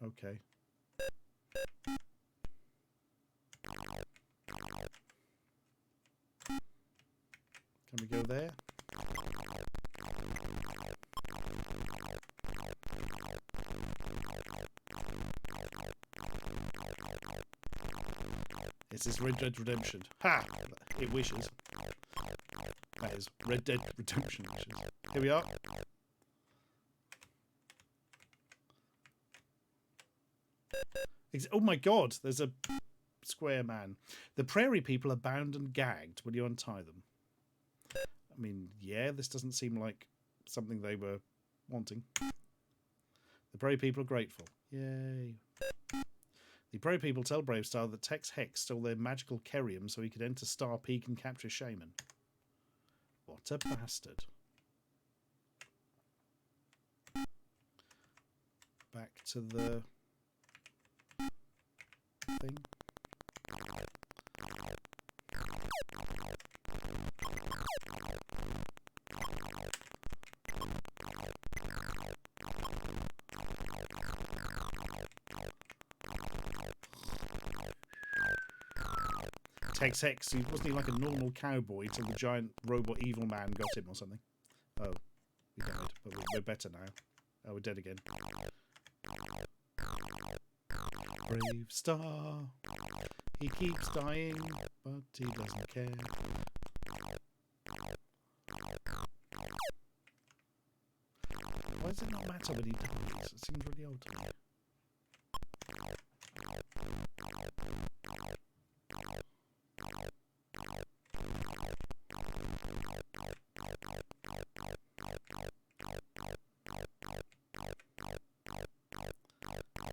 Okay. Can we go there? This is Red Dead Redemption. Ha! It wishes. That is Red Dead Redemption wishes. Here we are. Oh my god, there's a square man. The prairie people are bound and gagged when you untie them. I mean, yeah, this doesn't seem like something they were wanting. The prairie people are grateful. Yay. The prairie people tell Bravestar that Tex Hex stole their magical Kerium so he could enter Star Peak and capture Shaman. What a bastard. Back to the thing. Tex Hex, wasn't he like a normal cowboy till the giant robot evil man got him or something? Oh, we died, but we're better now. Oh, we're dead again. Brave Star, he keeps dying, but he doesn't care. Why does it not matter when he dies? It seems really old to me.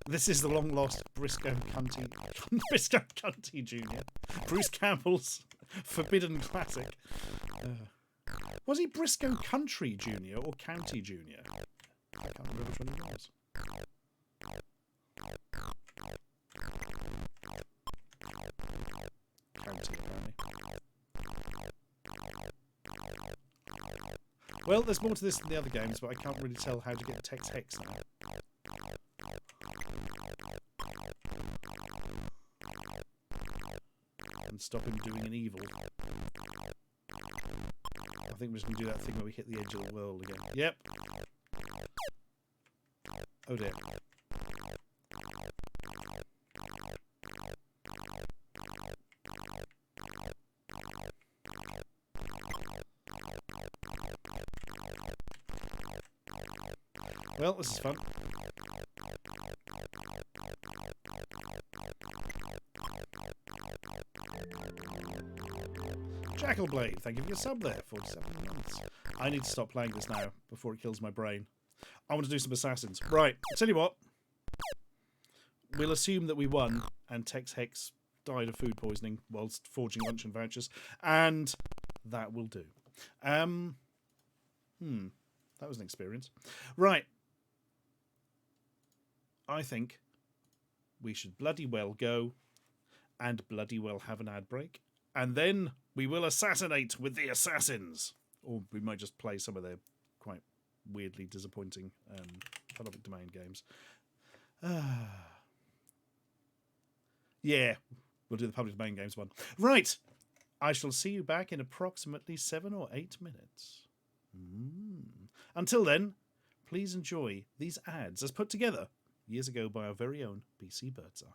This is the long-lost Briscoe Cunty Briscoe Cunty Jr. Bruce Campbell's forbidden classic. Was he Briscoe Country Jr. or County Jr.? I can't remember which one he was. Well, there's more to this than the other games, but I can't really tell how to get Tex Hex now. And stop him doing an evil. I think we're just going to do that thing where we hit the edge of the world again. Yep. Oh dear. Well, this is fun. Jackalblade, thank you for your sub there, 47 months. I need to stop playing this now before it kills my brain. I want to do some Assassins. Right, I'll tell you what. We'll assume that we won and Tex Hex died of food poisoning whilst forging luncheon vouchers, and that will do. That was an experience. Right. I think we should bloody well go and bloody well have an ad break, and then we will assassinate with the assassins. Or we might just play some of their quite weirdly disappointing public domain games. Yeah, we'll do the public domain games one. Right, I shall see you back in approximately 7 or 8 minutes. Until then, please enjoy these ads as put together years ago by our very own BC Birdseye.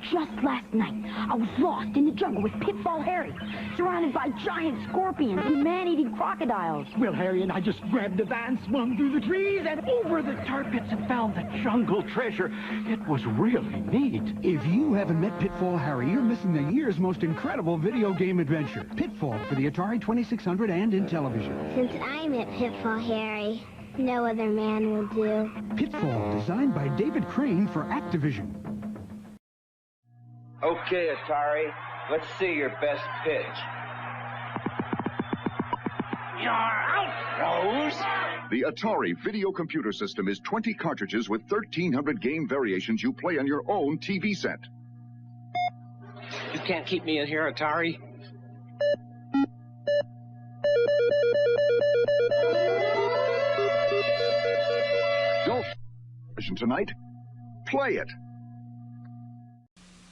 Just last night, I was lost in the jungle with Pitfall Harry, surrounded by giant scorpions and man-eating crocodiles. Well, Harry and I just grabbed the van, swung through the trees, and over the tar pits and found the jungle treasure. It was really neat. If you haven't met Pitfall Harry, you're missing the year's most incredible video game adventure. Pitfall for the Atari 2600 and in television. Since I met Pitfall Harry, no other man will do. Pitfall, designed by David Crane for Activision. Okay, Atari, let's see your best pitch. You're out, Rose! The Atari video computer system is 20 cartridges with 1,300 game variations you play on your own TV set. You can't keep me in here, Atari. Don't tonight. Play it.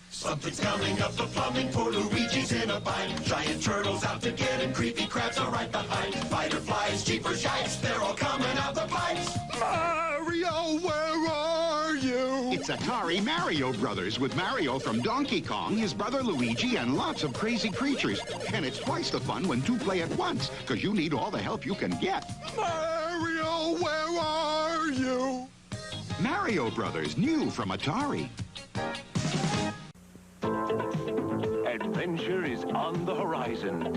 Something's coming up the plumbing for Luigi's in a bind. Giant turtles out to get him, creepy crabs are right behind. Fighter flies, jeepers yikes, they're all coming out the pipes. Mario, where are you? It's Atari Mario Brothers with Mario from Donkey Kong, his brother Luigi, and lots of crazy creatures. And it's twice the fun when two play at once, because you need all the help you can get. Mario, where are you? Mario Brothers, new from Atari. Adventure is on the horizon.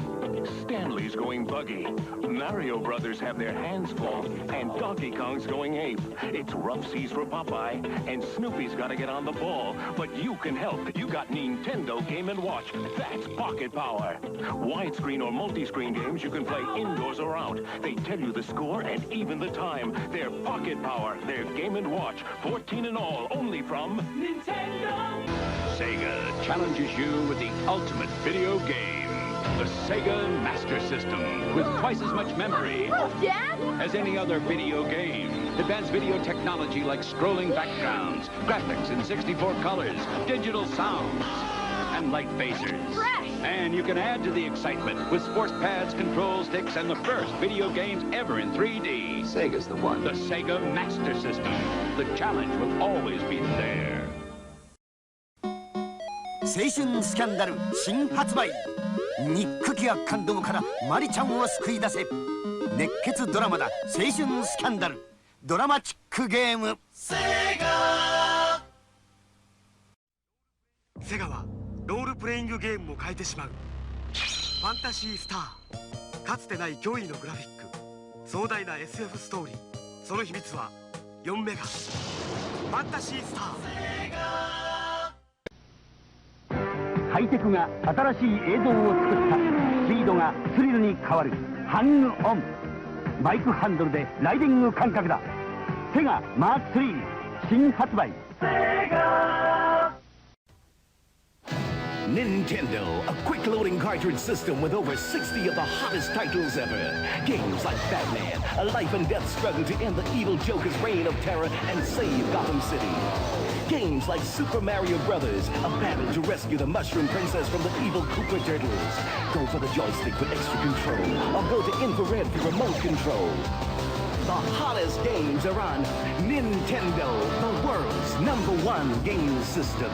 Stanley's going buggy. Mario Brothers have their hands full, and Donkey Kong's going ape. It's rough seas for Popeye, and Snoopy's got to get on the ball. But you can help. You got Nintendo Game & Watch. That's pocket power. Widescreen or multi-screen games you can play indoors or out. They tell you the score and even the time. They're pocket power. They're Game & Watch. 14 in all, only from Nintendo. Sega challenges you with the ultimate video game. The Sega Master System, with twice as much memory Dad? as any other video game. Advanced video technology like scrolling backgrounds, graphics in 64 colors, digital sounds, and light phasers. Fresh. And you can add to the excitement with sports pads, control sticks, and the first video games ever in 3D. Sega's the one. The Sega Master System. The challenge will always be there. 青春スキャンダル新発売。ニック期悪感動からマリちゃんを救い出せ。熱血ドラマだ青春スキャンダルドラマチックゲーム。セガはロールプレイングゲームも変えてしまう。ファンタシースター。かつてない驚異のグラフィック。壮大な SF ストーリー。その秘密は4メガ。ファンタシースター。ハイテクが新しい映像を作った。スピードがスリルに変わる。ハングオン。バイクハンドルでライディング感覚だ。セガマーク3新発売。セガ Nintendo, a quick-loading cartridge system with over 60 of the hottest titles ever. Games like Batman, a life and death struggle to end the evil Joker's reign of terror and save Gotham City. Games like Super Mario Brothers, a battle to rescue the Mushroom Princess from the evil Koopa Turtles. Go for the joystick for extra control, or go to infrared for remote control. The hottest games are on Nintendo, the world's #1 game system.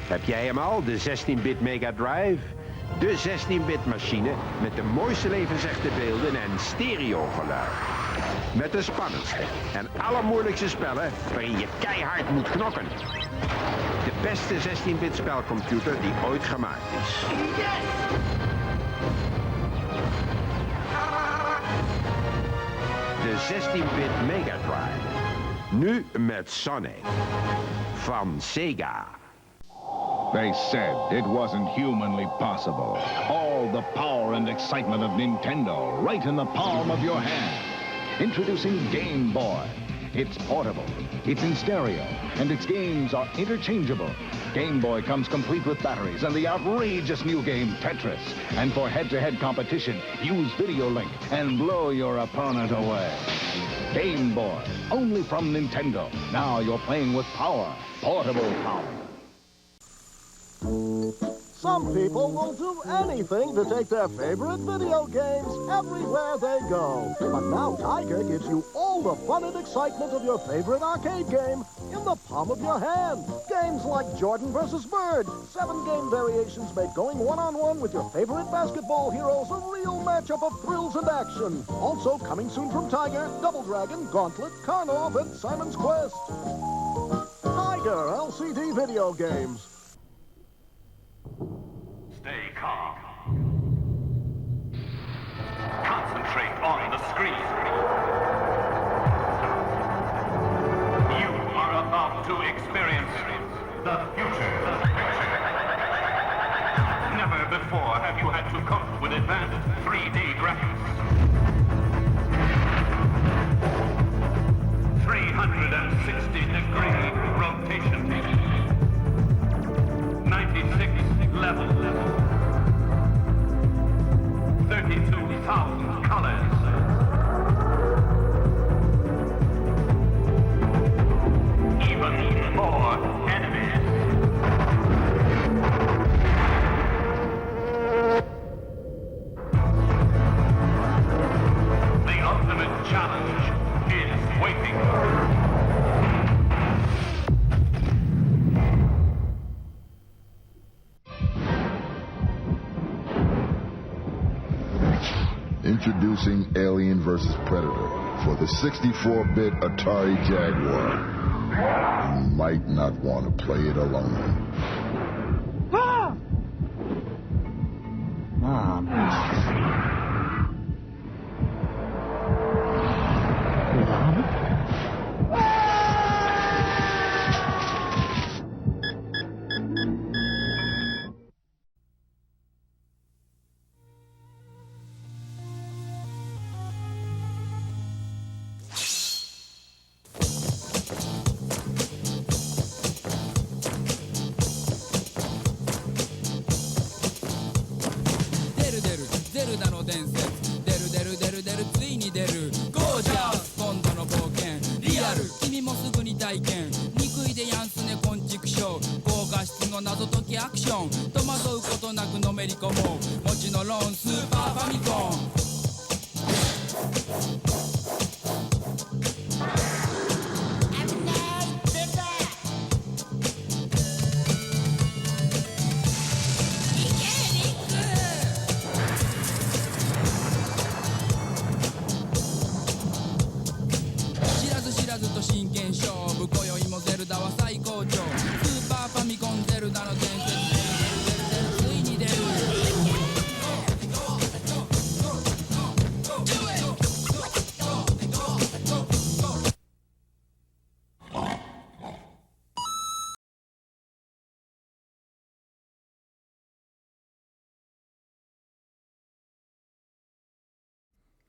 Heb jij hem al, de 16-bit Mega Drive? De 16-bit machine met de mooiste levensechte beelden en stereogeluid. Met de spannendste en allermoeilijkste spellen waarin je keihard moet knokken. De beste 16-bit spelcomputer die ooit gemaakt is. De 16-bit Mega Drive. Nu met Sonic. Van Sega. They said it wasn't humanly possible. All the power and excitement of Nintendo right in the palm of your hand. Introducing Game Boy. It's portable, it's in stereo, and its games are interchangeable. Game Boy comes complete with batteries and the outrageous new game Tetris. And for head-to-head competition, use Video Link and blow your opponent away. Game Boy, only from Nintendo. Now you're playing with power, portable power. Some people will do anything to take their favorite video games everywhere they go. But now Tiger gives you all the fun and excitement of your favorite arcade game in the palm of your hand. Games like Jordan vs. Bird. 7 game variations make going one-on-one with your favorite basketball heroes a real matchup of thrills and action. Also coming soon from Tiger, Double Dragon, Gauntlet, Karnov, and Simon's Quest. Tiger LCD video games. Stay calm. Concentrate on the screen. You are about to experience the future. Never before have you had to cope with advanced 3D graphics. 360-degree rotation. 96 level. 32,000 colors. Even more enemies. The ultimate challenge is waiting. Introducing Alien vs. Predator for the 64-bit Atari Jaguar. You might not want to play it alone. Ah! Mom.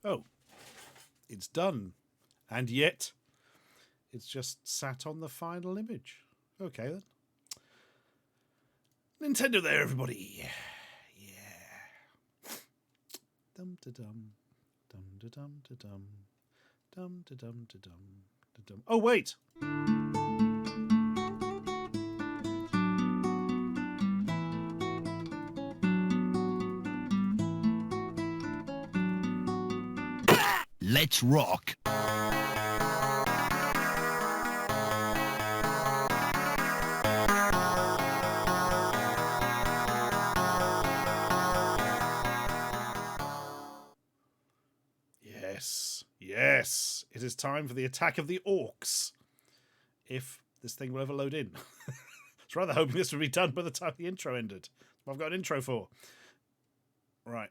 Oh, it's done. And yet, it's just sat on the final image. Okay then. Nintendo there, everybody. Yeah. Dum da dum. Dum da dum da dum. Dum da dum da dum da dum. Oh wait. Let's rock. Yes, yes. It is time for the attack of the orcs. If this thing will ever load in. I was rather hoping this would be done by the time the intro ended. That's what I've got an intro for. Right.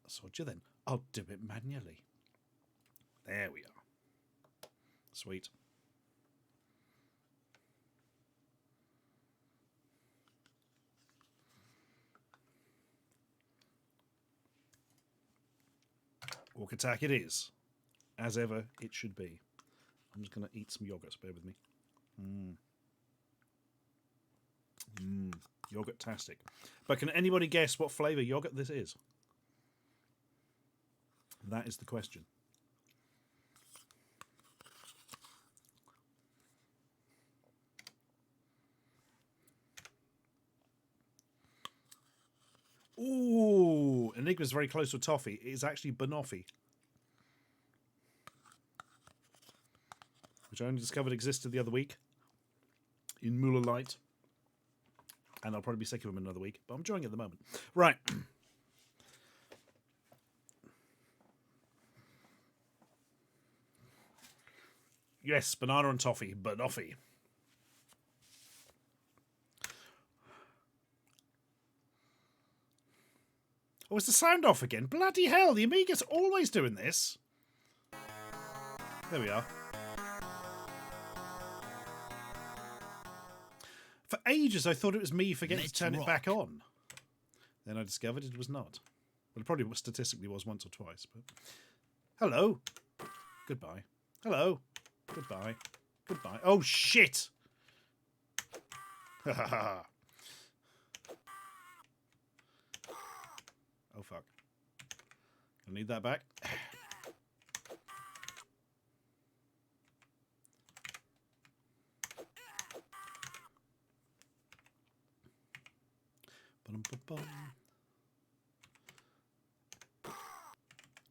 Soldier then. I'll do it manually. There we are. Sweet. Orc attack it is. As ever, it should be. I'm just going to eat some yogurt. Bear with me. Yogurt-tastic. But can anybody guess what flavour yogurt this is? That is the question. Ooh, Enigma's very close to toffee. It is actually banoffee, which I only discovered existed the other week in Muller Light. And I'll probably be sick of them in another week, but I'm enjoying it at the moment. Right. Yes, banana and toffee, banoffee. Oh, is the sound off again? Bloody hell, the Amiga's always doing this. There we are. For ages, I thought it was me forgetting to turn it back on. Then I discovered it was not. Well, it probably statistically was once or twice, but... Hello. Goodbye. Hello. Goodbye. Goodbye. Oh, shit! Ha ha ha. Oh, fuck. I need that back.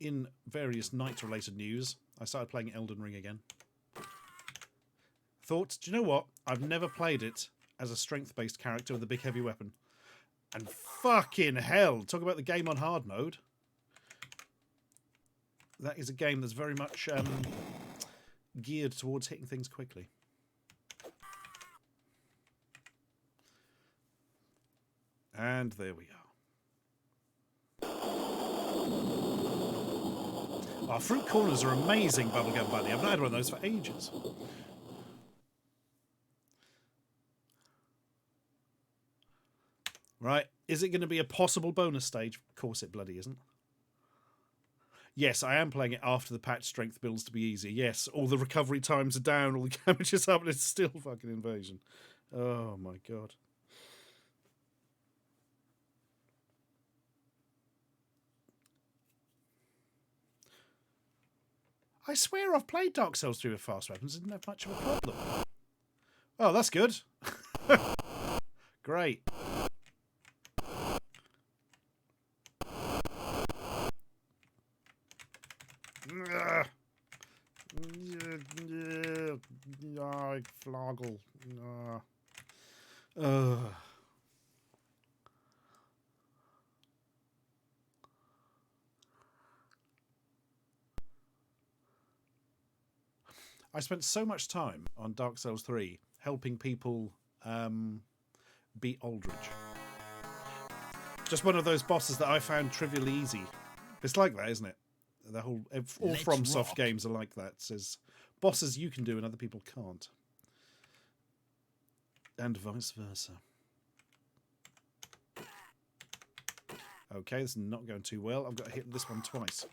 In various night-related news, I started playing Elden Ring again. Thought, do you know what? I've never played it as a strength-based character with a big heavy weapon. And fucking hell, talk about the game on hard mode. That is a game that's very much geared towards hitting things quickly. And there we are. Our fruit corners are amazing, Bubblegum Bunny. I've not had one of those for ages. Right, is it going to be a possible bonus stage? Of course it bloody isn't. Yes, I am playing it after the patch strength builds to be easy. Yes, all the recovery times are down, all the damage is up, and it's still fucking invasion. Oh my god. I swear I've played Dark Souls 3 with fast weapons. Didn't have much of a problem. Oh, that's good. Great. Floggle. I spent so much time on Dark Souls 3 helping people beat Aldridge. Just one of those bosses that I found trivially easy. It's like that, isn't it? The whole all FromSoft games are like that. It says bosses you can do and other people can't. And vice versa. Okay, this is not going too well. I've got to hit this one twice.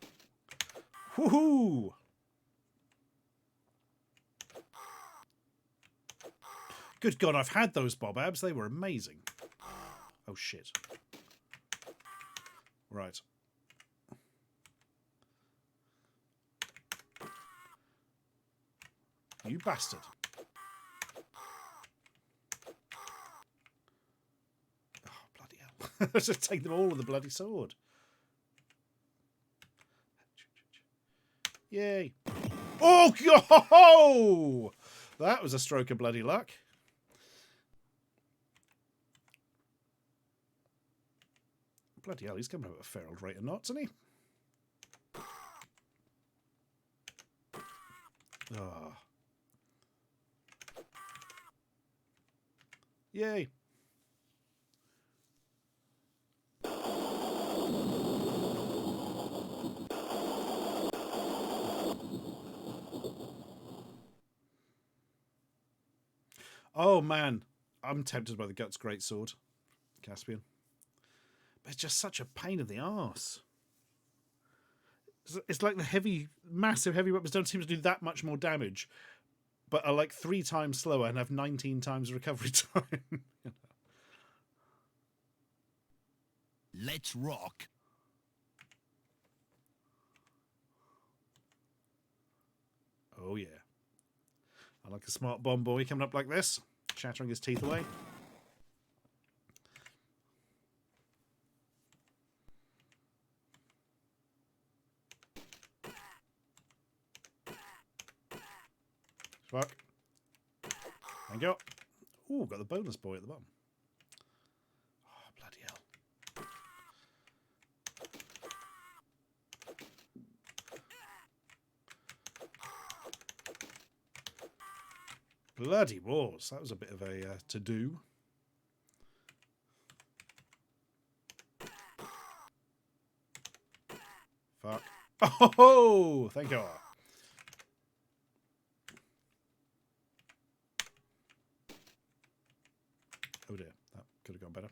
Woohoo! Good God, I've had those Bob Abs. They were amazing. Oh, shit. Right. You bastard. Oh, bloody hell. Let's just take them all with the bloody sword. Yay. Oh, God! That was a stroke of bloody luck. Bloody hell, he's coming up at a fair old rate of knots, isn't he? Oh. Yay. Oh, man. I'm tempted by the Guts Greatsword, Caspian. But it's just such a pain in the arse. It's like the heavy, massive heavy weapons don't seem to do that much more damage, but are like 3 times slower and have 19 times recovery time. Let's rock. Oh, yeah. I like a smart bomb boy coming up like this, shattering his teeth away. Fuck. Thank you. Ooh, got the bonus boy at the bottom. Oh, bloody hell. Bloody wars. That was a bit of a to-do. Fuck. Oh, thank you. Oh dear, that could have gone better.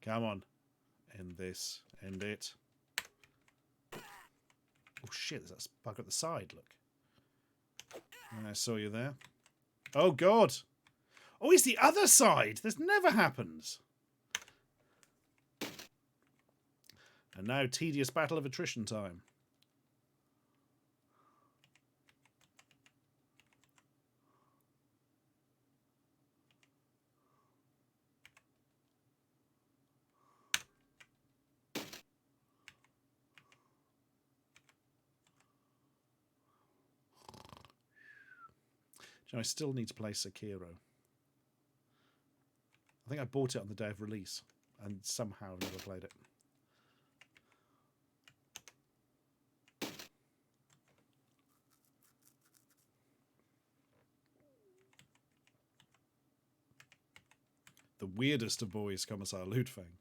Come on. End this. End it. Oh shit, there's that bug at the side, look. I saw you there. Oh god! Oh, it's the other side! This never happens! And now tedious battle of attrition time. I still need to play Sekiro. I think I bought it on the day of release and somehow never played it. The weirdest of boys, Commissar Ludfang.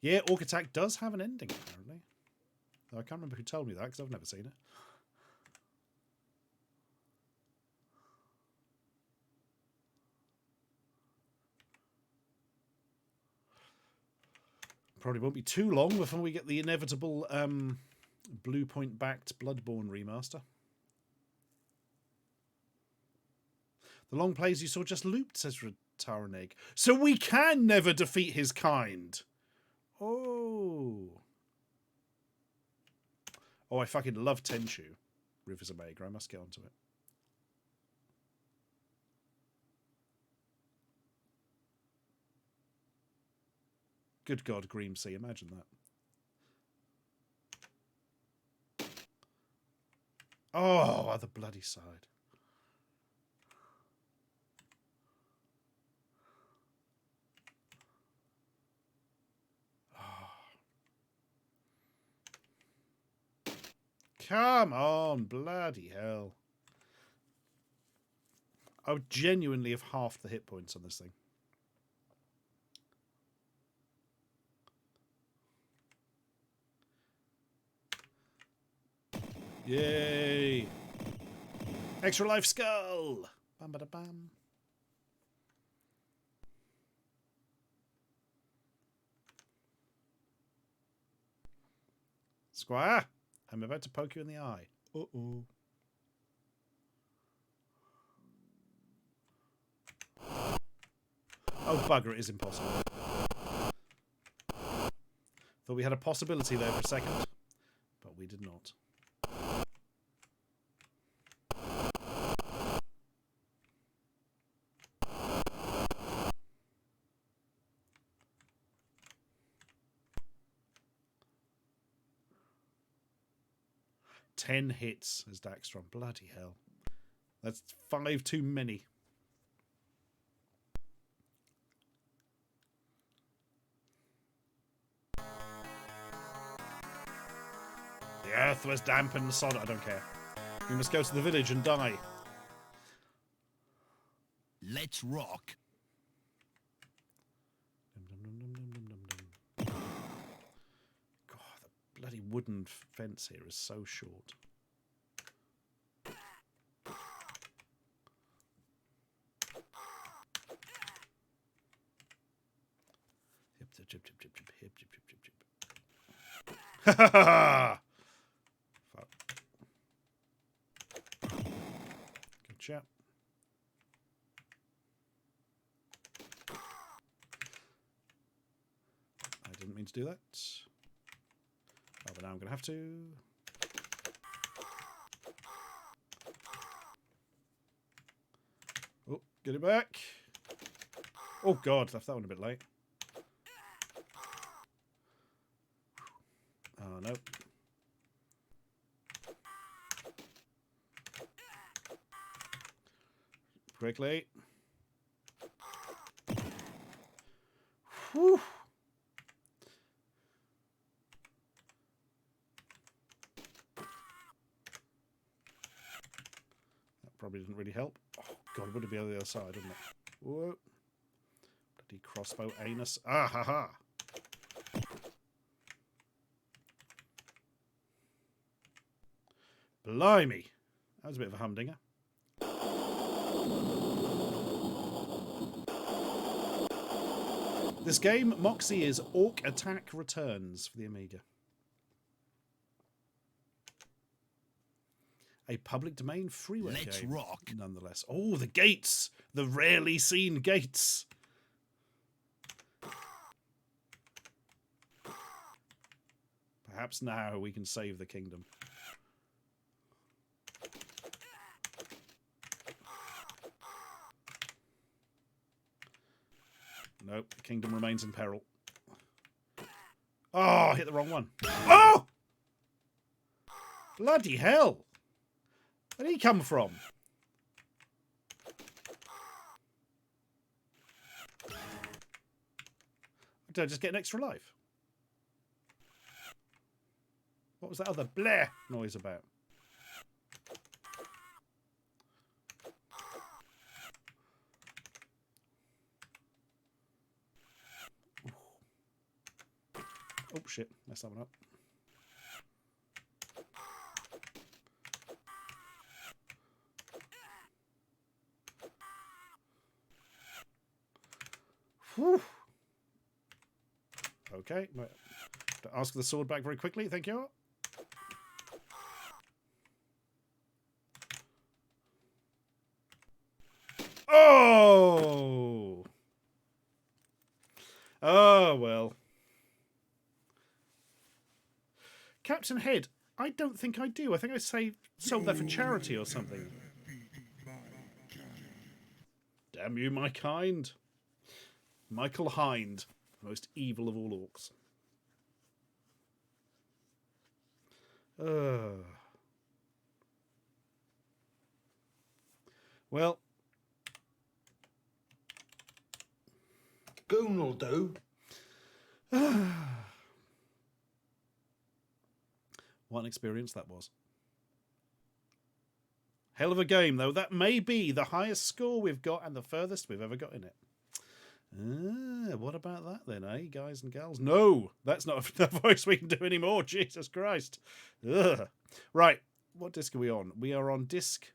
Yeah, Orc Attack does have an ending, apparently. Though I can't remember who told me that because I've never seen it. Probably won't be too long before we get the inevitable Blue Point backed Bloodborne remaster. The long plays you saw just looped, says Taraneg. So we can never defeat his kind. Oh. Oh, I fucking love Tenchu. Rivers of Mager. I must get onto it. Good God, Greamsea, imagine that. Oh, other bloody side. Oh. Come on, bloody hell. I would genuinely have halved the hit points on this thing. Yay! Extra life skull! Bam bada bam. Squire! I'm about to poke you in the eye. Uh-oh. Oh, bugger, it is impossible. Thought we had a possibility there for a second, but we did not. Ten hits as Daxtron. Bloody hell. That's 5 too many. The earth was damp and sod. I don't care. We must go to the village and die. Let's rock. God, the bloody wooden fence here is so short. Ha ha ha! Fuck. Good chap. I didn't mean to do that. Oh, but now I'm going to have to. Oh, get it back. Oh, God, left that one a bit late. Oh, no. Quickly. Whew. That probably didn't really help. Oh, God, it would be on the other side, wouldn't it? Whoa. Bloody crossbow anus. Ah, ha, ha. Blimey. That was a bit of a humdinger. This game, Moxie, is Orc Attack Returns for the Amiga. A public domain freeware game. Let's rock. Nonetheless. Oh, the gates! The rarely seen gates! Perhaps now we can save the kingdom. Nope, the kingdom remains in peril. Oh, I hit the wrong one. Oh! Bloody hell! Where did he come from? Did I just get an extra life? What was that other bleh noise about? Oh shit, messed that one up. Whew. Okay, ask the sword back very quickly, thank you. Oh! Oh, well. Captain Head, I don't think I do. I think I sold that for charity or something. Damn you, my kind. Michael Hind, the most evil of all orcs. Well. Goon'll do. What an experience that was. Hell of a game, though. That may be the highest score we've got and the furthest we've ever got in it. What about that then, eh, guys and gals? No, that's not a voice we can do anymore. Jesus Christ. Ugh. Right, what disc are we on? We are on disc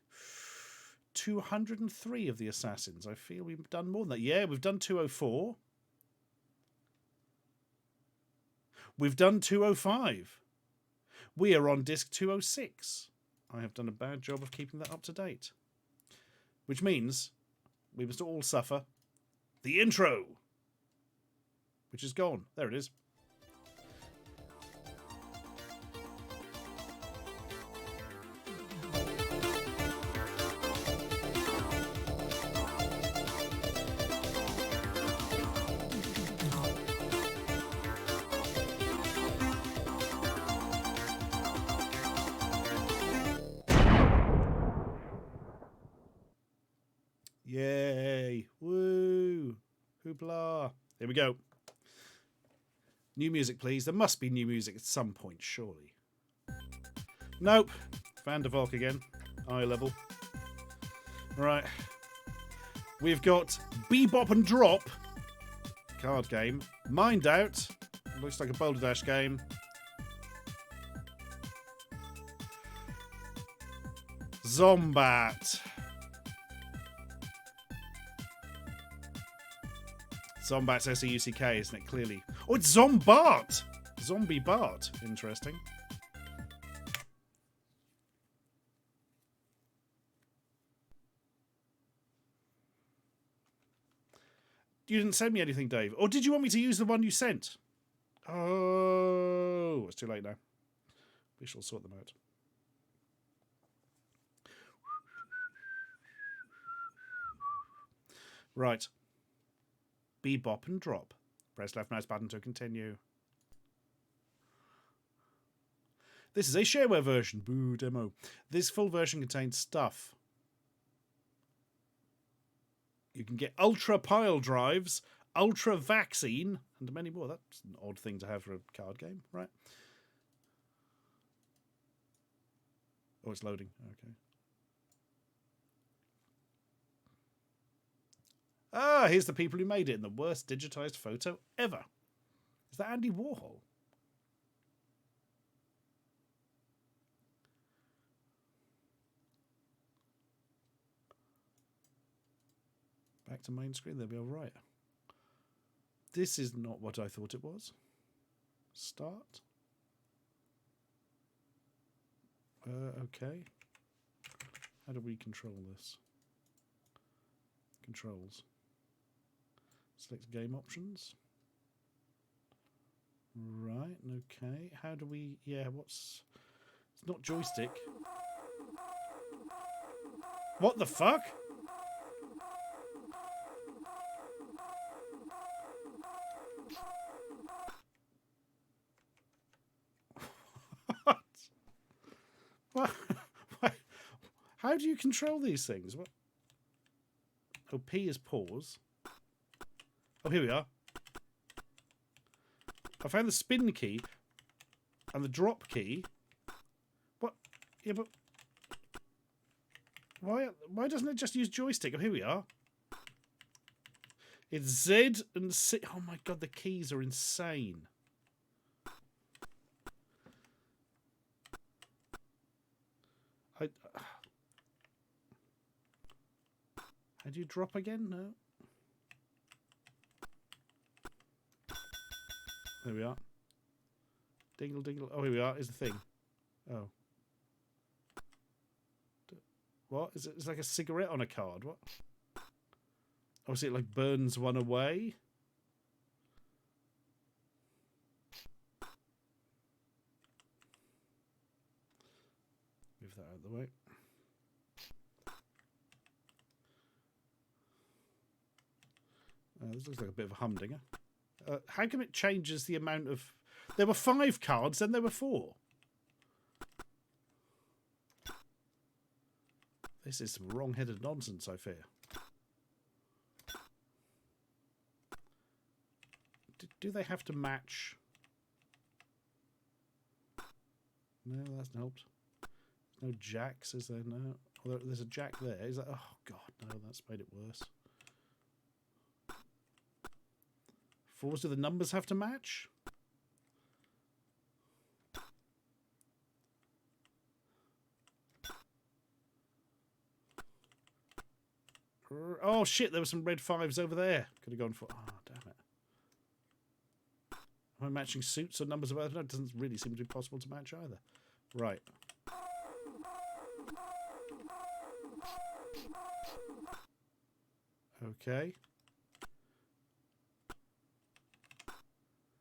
203 of the Assassins. I feel we've done more than that. Yeah, we've done 204. We've done 205. We are on disc 206. I have done a bad job of keeping that up to date. Which means we must all suffer the intro, which is gone. There it is. Yay! Woo! Hoopla! Here we go. New music, please. There must be new music at some point, surely. Nope. Van der Valk again. Eye level. Right. We've got Bebop and Drop. Card game. Mind Out. Looks like a Boulder Dash game. Zombat. Zombat's S-E-U-C-K, isn't it? Clearly. Oh, it's Zombart! Zombie Bart. Interesting. You didn't send me anything, Dave. Or did you want me to use the one you sent? Oh, it's too late now. We shall sort them out. Right. Bebop and Drop. Press left mouse button to continue. This is a shareware version. Boo demo. This full version contains stuff. You can get ultra pile drives, ultra vaccine, and many more. That's an odd thing to have for a card game, right? Oh, it's loading. Okay. Ah, here's the people who made it in the worst digitized photo ever. Is that Andy Warhol? Back to main screen, they'll be all right. This is not what I thought it was. Start. Okay. How do we control this? Controls. Select game options. Right, okay. How do we... Yeah, what's... It's not joystick. What the fuck? What? What? How do you control these things? What? Oh, P is pause. Oh, here we are. I found the spin key and the drop key. What? Yeah, but why doesn't it just use joystick? Oh, here we are. It's Z and C. Oh my god, the keys are insane. How do you drop again? No. There we are. Dingle, dingle. Oh, here we are. Is the thing. Oh. What? Is it? It's like a cigarette on a card. What? Oh, is it like burns one away? Move that out of the way. This looks like a bit of a humdinger. How come it changes the amount of... There were 5 cards, then there were 4. This is some wrong-headed nonsense, I fear. Do they have to match? No, that's not helped. There's no jacks, is there? No. Oh, there's a jack there. Is that... Oh, God, no, that's made it worse. 4s, do the numbers have to match? Oh shit, there were some red 5s over there. Could have gone for... Oh, damn it. Am I matching suits or numbers of... No, it doesn't really seem to be possible to match either. Right. Okay.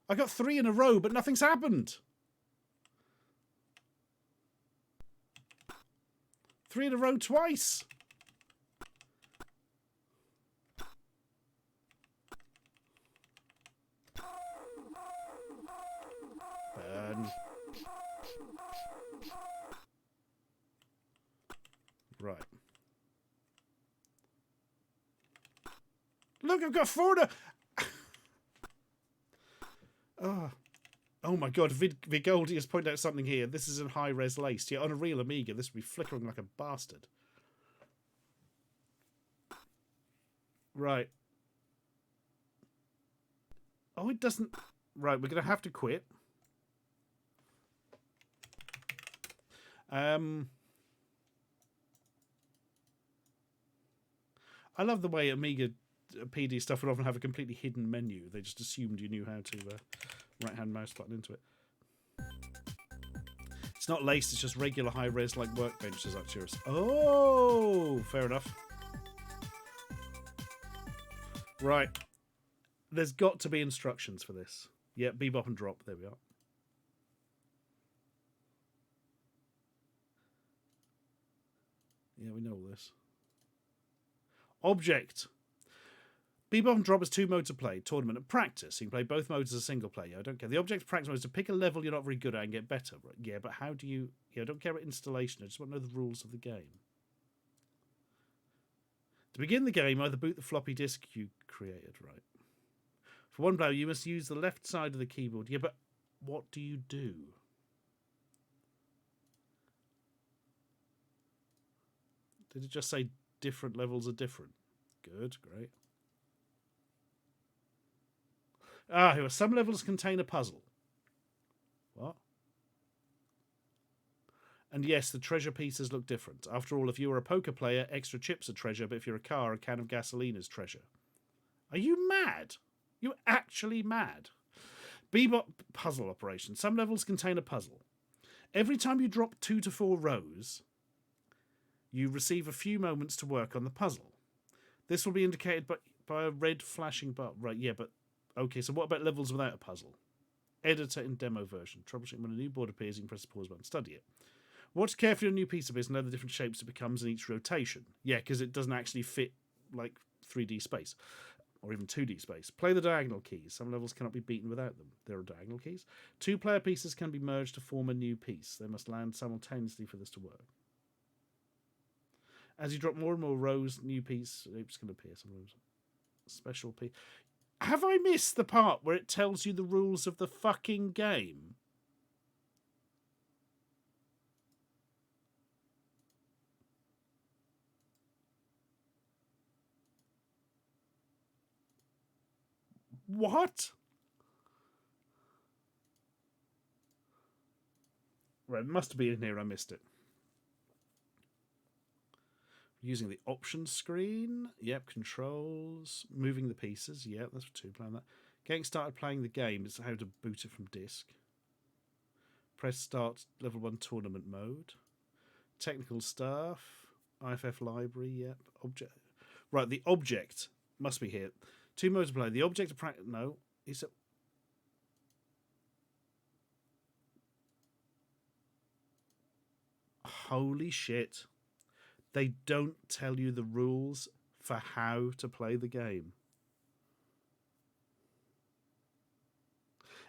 I got 3 in a row, but nothing's happened. 3 in a row twice. Burn. Right. Look, I've got 4 to... Oh my god, Vigoldi has pointed out something here. This is in high-res laced. Yeah, on a real Amiga, this would be flickering like a bastard. Right. Oh, it doesn't... Right, we're going to have to quit. I love the way Amiga PD stuff would often have a completely hidden menu. They just assumed you knew how to right-hand mouse button into it. It's not laced, it's just regular high-res like workbenches, Arcturus. Oh, fair enough. Right. There's got to be instructions for this. Yeah, bebop and drop. There we are. Yeah, we know all this. Object. Bebop and drop has 2 modes of play, tournament and practice. You can play both modes as a single player. I don't care. The object of practice mode is to pick a level you're not very good at and get better. Yeah, but how do you... Yeah, I don't care about installation. I just want to know the rules of the game. To begin the game, either boot the floppy disk you created, right? For one player, you must use the left side of the keyboard. Yeah, but what do you do? Did it just say different levels are different? Good, great. Here, some levels contain a puzzle. What? And yes, the treasure pieces look different. After all, if you were a poker player, extra chips are treasure, but if you're a car, a can of gasoline is treasure. Are you mad? You actually mad? Bebop puzzle operation. Some levels contain a puzzle. Every time you drop 2 to 4 rows, you receive a few moments to work on the puzzle. This will be indicated by a red flashing bar. Right, yeah, but... Okay, so what about levels without a puzzle? Editor in demo version. Troubleshooting when a new board appears, you can press the pause button. Study it. Watch carefully on a new piece of this and know the different shapes it becomes in each rotation. Yeah, because it doesn't actually fit, like, 3D space. Or even 2D space. Play the diagonal keys. Some levels cannot be beaten without them. There are diagonal keys. 2 player pieces can be merged to form a new piece. They must land simultaneously for this to work. As you drop more and more rows, new piece shapes can appear. Sometimes special piece. Have I missed the part where it tells you the rules of the fucking game? What? Right, it must be in here. I missed it. Using the options screen. Yep, controls. Moving the pieces. Yep, that's for 2 playing that. Getting started playing the game is how to boot it from disk. Press start level 1 tournament mode. Technical stuff. IFF library. Yep. Object. Right, the object must be here. 2 modes of play. The object of practice. No. Is it? Holy shit. They don't tell you the rules for how to play the game.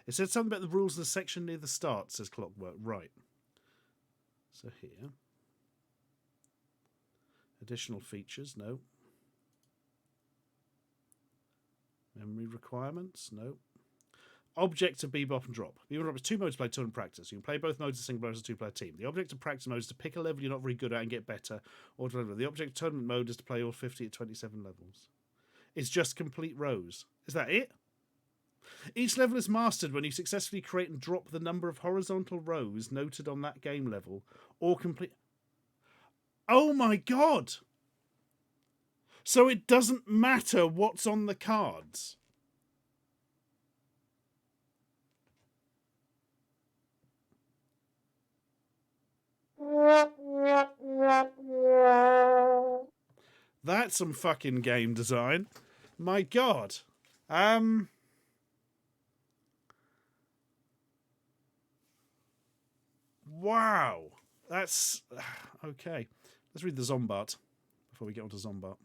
It said something about the rules in the section near the start, says Clockwork. Right. So here. Additional features, no. Memory requirements, no. Object of bebop and drop. Bebop and drop is 2 modes to play tournament practice. You can play both modes as a single player as a 2-player team. The object of practice mode is to pick a level you're not very good at and get better. Or the object of tournament mode is to play all 50 at 27 levels. It's just complete rows. Is that it? Each level is mastered when you successfully create and drop the number of horizontal rows noted on that game level, or complete... Oh my god! So it doesn't matter what's on the cards. That's some fucking game design. My God. Wow. That's okay. Let's read the Zombart before we get on to Zombart.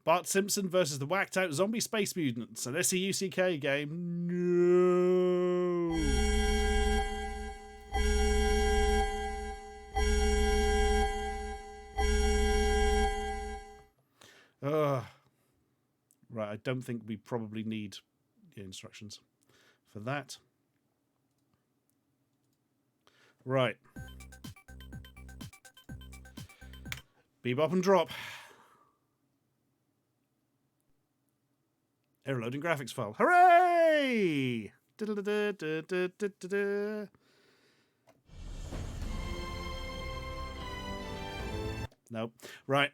Bart Simpson versus the whacked out zombie space mutants, an SEUCK game. No. Right, I don't think we probably need the instructions for that. Right. Bebop and drop. Error loading graphics file. Hooray! Nope. Right.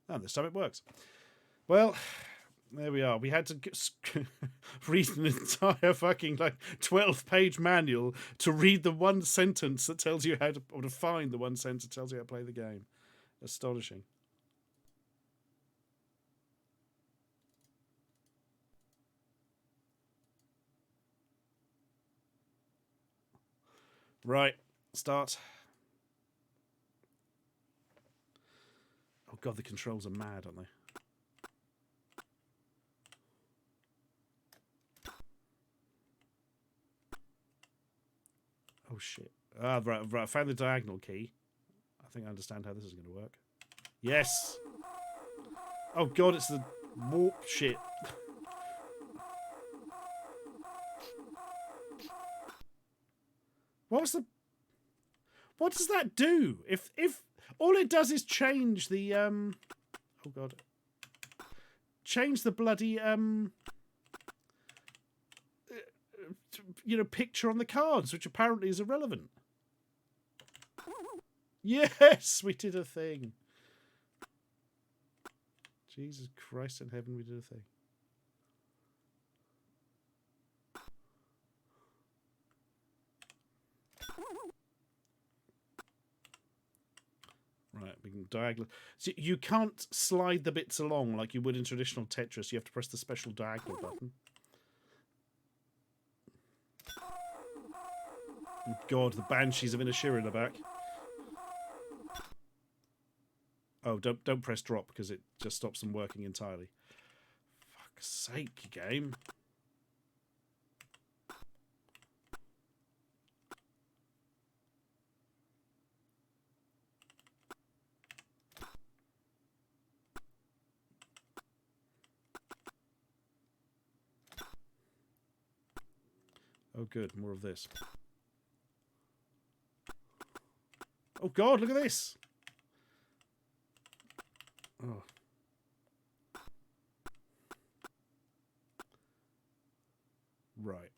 Oh, this time it works. Well, there we are. We had to read an entire fucking 12-page manual to read the one sentence that tells you how to, or to find the one sentence that tells you how to play the game. Astonishing. Right, start. Oh God, the controls are mad, aren't they? Oh shit. Ah, right, I found the diagonal key. I think I understand how this is going to work. Yes! Oh God, it's the warp shit. What does that do? If all it does is change the oh God. Change the bloody picture on the cards, which apparently is irrelevant. Yes, we did a thing. Jesus Christ in heaven, we did a thing. Right, we can diagonal. So you can't slide the bits along like you would in traditional Tetris. You have to press the special diagonal button. Oh God, the banshees of Inashira in the back. Oh, don't press drop because it just stops them working entirely. Fuck's sake, game. Oh, good. More of this. Oh, God, look at this. Oh. Right.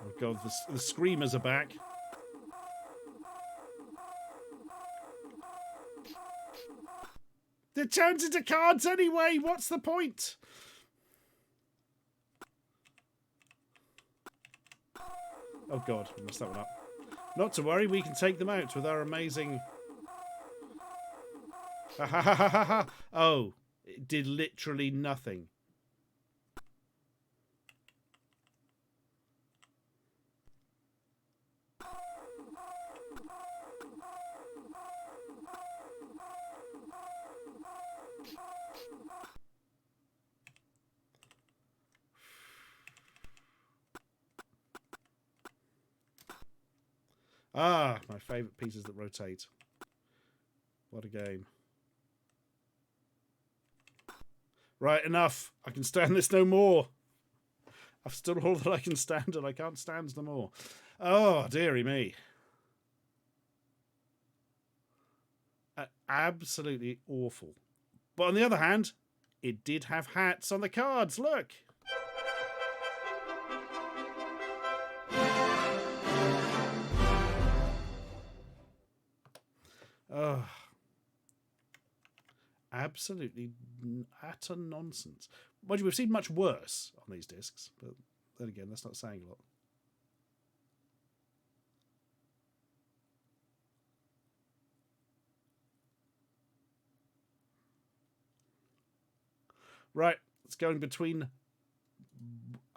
Oh, God, the screamers are back. It turns into cards anyway. What's the point? Oh God, I messed that one up. Not to worry, we can take them out with our amazing. Ha ha ha ha ha! Oh, it did literally nothing. Ah, my favourite pieces that rotate. What a game. Right, enough. I can stand this no more. I've stood all that I can stand and I can't stand no more. Oh, dearie me. Absolutely awful. But on the other hand, it did have hats on the cards. Look. Oh, absolutely utter nonsense. Mind you, we've seen much worse on these discs, but then again, that's not saying a lot. Right, it's going between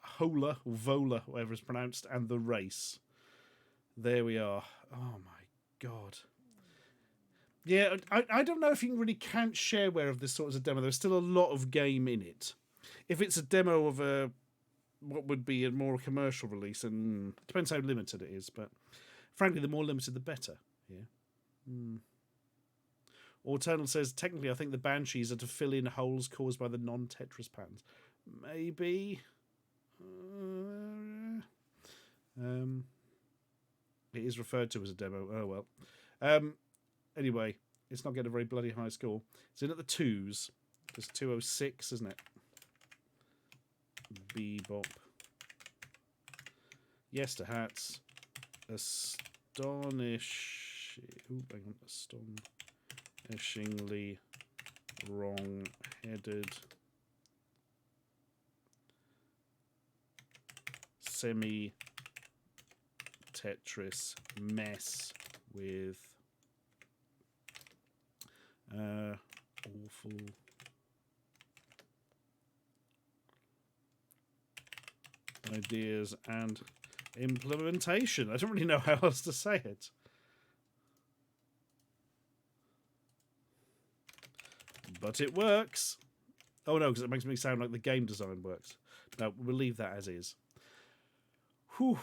Hola, or Vola, whatever it's pronounced, and the race. There we are. Oh my god. Yeah, I don't know if you can really count shareware of this sort as a demo. There's still a lot of game in it. If it's a demo of a what would be a more commercial release, and depends how limited it is, but frankly, the more limited, the better. Yeah. Eternal says, technically, I think the Banshees are to fill in holes caused by the non-Tetris patterns. Maybe. It is referred to as a demo. Oh, well. Anyway, it's not getting a very bloody high score. It's in at the 2s. It's 206, isn't it? Bebop. Yes to hats. Astonish. Ooh, hang on. Astonishingly wrong-headed. Semi-Tetris mess with awful ideas and implementation. I don't really know how else to say it. But it works. Oh no, because it makes me sound like the game design works. No, we'll leave that as is. Whew.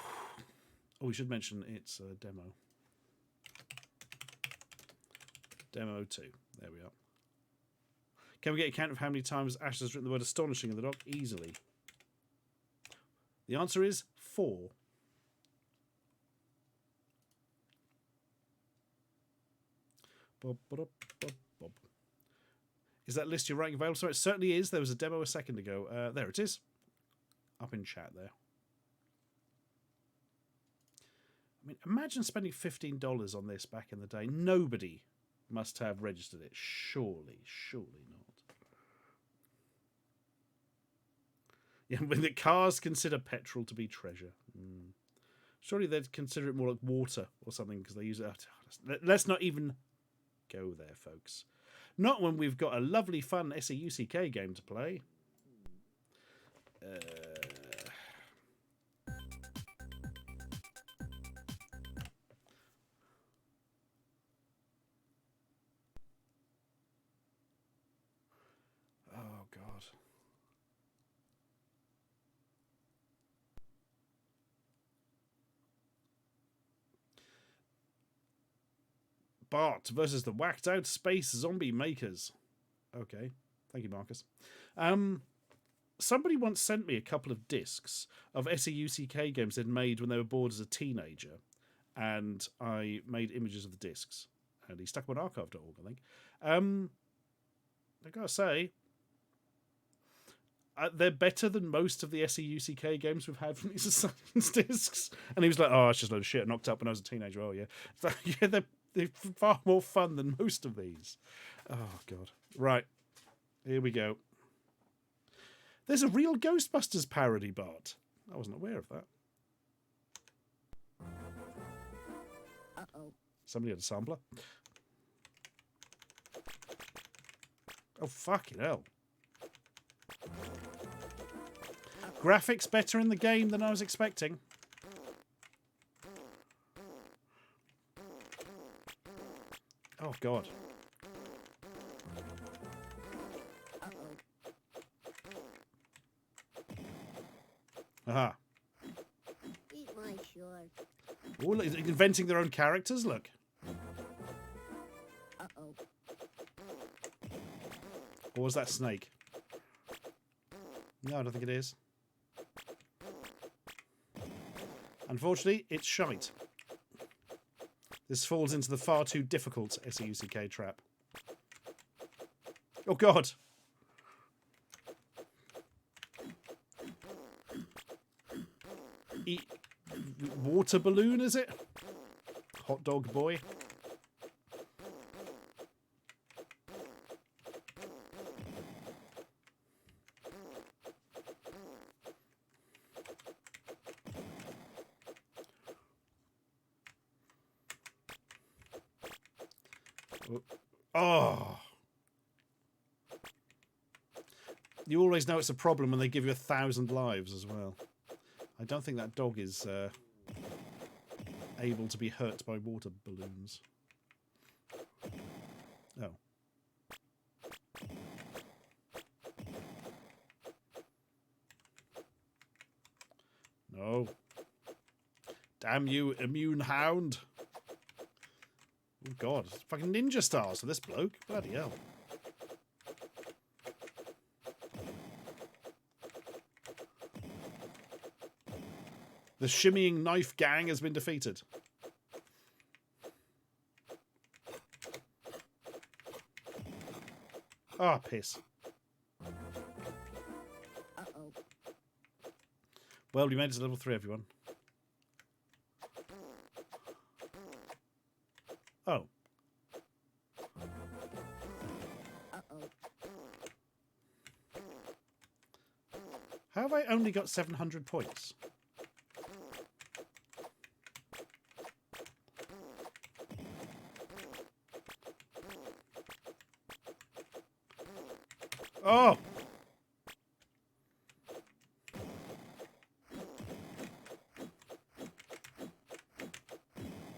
Oh, we should mention it's a demo. Demo 2. There we are. Can we get a count of how many times Ash has written the word astonishing in the doc? Easily. The answer is 4. Bob, bob, bob, bob. Is that list you're writing available? So it certainly is. There was a demo a second ago. There it is. Up in chat there. I mean, imagine spending $15 on this back in the day. Nobody must have registered it. Surely, surely not. Yeah, when the cars consider petrol to be treasure. Surely they'd consider it more like water or something because they use it. Let's not even go there, folks. Not when we've got a lovely, fun SEUCK game to play. Oh, God. Bart versus the whacked out space zombie makers. Okay. Thank you, Marcus. Somebody once sent me a couple of discs of SEUCK games they'd made when they were bored as a teenager, and I made images of the discs, and he stuck them on archive.org, I think. I gotta say, they're better than most of the SEUCK games we've had from these Asylums discs. And he was like, oh, it's just a load of shit I knocked up when I was a teenager. Oh, yeah. So, yeah, they're far more fun than most of these. Oh, God. Right. Here we go. There's a real Ghostbusters parody, Bart. I wasn't aware of that. Uh-oh. Somebody had a sampler. Oh, fucking hell. Graphics better in the game than I was expecting. Oh, God. Aha. Eat my short. Oh, look, inventing their own characters, look. Uh-oh. Or was that Snake? No, I don't think it is. Unfortunately, it's shite. This falls into the far too difficult SEUCK trap. Oh, God. Water balloon, is it? Hot dog boy. Oh. You always know it's a problem when they give you 1,000 lives as well. I don't think that dog is able to be hurt by water balloons. Oh. No. Damn you, immune hound. Oh, God. It's fucking ninja stars for this bloke. Bloody hell. The shimmying knife gang has been defeated. Ah, piss. Uh-oh. Well, we made it to level 3, everyone. Oh. Uh-oh. How have I only got 700 points? Oh!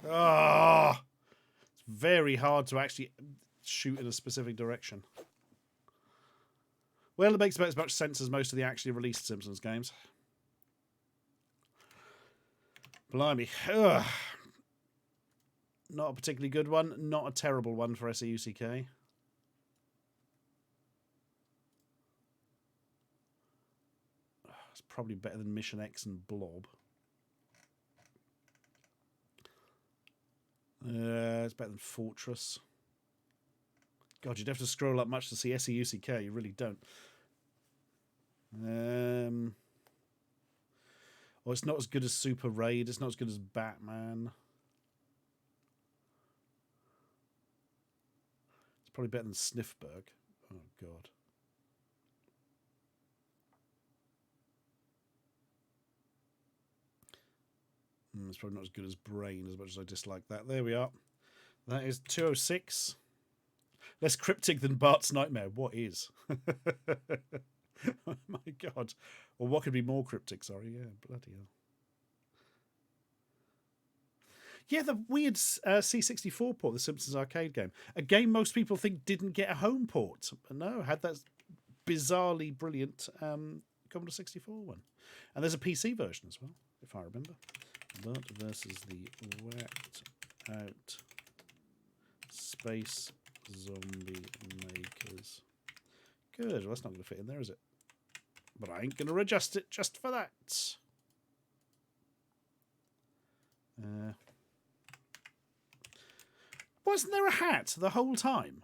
Ah! It's very hard to actually shoot in a specific direction. Well, it makes about as much sense as most of the actually released Simpsons games. Blimey. Ugh. Not a particularly good one. Not a terrible one for SEUCK. It's probably better than Mission X and Blob. It's better than Fortress. God, you'd have to scroll up much to see SEUCK. You really don't. Well, it's not as good as Super Raid. It's not as good as Batman. It's probably better than Sniffberg. Oh, God. It's probably not as good as Brain, as much as I dislike that. There we are. That is 206. Less cryptic than Bart's Nightmare. What is? Oh, my God. Or what could be more cryptic? Sorry. Yeah, bloody hell. Yeah, the weird C64 port, the Simpsons arcade game. A game most people think didn't get a home port. No, had that bizarrely brilliant Commodore 64 one. And there's a PC version as well, if I remember. But versus the whacked out Space Zombie Makers. Good. Well, that's not going to fit in there, is it? But I ain't going to adjust it just for that. Wasn't there a hat the whole time?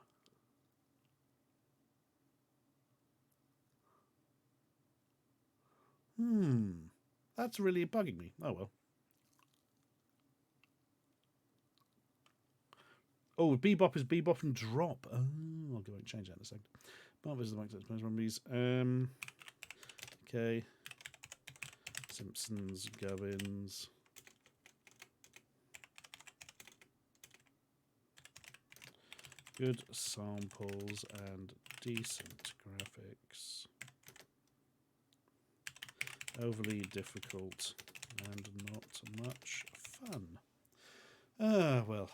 That's really bugging me. Oh, well. Oh, Bebop is Bebop and Drop. Oh, I'll go and change that in a second. Bebop is the Mike Zombies. Okay. Simpsons, Gubbins. Good samples and decent graphics. Overly difficult and not much fun. Ah, well.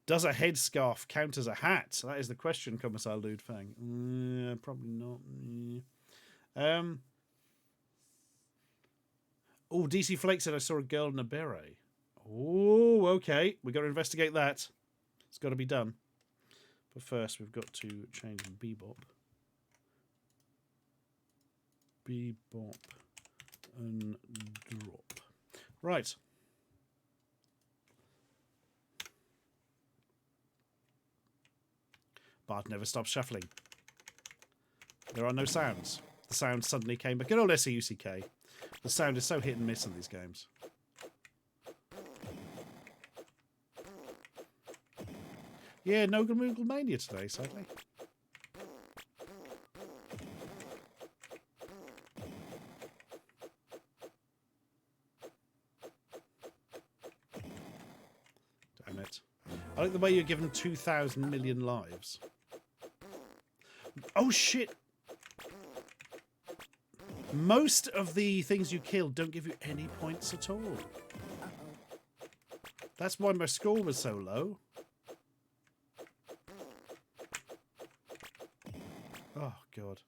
Does a headscarf count as a hat? That is the question, Commissar Ludfang. Probably not. Oh, DC Flake said I saw a girl in a beret. Oh, okay. We've got to investigate that. It's got to be done. But first, we've got to change Bebop. Bebop and Drop. Right. Bart never stops shuffling. There are no sounds. The sound suddenly came back. Good old SEUCK. The sound is so hit and miss in these games. Yeah, no Google Mania today, sadly. Damn it. I like the way you're given 2,000 million lives. Oh, shit! Most of the things you kill don't give you any points at all. That's why my score was so low. Oh, God.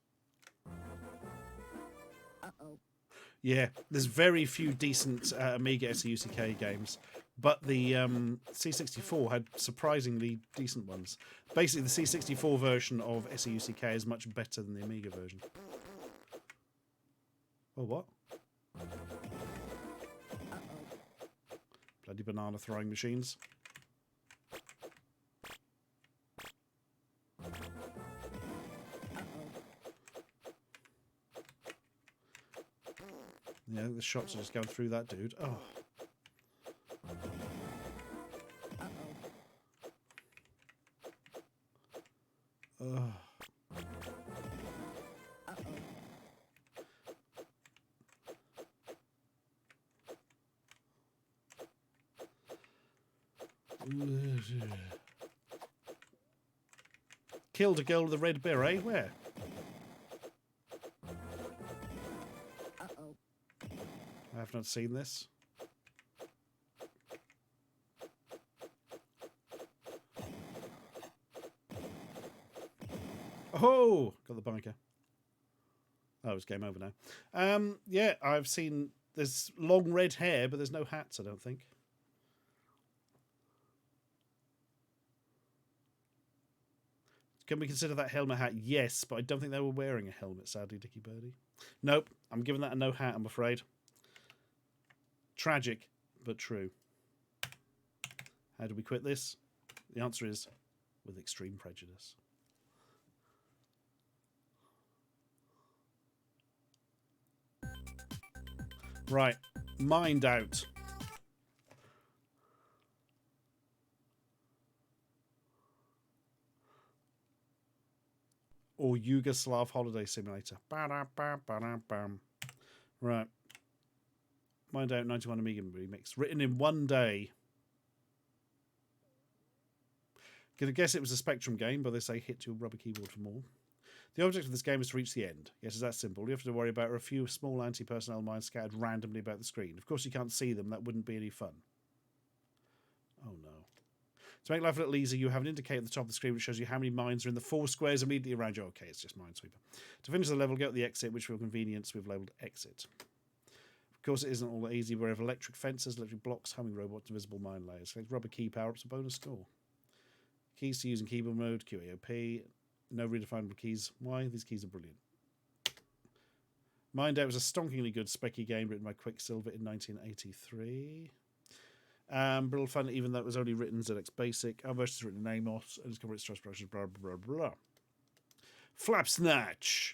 Yeah, there's very few decent Amiga SEUCK games, but the C64 had surprisingly decent ones. Basically, the C64 version of SEUCK is much better than the Amiga version. Oh, what? Bloody banana throwing machines. Yeah, the shots are just going through that dude. Oh. Oh. Killed a girl with a red beret? Where? I have not seen this. Oh, got the biker. Oh, it's game over now. Yeah, I've seen. There's long red hair, but there's no hats. I don't think. Can we consider that helmet hat? Yes, but I don't think they were wearing a helmet. Sadly, Dicky Birdie. Nope, I'm giving that a no hat. I'm afraid. Tragic, but true. How do we quit this? The answer is with extreme prejudice. Right, Mind Out. Or Yugoslav Holiday Simulator. Ba-da-ba-ba-da-bam. Right. Mind Out 91 Amiga remix. Written in one day. Gonna guess it was a Spectrum game, but they say hit your rubber keyboard for more. The object of this game is to reach the end. Yes, it's that simple. You have to worry about a few small anti-personnel mines scattered randomly about the screen. Of course, you can't see them. That wouldn't be any fun. Oh, no. To make life a little easier, you have an indicator at the top of the screen which shows you how many mines are in the 4 squares immediately around you. Okay, it's just Minesweeper. To finish the level, go to the exit, which for convenience we've labelled exit. Of course, it isn't all that easy. We have electric fences, electric blocks, humming robots, invisible mine layers. Select rubber key power-ups, a bonus score. Keys to use in keyboard mode, QAOP. No redefinable keys. Why? These keys are brilliant. Mind Out was a stonkingly good specky game written by Quicksilver in 1983. Brittle fun, even though it was only written in ZX Basic. Our version is written in Amos, and it's covered stress productions, blah, blah, blah, blah. Flapsnatch.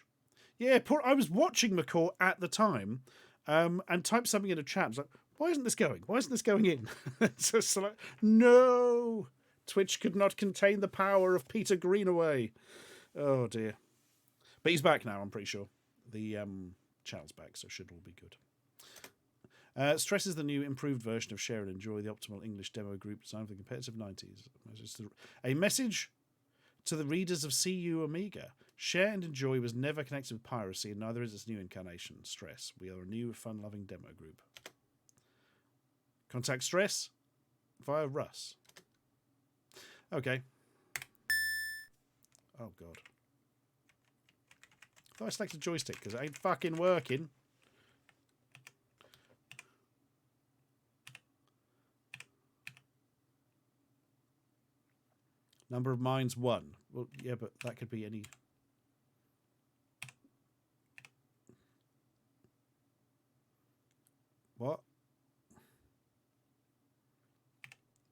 Yeah, I was watching McCaw at the time, and typed something in a chat. I was like, why isn't this going? Why isn't this going in? So it's like, no! Twitch could not contain the power of Peter Greenaway. Oh, dear. But he's back now, I'm pretty sure. The channel's back, so should all be good. Stress is the new improved version of Share and Enjoy, the optimal English demo group designed for the competitive 90s. A message to the readers of CU Amiga. Share and Enjoy was never connected with piracy, and neither is its new incarnation, Stress. We are a new, fun-loving demo group. Contact Stress via Russ. Okay. Oh, God. I thought I selected joystick because it ain't fucking working. Number of mines, 1. Well, yeah, but that could be any... What?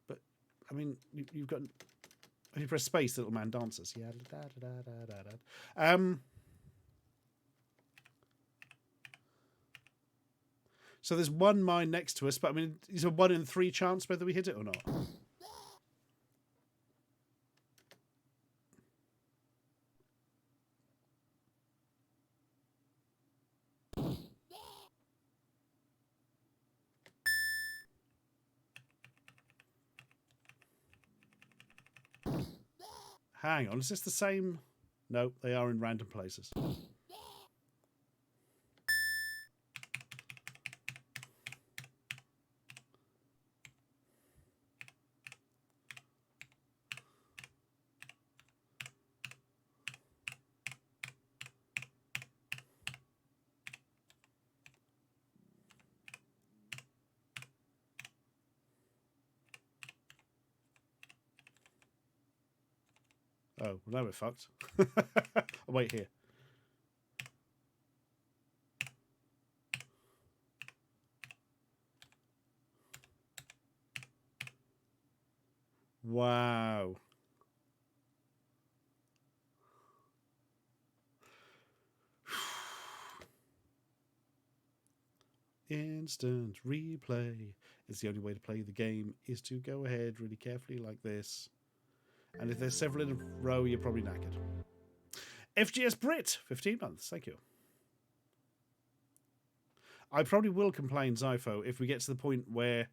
But, I mean, you've got... If you press space, the little man dances. Yeah. Da, da, da, da, da, da. So there's one mine next to us, but I mean, is a 1 in 3 chance whether we hit it or not? Hang on, is this the same? No, they are in random places. Oh, well, now we're fucked. I'll wait here. Wow. Instant replay. It's the only way to play the game is to go ahead really carefully like this. And if there's several in a row, you're probably knackered. FGS Brit, 15 months. Thank you. I probably will complain, Zypho, if we get to the point where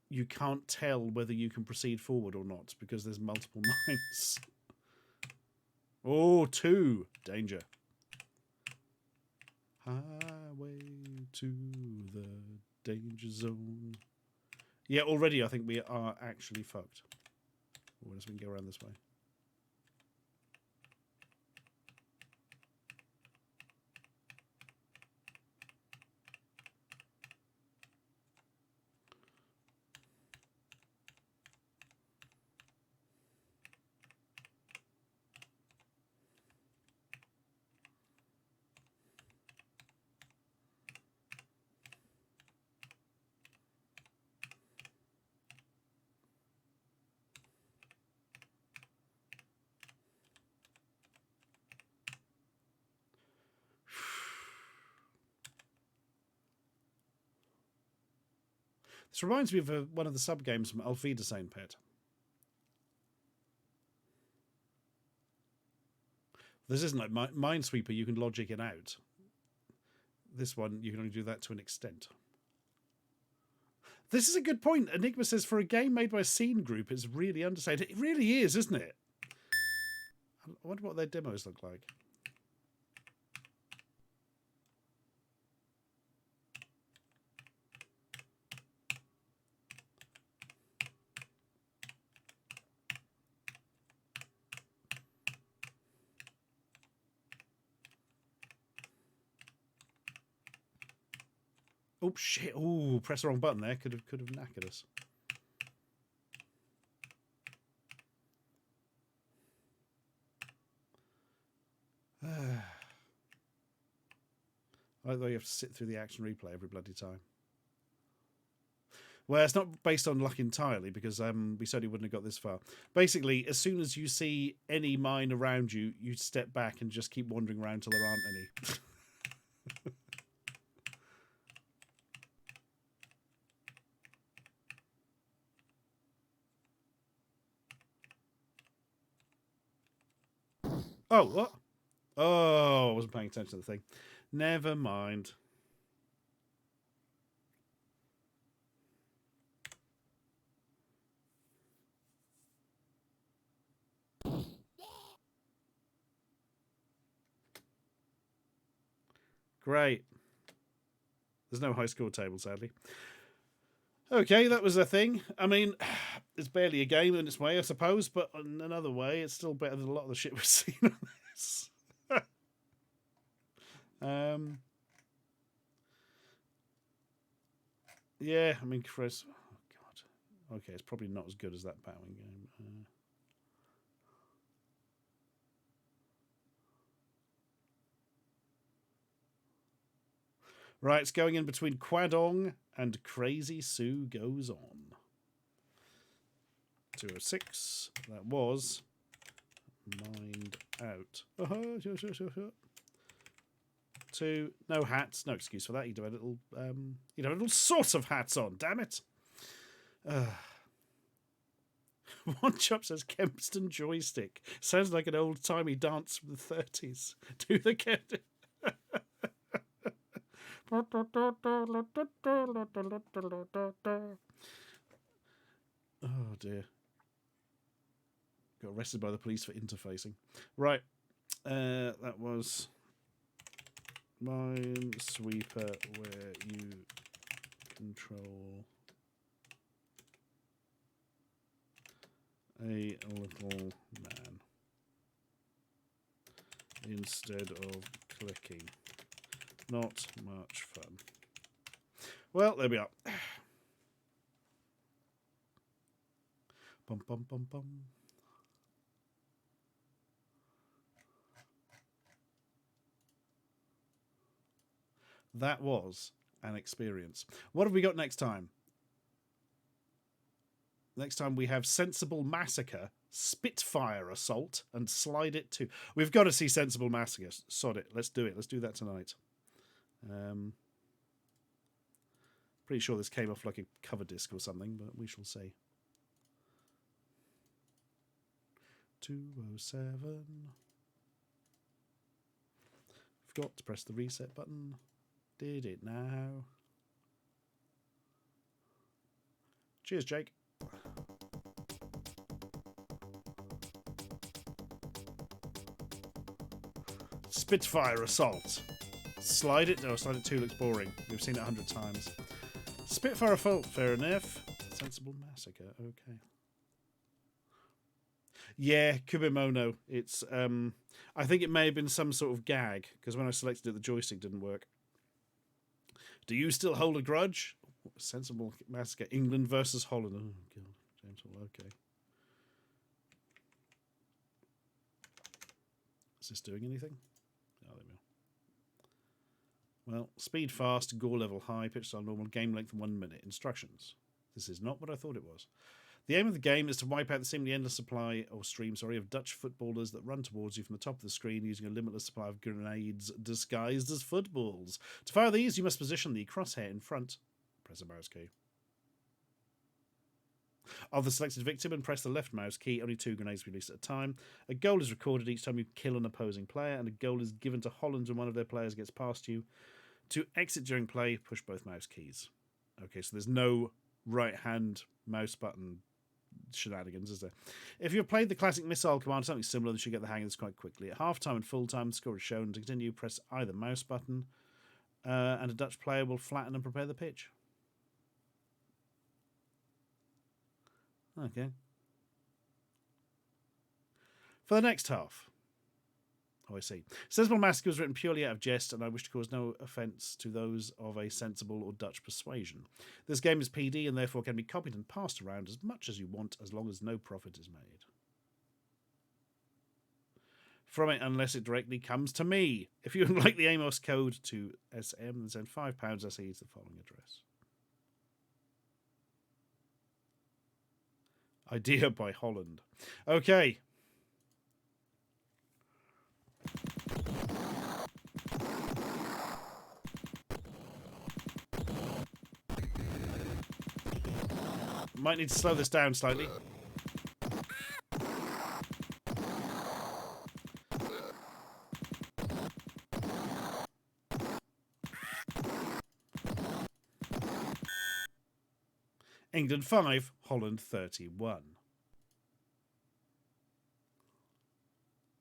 you can't tell whether you can proceed forward or not because there's multiple mines. Oh, 2. Danger. Highway to the danger zone. Yeah, already I think we are actually fucked. Or as we can go around this way. This reminds me of one of the sub games from Alfida Saint Pet. This isn't like Minesweeper, you can logic it out. This one, you can only do that to an extent. This is a good point. Enigma says, for a game made by a scene group, it's really understated. It really is, isn't it? I wonder what their demos look like. Oh shit! Oh, press the wrong button there. Could have knackered us. Although you have to sit through the action replay every bloody time. Well, it's not based on luck entirely because we certainly wouldn't have got this far. Basically, as soon as you see any mine around you, you step back and just keep wandering around till there aren't any. Oh, what? Oh, I wasn't paying attention to the thing. Never mind. Great. There's no high score table, sadly. Okay, that was a thing. I mean, it's barely a game in its way, I suppose, but in another way, it's still better than a lot of the shit we've seen on this. Yeah, I mean, Chris. Oh, God. Okay, it's probably not as good as that Batwing game. Right, it's going in between Quadong and Crazy Sue Goes On. 206. That was mind out. Sure. 2, no hats, no excuse for that. You'd have a little sort of hats on, damn it. One chop says Kempston joystick. Sounds like an old timey dance from the 30s. Do the Kempston. Oh dear. Got arrested by the police for interfacing. Right. That was Minesweeper, where you control a little man instead of clicking. Not much fun. Well, there we are. Bum bum bum bum. That was an experience. What have we got next time? Next time we have Sensible Massacre, Spitfire Assault, and Slide It 2. We've got to see Sensible Massacre. Sod it. Let's do it. Let's do that tonight. Pretty sure this came off like a cover disc or something, but we shall see. 207. Forgot to press the reset button. Did it now. Cheers, Jake. Spitfire Assault. Slide It. No, Slide It 2 looks boring. We've seen it 100 times. Spitfire Assault, fair enough. Sensible Massacre, okay. Yeah, Kubimono. It's I think it may have been some sort of gag, because when I selected it the joystick didn't work. Do you still hold a grudge? Sensible Massacre. England versus Holland. Oh god, James Hall, okay. Is this doing anything? Oh, there we are. Well, speed fast, gore level high, pitch style normal, game length 1 minute. Instructions. This is not what I thought it was. The aim of the game is to wipe out the seemingly endless supply, or stream, sorry, of Dutch footballers that run towards you from the top of the screen using a limitless supply of grenades disguised as footballs. To fire these, you must position the crosshair in front. Press a mouse key of the selected victim and press the left mouse key. Only 2 grenades released at a time. A goal is recorded each time you kill an opposing player, and a goal is given to Holland when one of their players gets past you. To exit during play, push both mouse keys. Okay, so there's no right-hand mouse button shenanigans, is there? If you've played the classic missile command, something similar, you should get the hang of this quite quickly. At half-time and full-time, the score is shown. To continue, press either mouse button, and a Dutch player will flatten and prepare the pitch. Okay. For the next half. Oh, I see. Sensible Massacre was written purely out of jest, and I wish to cause no offence to those of a sensible or Dutch persuasion. This game is PD and therefore can be copied and passed around as much as you want, as long as no profit is made from it, unless it directly comes to me. If you would like the Amos code to SM, then send £5 SE to the following address. Idea by Holland. Okay. Might need to slow this down slightly. England 5, Holland 31.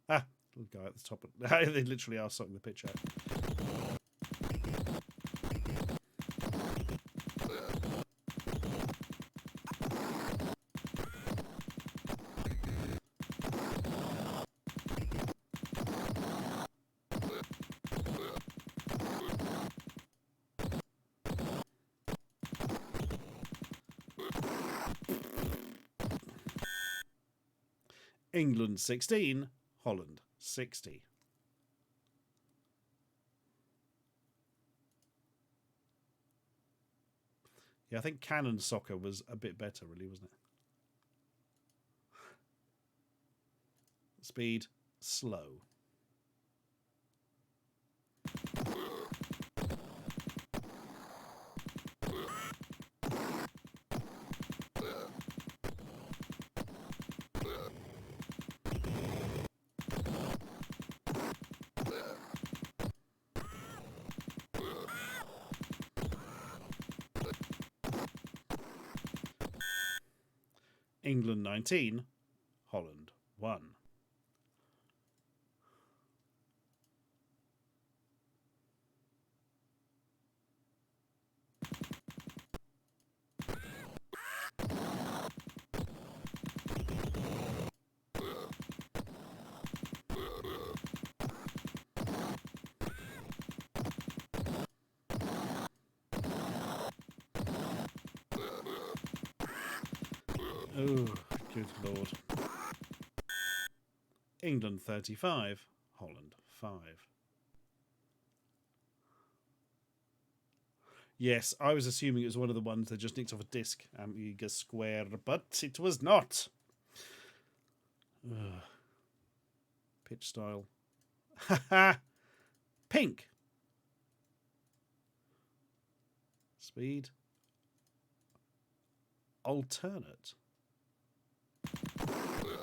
Ah, little guy at the top. They literally are sucking the pitch out. England 16, Holland 60. Yeah, I think Cannon Soccer was a bit better, really, wasn't it? Speed, slow. England 19, Holland 1. Oh, good Lord. England 35, Holland 5. Yes, I was assuming it was one of the ones that just nicked off a disc, Amiga Square, but it was not. Ugh. Pitch style. Haha! Pink! Speed. Alternate.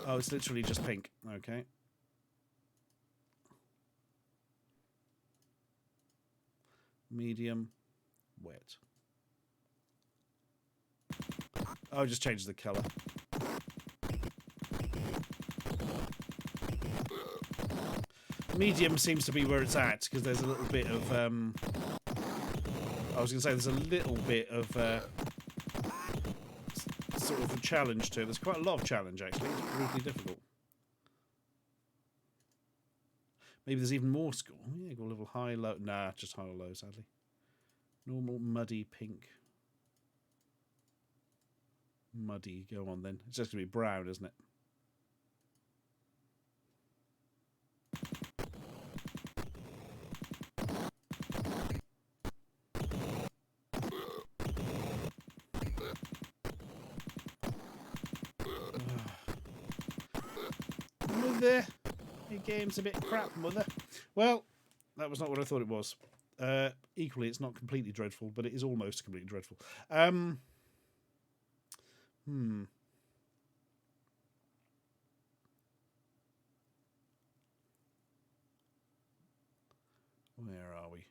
Oh, it's literally just pink. Okay. Medium. Wet. Oh, just change the colour. Medium seems to be where it's at, because there's a little bit of... I was going to say, there's a little bit of... sort of a challenge to it. There's quite a lot of challenge, actually. It's brutally difficult. Maybe there's even more score. Yeah, go a little high, low. Nah, just high or low, sadly. Normal, muddy, pink. Muddy, go on then. It's just going to be brown, isn't it? Mother, your game's a bit crap, mother. Well, that was not what I thought it was. Equally, it's not completely dreadful, but it is almost completely dreadful. Where are we?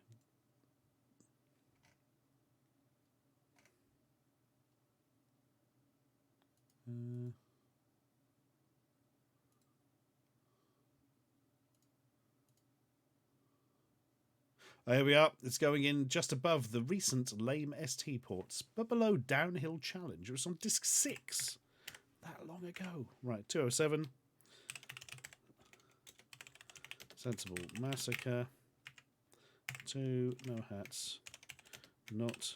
There we are. It's going in just above the recent lame ST ports, but below Downhill Challenge. It was on disc 6 that long ago. Right, 207. Sensible Massacre. 2 no hats. Not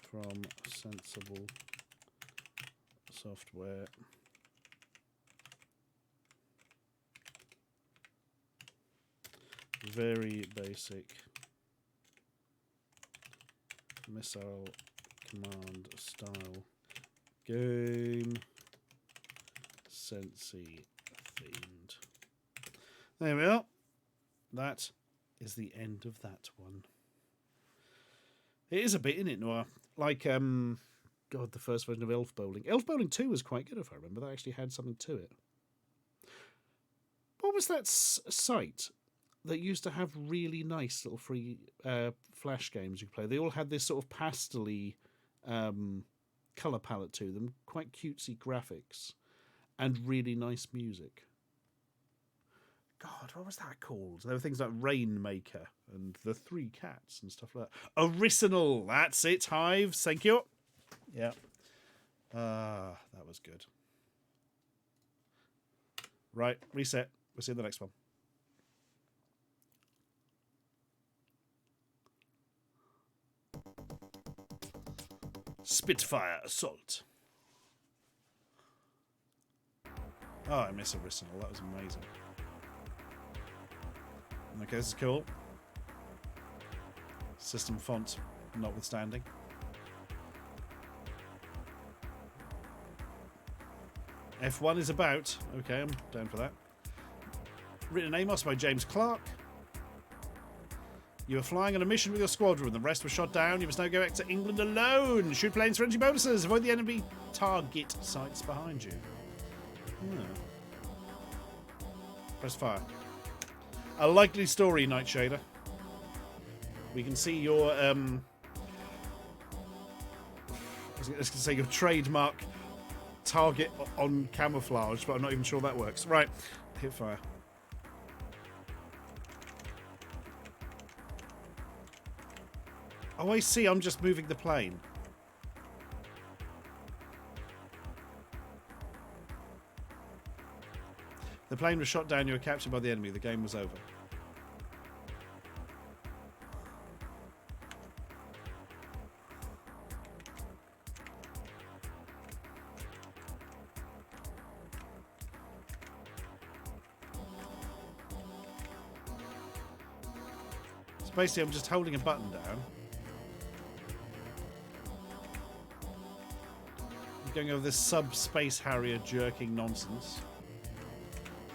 from Sensible Software. Very basic missile command style game, Sensi themed. There we are. That is the end of that one. It is a bit, isn't it, Noir? Like, God, the first version of Elf Bowling. Elf Bowling 2 was quite good, if I remember. That actually had something to it. What was that site that used to have really nice little free Flash games you could play? They all had this sort of pastel-y colour palette to them, quite cutesy graphics, and really nice music. God, what was that called? There were things like Rainmaker and the Three Cats and stuff like that. Original, that's it, Hives, thank you. Yeah. That was good. Right, reset. We'll see you in the next one. Spitfire Assault. Oh, I miss Original. That was amazing. Okay, this is cool. System font notwithstanding. F1 is about. Okay, I'm down for that. Written in Amos by James Clark. You were flying on a mission with your squadron. The rest were shot down. You must now go back to England alone. Shoot planes for entry bonuses. Avoid the enemy target sites behind you. Press fire. A likely story, Nightshader. We can see your I was going to say your trademark target on camouflage, but I'm not even sure that works. Right, hit fire. Oh, I see. I'm just moving the plane. The plane was shot down. You were captured by the enemy. The game was over. So basically, I'm just holding a button down. I'm going over this sub-Space Harrier jerking nonsense.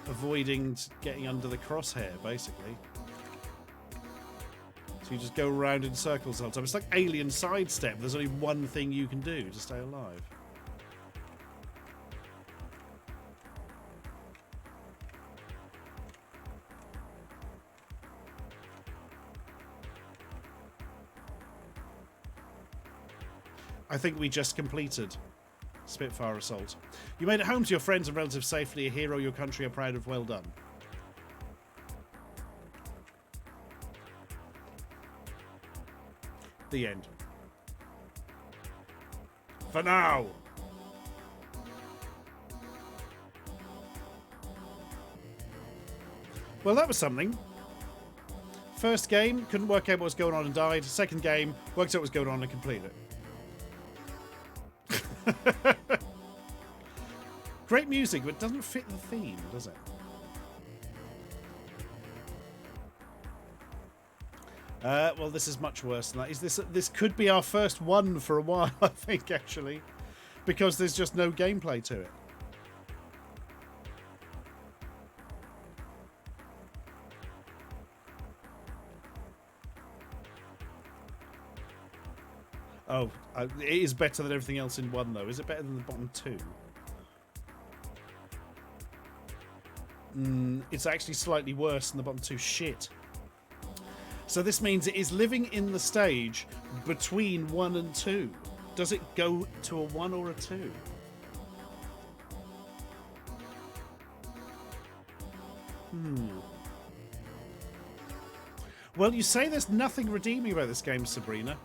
Avoiding getting under the crosshair, basically. So you just go around in circles the whole time. It's like Alien Sidestep. There's only one thing you can do to stay alive. I think we just completed Spitfire Assault. You made it home to your friends and relatives safely. A hero your country are proud of. Well done. The end. For now. Well, that was something. First game, couldn't work out what was going on and died. Second game, worked out what was going on and completed it. Great music, but it doesn't fit the theme, does it? Well, this is much worse than that. This could be our first one for a while, I think, actually, because there's just no gameplay to it. Oh, it is better than everything else in one, though. Is it better than the bottom two? It's actually slightly worse than the bottom two. Shit. So this means it is living in the stage between 1 and 2. Does it go to a 1 or a 2? Well, you say there's nothing redeeming about this game, Sabrina.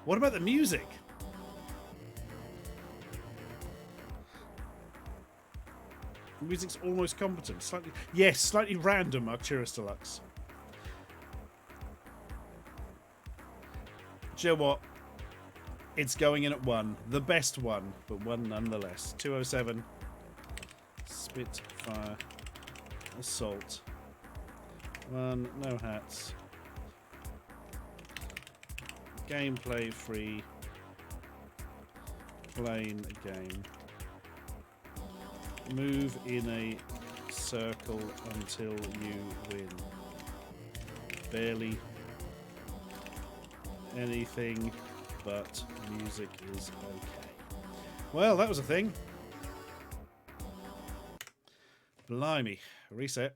What about the music? The music's almost competent. Slightly random, Arcturus Deluxe. Do you know what? It's going in at 1. The best one, but 1 nonetheless. 207. Spitfire Assault. 1. No hats. Gameplay free. Plain game. Move in a circle until you win. Barely anything but music is okay. Well, that was a thing. Blimey. Reset.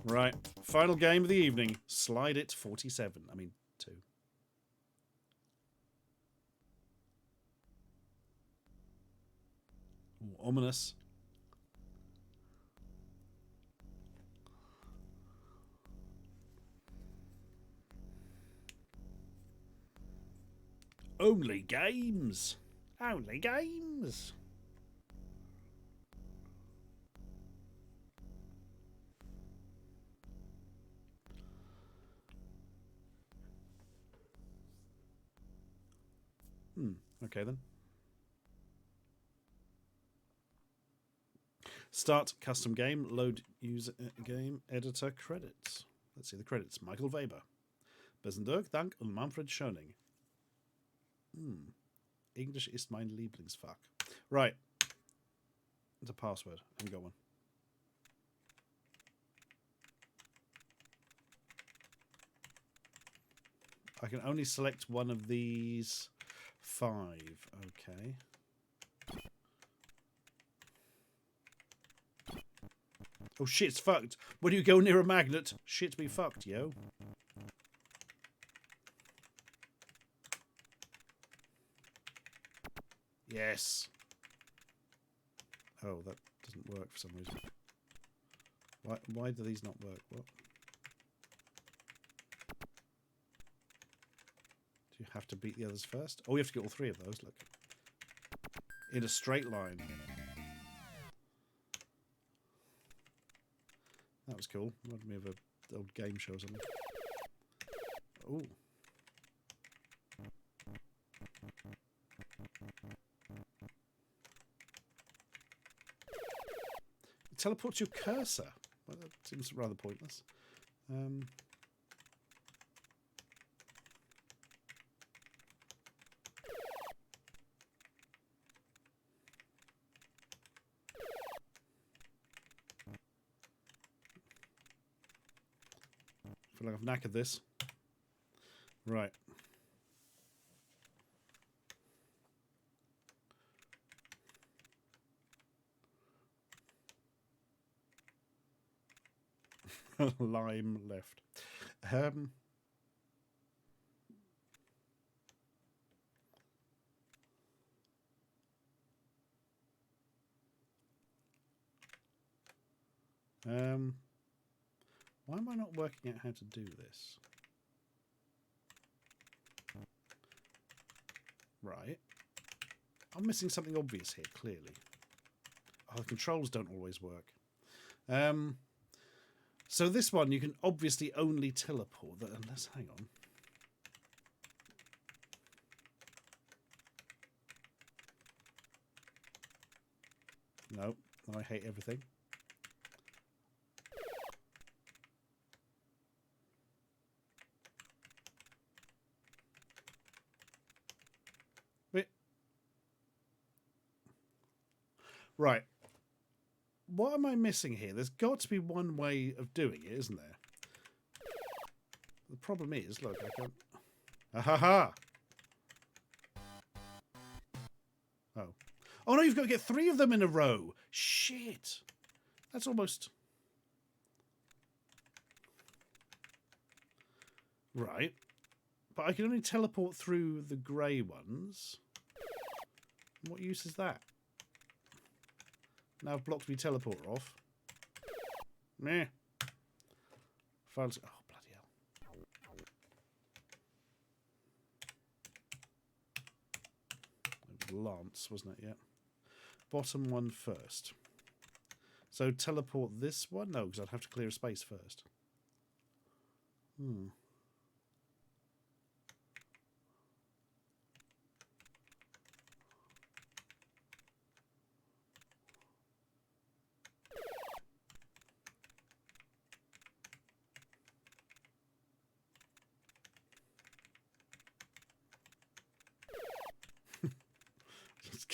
Right. Final game of the evening. Slide it 47. I mean, 2. Ooh, ominous. Only games. Only games. Okay then. Start custom game. Load user game editor credits. Let's see the credits. Michael Weber, Besenberg, Dank, and Manfred Schoening. English ist mein Lieblingsfach. Right. It's a password. I haven't got one. I can only select one of these 5. Okay. Oh, shit's fucked. When you go near a magnet, shit's be fucked, yo. Yes. Oh, that doesn't work for some reason. Why do these not work? What? Do you have to beat the others first? Oh, you have to get all 3 of those, look. In a straight line. That was cool. Reminded me of an old game show or something. Oh. It teleports your cursor. Well, that seems rather pointless. I feel like I've knackered this. Right. Lime left. Why am I not working out how to do this? Right. I'm missing something obvious here, clearly. Oh, the controls don't always work. So this one, you can obviously only teleport. Unless, hang on. No, I hate everything. Wait. Right. What am I missing here? There's got to be one way of doing it, isn't there? The problem is, look, I can't... Ha! Oh. Oh no, you've got to get 3 of them in a row. Shit. That's almost... Right. But I can only teleport through the grey ones. What use is that? Now I've blocked me teleporter off. Meh. Files. Oh, bloody hell. It was Lance, wasn't it? Yeah. Bottom one first. So teleport this one? No, because I'd have to clear a space first.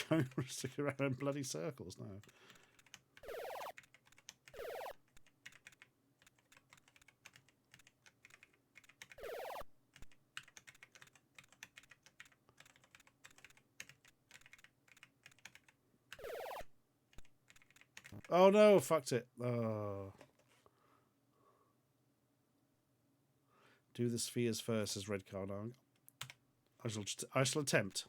Going around in bloody circles now. Oh no, fucked it. Oh. Do the spheres first as red card. I shall attempt.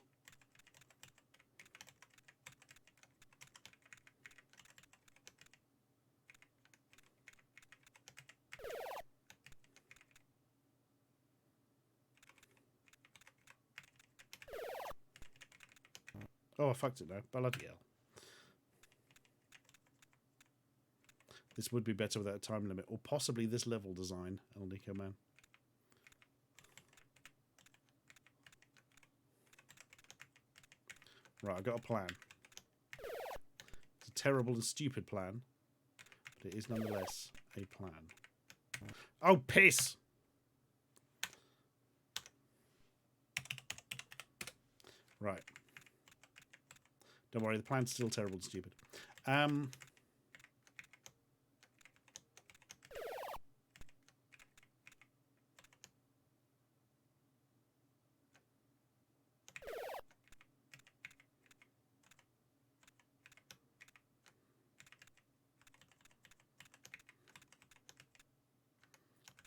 Oh, I fucked it now. Bloody hell. This would be better without a time limit. Or possibly this level design, El Nico Man. Right, I've got a plan. It's a terrible and stupid plan. But it is nonetheless a plan. Oh, piss! Right. Don't worry, the plan's still terrible and stupid. Now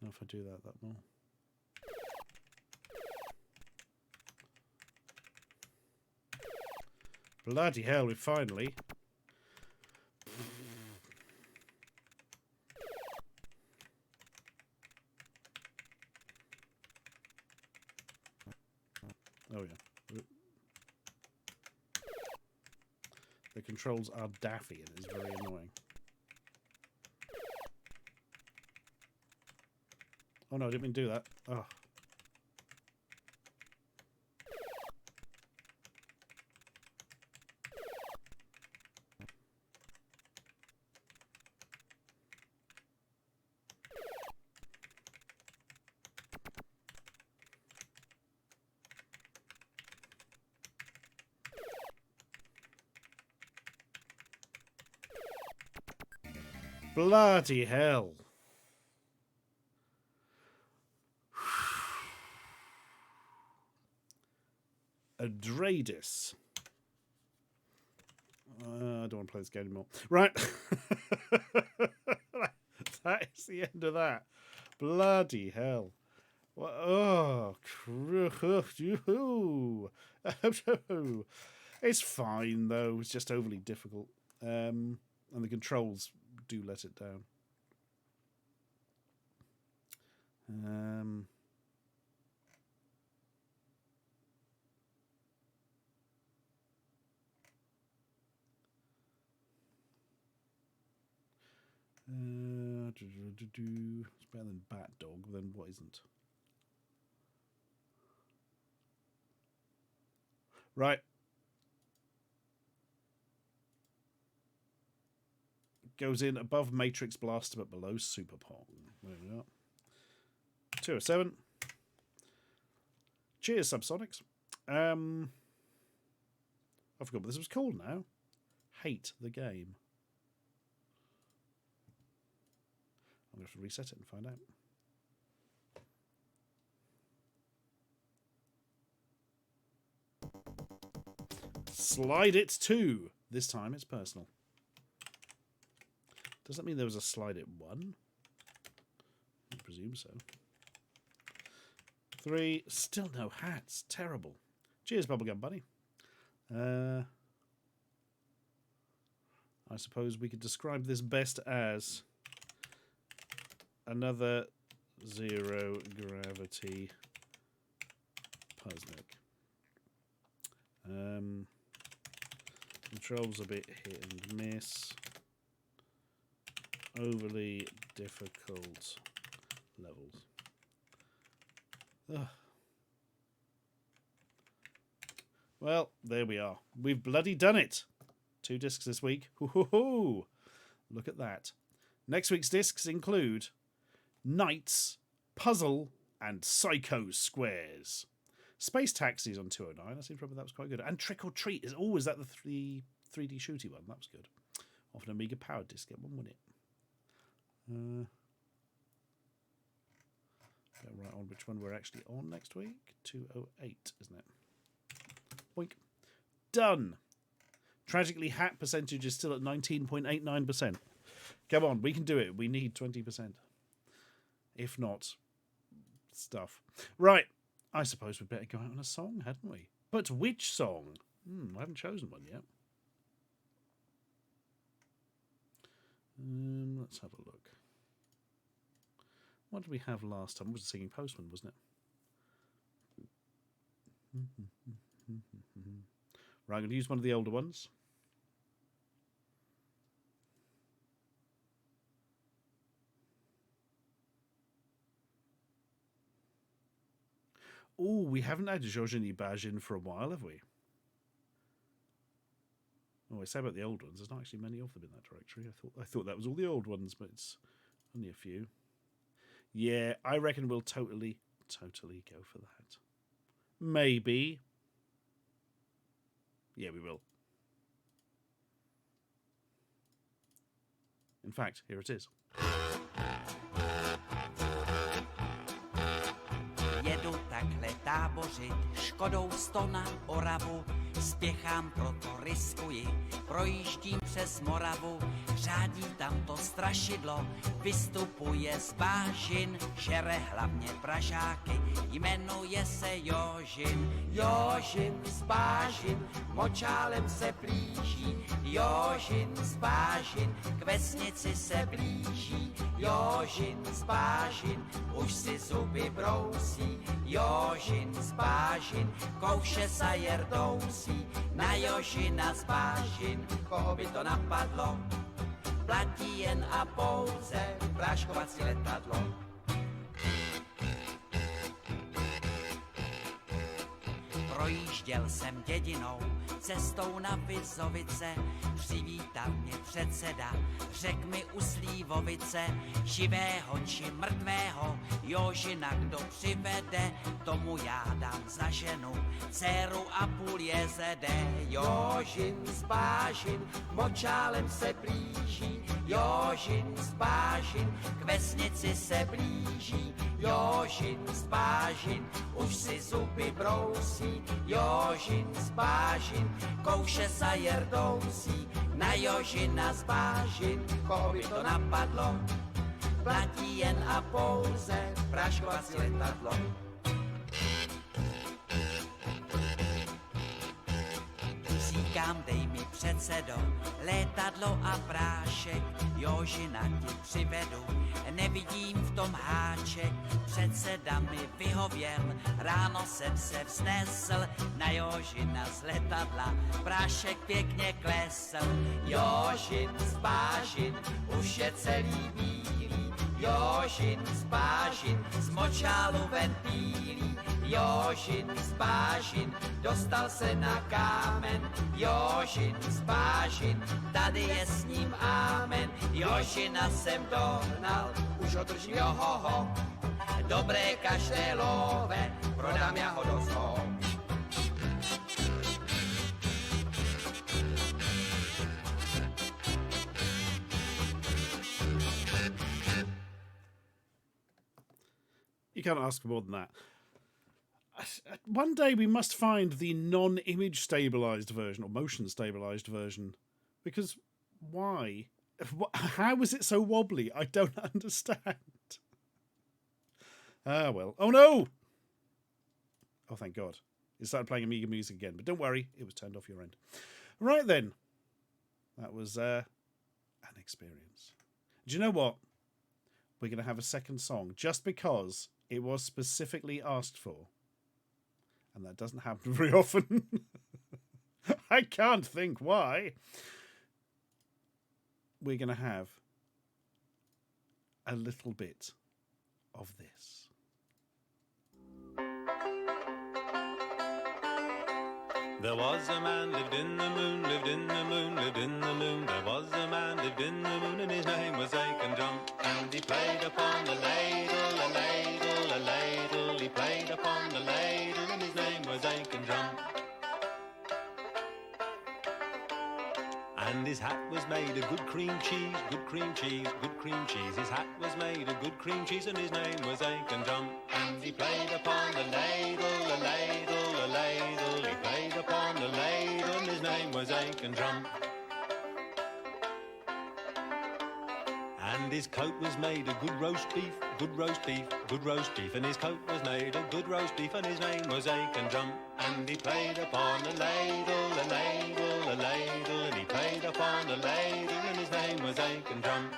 if I do that more. Bloody hell, we finally... Oh yeah. The controls are daffy and it's very annoying. Oh no, I didn't mean to do that. Oh. Bloody hell. Adradis. I don't want to play this game anymore. Right. That is the end of that. Bloody hell. Oh, it's fine though. It's just overly difficult. And the controls do let it down. It's better than Bat Dog, then what isn't? Right. Goes in above Matrix Blaster but below Super Pong. There we are. 207. Cheers, Subsonics. I forgot what this was called now. Hate the game. I'm going to have to reset it and find out. Slide It 2. This time it's personal. Does that mean there was a Slide It 1? I presume so. 3. Still no hats. Terrible. Cheers, Bubblegum Bunny. I suppose we could describe this best as another zero gravity puzzle. Controls a bit hit and miss. Overly difficult levels. Ugh. Well, there we are. We've bloody done it. 2 discs this week. Hoo-hoo-hoo. Look at that. Next week's discs include Knights, Puzzle, and Psycho Squares. Space Taxis on 209. I seem to remember that was quite good. And Trick or Treat is always that the 3D shooty one. That was good. Off an Amiga powered disc. Get one, wouldn't it? Get right on which one we're actually on next week. 208, isn't it? Boink. Done. Tragically, hat percentage is still at 19.89%. Come on, we can do it. We need 20%. If not, stuff. Right. I suppose we'd better go out on a song, hadn't we? But which song? I haven't chosen one yet. Let's have a look. What did we have last time? It was Singing Postman, wasn't it? Right, I'm going to use one of the older ones. Oh, we haven't had Georges Baj in for a while, have we? Oh, I say about the old ones. There's not actually many of them in that directory. I thought that was all the old ones, but it's only a few. Yeah, I reckon we'll totally go for that. Maybe. Yeah, we will. In fact, here it is. Jedu takhle tábořit, Škodou 100 na Oravu, spěchám, proto riskuji, projíždím přes Moravu, řádí tam to strašidlo, vystupuje z bážin, žere hlavně Pražáky, jmenuje se Jožin. Jožin z bážin, močálem se blíží, Jožin z bážin, k vesnici se blíží, Jožin z bážin, už si zuby brousí, Jožin z bážin, kouše sajer dousí, na Jožina z bážin, koho by to napadlo, platí jen a pouze práškovací letadlo. Projížděl jsem dědinou, cestou na Vizovice, přivítal mě předseda, řek mi u Slívovice, živého či mrtvého, Jožina kdo přivede, tomu já dám za ženu, dceru a půl jezede. Jožin z bážin, močálem se blíží, Jožin z bážin, k vesnici se blíží, Jožin z bážin, už si zuby brousí, Jožin z bážin, kouše sajer dousí, na Jožina z bážin, koho by to napadlo, platí jen a pouze práškovací letadlo. Říkám, dej mi předsedo, létadlo a prášek, Jožina ti přivedu, nevidím v tom háček, předseda mi vyhověl, ráno jsem se vznesl, na Jožina z letadla, prášek pěkně klesl. Jožin z bážin, už je celý bílý, Jožin z bážin, z močálu ven pílí, Jožin z bážin, dostal se na kámen, Jožin z bážin, tady je s ním ámen, Jožina jsem dohnal, už ho držím johoho, dobré kaštelové, prodám já ho do zoo. You can't ask for more than that. One day we must find the non-image stabilized version or motion stabilized version, because why? How is it so wobbly? I don't understand. Ah, well. Oh no! Oh, thank God. It started playing Amiga music again, but don't worry, it was turned off your end. Right then. That was an experience. Do you know what? We're going to have a second song just because it was specifically asked for. And that doesn't happen very often. I can't think why. We're going to have a little bit of this. There was a man lived in the moon, lived in the moon, lived in the moon. There was a man lived in the moon, and his name was Aiken Drum. And he played upon the ladle, a ladle, a ladle. He played upon the ladle, and his name was Aiken Drum. And his hat was made of good cream cheese, good cream cheese, good cream cheese. His hat was made of good cream cheese, and his name was Aiken Drum. And he played upon the ladle, a ladle, a ladle. He played upon the ladle, and his name was Aiken Drum. And his coat was made of good roast beef, good roast beef, good roast beef. And his coat was made of good roast beef, and his name was Aiken Drum. And he played upon a ladle, a ladle, a ladle. And he played upon a ladle, and his name was Aiken Drum.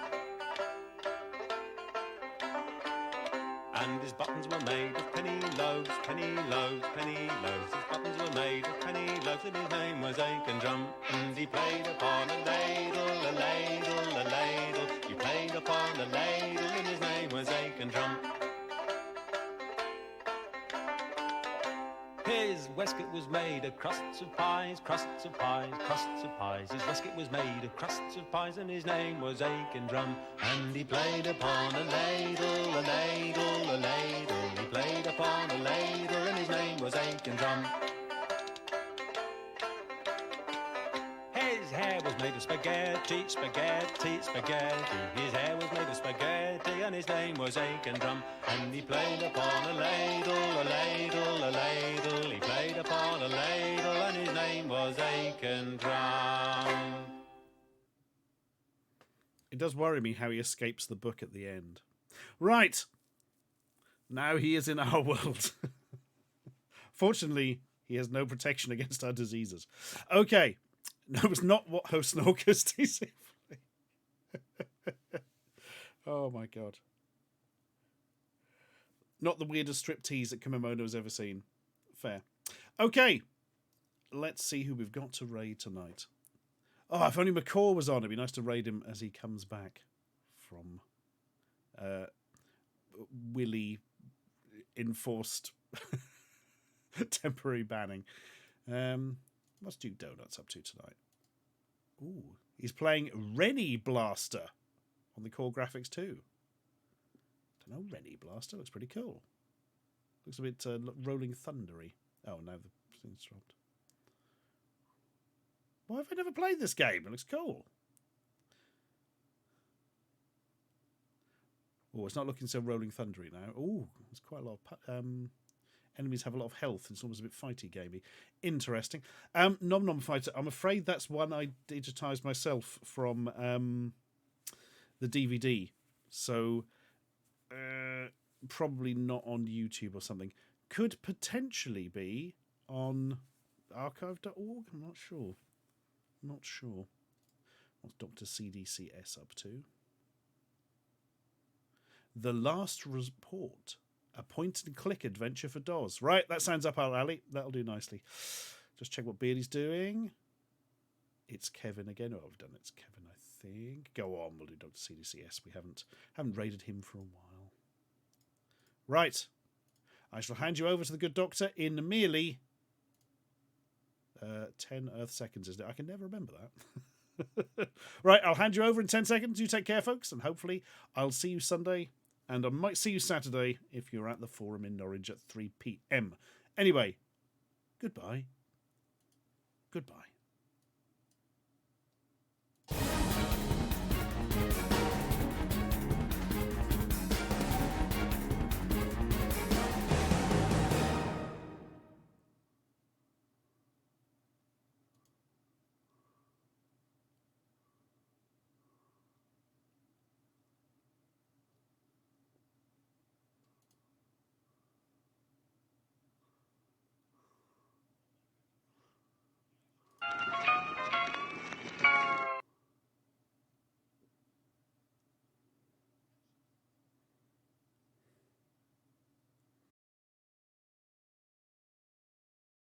And his buttons were made of penny loaves, penny loaves, penny loaves. His buttons were made of penny loaves, and his name was Aiken Drum. And he played upon a ladle, a ladle, a ladle. He played upon a ladle, and his name was Aiken Drum. His waistcoat was made of crusts of pies, crusts of pies, crusts of pies. His waistcoat was made of crusts of pies, and his name was Aiken Drum. And he played upon a ladle, a ladle, a ladle. He played upon a ladle, and his name was Aiken Drum. was made of spaghetti, spaghetti, spaghetti. His hair was made of spaghetti, and his name was Aiken Drum. And he played upon a ladle, a ladle, a ladle. He played upon a ladle, and his name was Aiken Drum. It does worry me how he escapes the book at the end. Right. Now he is in our world. Fortunately, he has no protection against our diseases. Okay. No, it's not what host Snorkers TC. Oh my god. Not the weirdest striptease that Kimomono has ever seen. Fair. Okay. Let's see who we've got to raid tonight. Oh, if only McCaw was on, it'd be nice to raid him as he comes back from Willy enforced temporary banning. What's Duke Donuts up to tonight? Ooh, he's playing Rennie Blaster on the core graphics too. Don't know, Rennie Blaster looks pretty cool. Looks a bit Rolling Thundery. Oh, now the thing's dropped. Why have I never played this game? It looks cool. Oh, it's not looking so Rolling Thundery now. Oh, there's quite a lot of enemies have a lot of health. It's almost a bit fighty gamey. Interesting. Nom Nom Fighter. I'm afraid that's one I digitized myself from the DVD. So probably not on YouTube or something. Could potentially be on archive.org. I'm not sure. Not sure. What's Dr. CDCS up to? The Last Report. A point-and-click adventure for DOS. Right, that sounds up our alley. That'll do nicely. Just check what Beardy's doing. It's Kevin again. Oh, I've done it. It's Kevin, I think. Go on, we'll do Dr. CDCS. We haven't raided him for a while. Right. I shall hand you over to the good doctor in merely 10 Earth seconds, isn't it? I can never remember that. Right, I'll hand you over in 10 seconds. You take care, folks, and hopefully I'll see you Sunday, and I might see you Saturday if you're at the Forum in Norwich at 3 p.m. Anyway, goodbye. Goodbye.